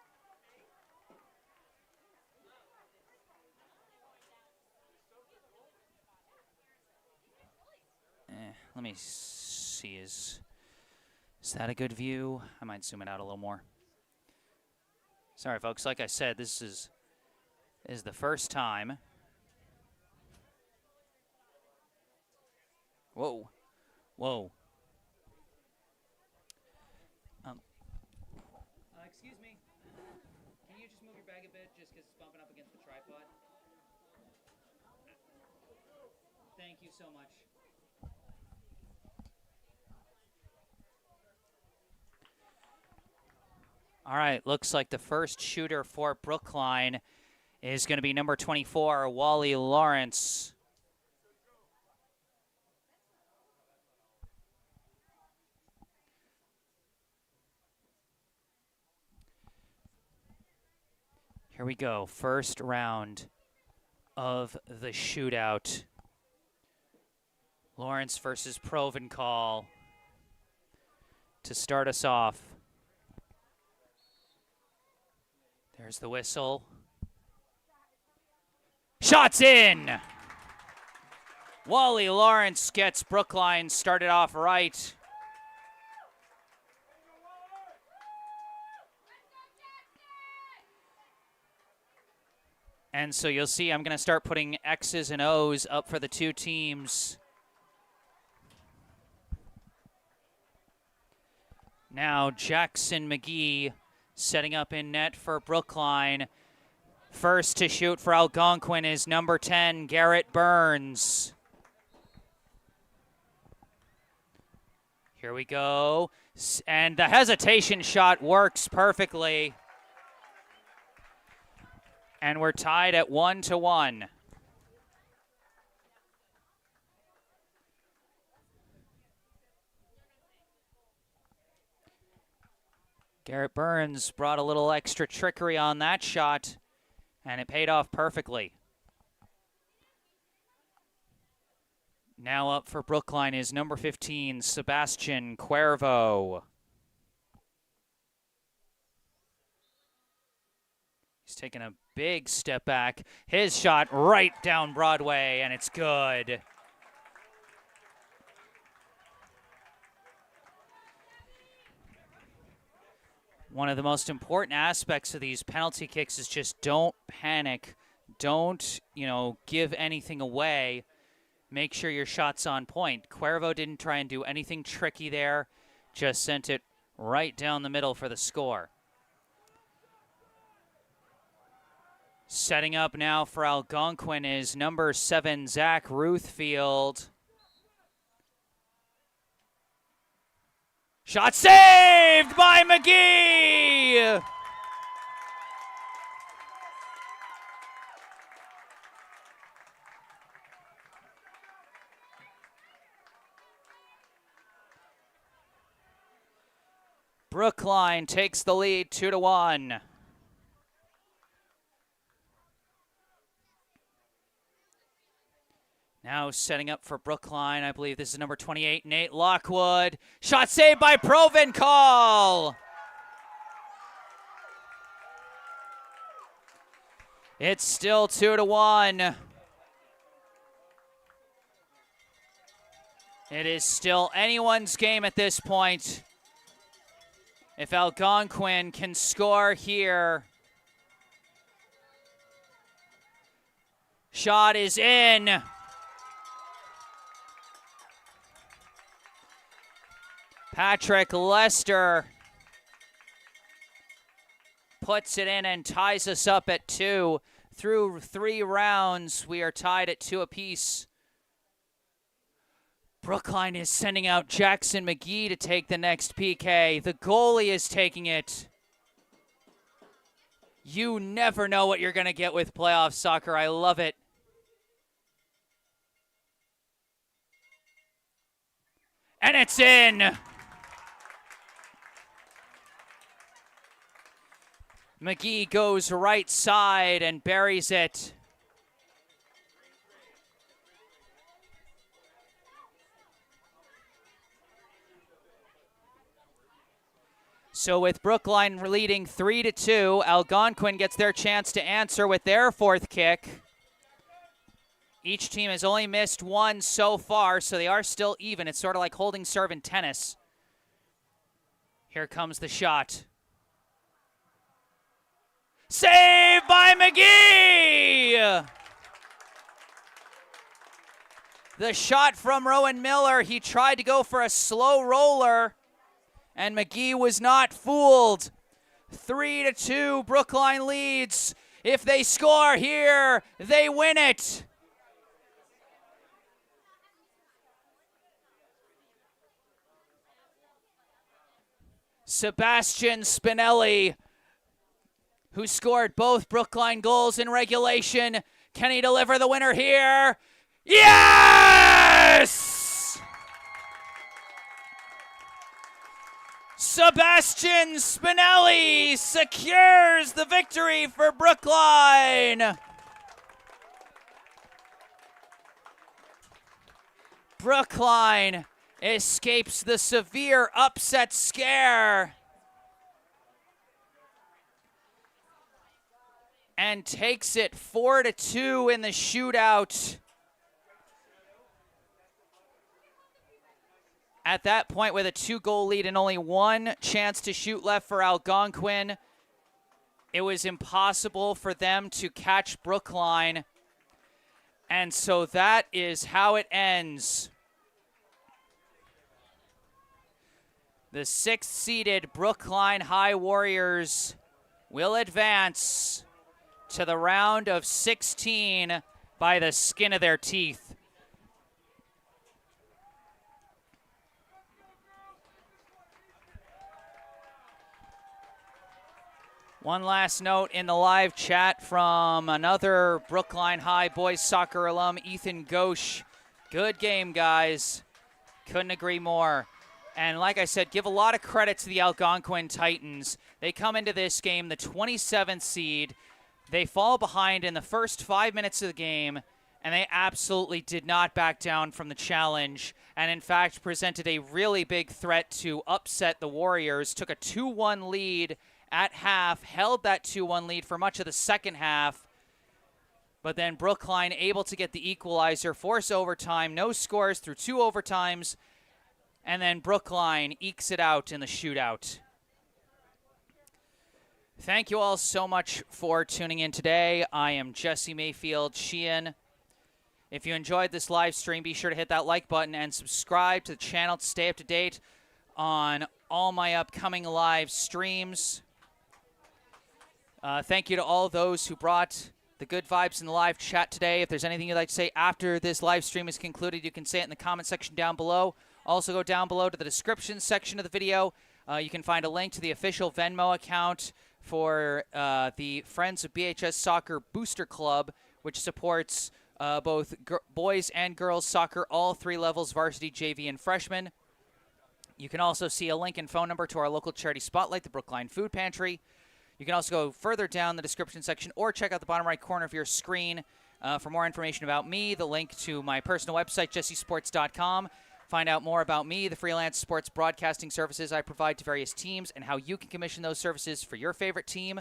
Let me see, is that a good view? I might zoom it out a little more. Sorry, folks. Like I said, this is the first time. Whoa. Whoa. Excuse me. Can you just move your bag a bit just because it's bumping up against the tripod? Thank you so much. All right, looks like the first shooter for Brookline is going to be number 24, Wally Lawrence. Here we go, first round of the shootout. Lawrence versus Provencal to start us off. There's the whistle. Shots in! Wally Lawrence gets Brookline started off right. And so you'll see I'm going to start putting X's and O's up for the two teams Now Jackson McGee setting up in net for Brookline. First to shoot for Algonquin is number 10, Garrett Burns. Here we go. And the hesitation shot works perfectly. And we're tied at 1-1. Garrett Burns brought a little extra trickery on that shot, and it paid off perfectly. Now up for Brookline is number 15, Sebastian Cuervo. He's taking a big step back. His shot right down Broadway, and it's good. One of the most important aspects of these penalty kicks is just don't panic. Don't, give anything away. Make sure your shot's on point. Cuervo didn't try and do anything tricky there. Just sent it right down the middle for the score. Setting up now for Algonquin is number 7, Zach Ruthfield. Shot saved by McGee! Brookline takes the lead 2-1. Now setting up for Brookline, I believe this is number 28, Nate Lockwood. Shot saved by Provencal. It's still 2-1. It is still anyone's game at this point. If Algonquin can score here. Shot is in. Patrick Lester puts it in and ties us up at 2. Through 3 rounds, we are tied at 2 apiece. Brookline is sending out Jackson McGee to take the next PK. The goalie is taking it. You never know what you're going to get with playoff soccer. I love it. And it's in. McGee goes right side and buries it. So with Brookline leading 3-2, Algonquin gets their chance to answer with their 4th kick. Each team has only missed 1 so far, so they are still even. It's sort of like holding serve in tennis. Here comes the shot. Saved by McGee! The shot from Rowan Miller. He tried to go for a slow roller, and McGee was not fooled. 3-2, Brookline leads. If they score here, they win it. Sebastian Spinelli, who scored both Brookline goals in regulation. Can he deliver the winner here? Yes! Sebastian Spinelli secures the victory for Brookline. Brookline escapes the severe upset scare and takes it 4-2 in the shootout. At that point, with a 2-goal lead and only 1 chance to shoot left for Algonquin, it was impossible for them to catch Brookline. And so that is how it ends. The 6th-seeded Brookline High Warriors will advance to the round of 16 by the skin of their teeth. One last note in the live chat from another Brookline High boys soccer alum, Ethan Ghosh. Good game, guys. Couldn't agree more. And like I said, give a lot of credit to the Algonquin Titans. They come into this game the 27th seed. They fall behind in the first 5 minutes of the game, and they absolutely did not back down from the challenge, and in fact presented a really big threat to upset the Warriors. Took a 2-1 lead at half, held that 2-1 lead for much of the second half, but then Brookline able to get the equalizer, force overtime, no scores through 2 overtimes, and then Brookline ekes it out in the shootout. Thank you all so much for tuning in today. I am Jesse Mayfield-Sheehan. If you enjoyed this live stream, be sure to hit that like button and subscribe to the channel to stay up to date on all my upcoming live streams. Thank you to all those who brought the good vibes in the live chat today. If there's anything you'd like to say after this live stream is concluded, you can say it in the comment section down below. Also go down below to the description section of the video. You can find a link to the official Venmo account for the Friends of BHS Soccer Booster Club, which supports both boys and girls soccer, all 3 levels, varsity, JV, and freshman. You can also see a link and phone number to our local charity spotlight, the Brookline Food Pantry. You can also go further down the description section or check out the bottom right corner of your screen for more information about me, the link to my personal website, jessesports.com. Find out more about me, the freelance sports broadcasting services I provide to various teams, and how you can commission those services for your favorite team.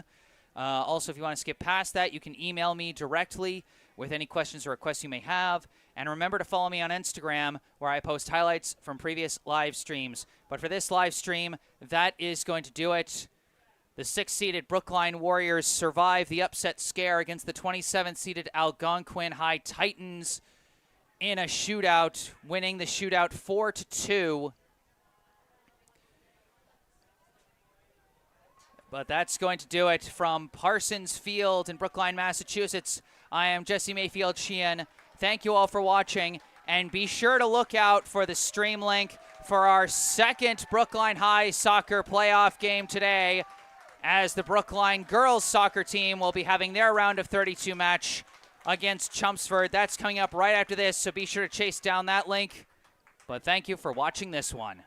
Also, if you want to skip past that, you can email me directly with any questions or requests you may have. And remember to follow me on Instagram, where I post highlights from previous live streams. But for this live stream, that is going to do it. The 6th-seeded Brookline Warriors survive the upset scare against the 27th-seeded Algonquin High Titans in a shootout, winning the shootout 4-2. But that's going to do it from Parsons Field in Brookline, Massachusetts. I am Jesse Mayfield-Sheehan. Thank you all for watching, and be sure to look out for the stream link for our second Brookline High soccer playoff game today, as the Brookline girls soccer team will be having their round of 32 match against Chelmsford. That's coming up right after this, so be sure to chase down that link. But thank you for watching this one.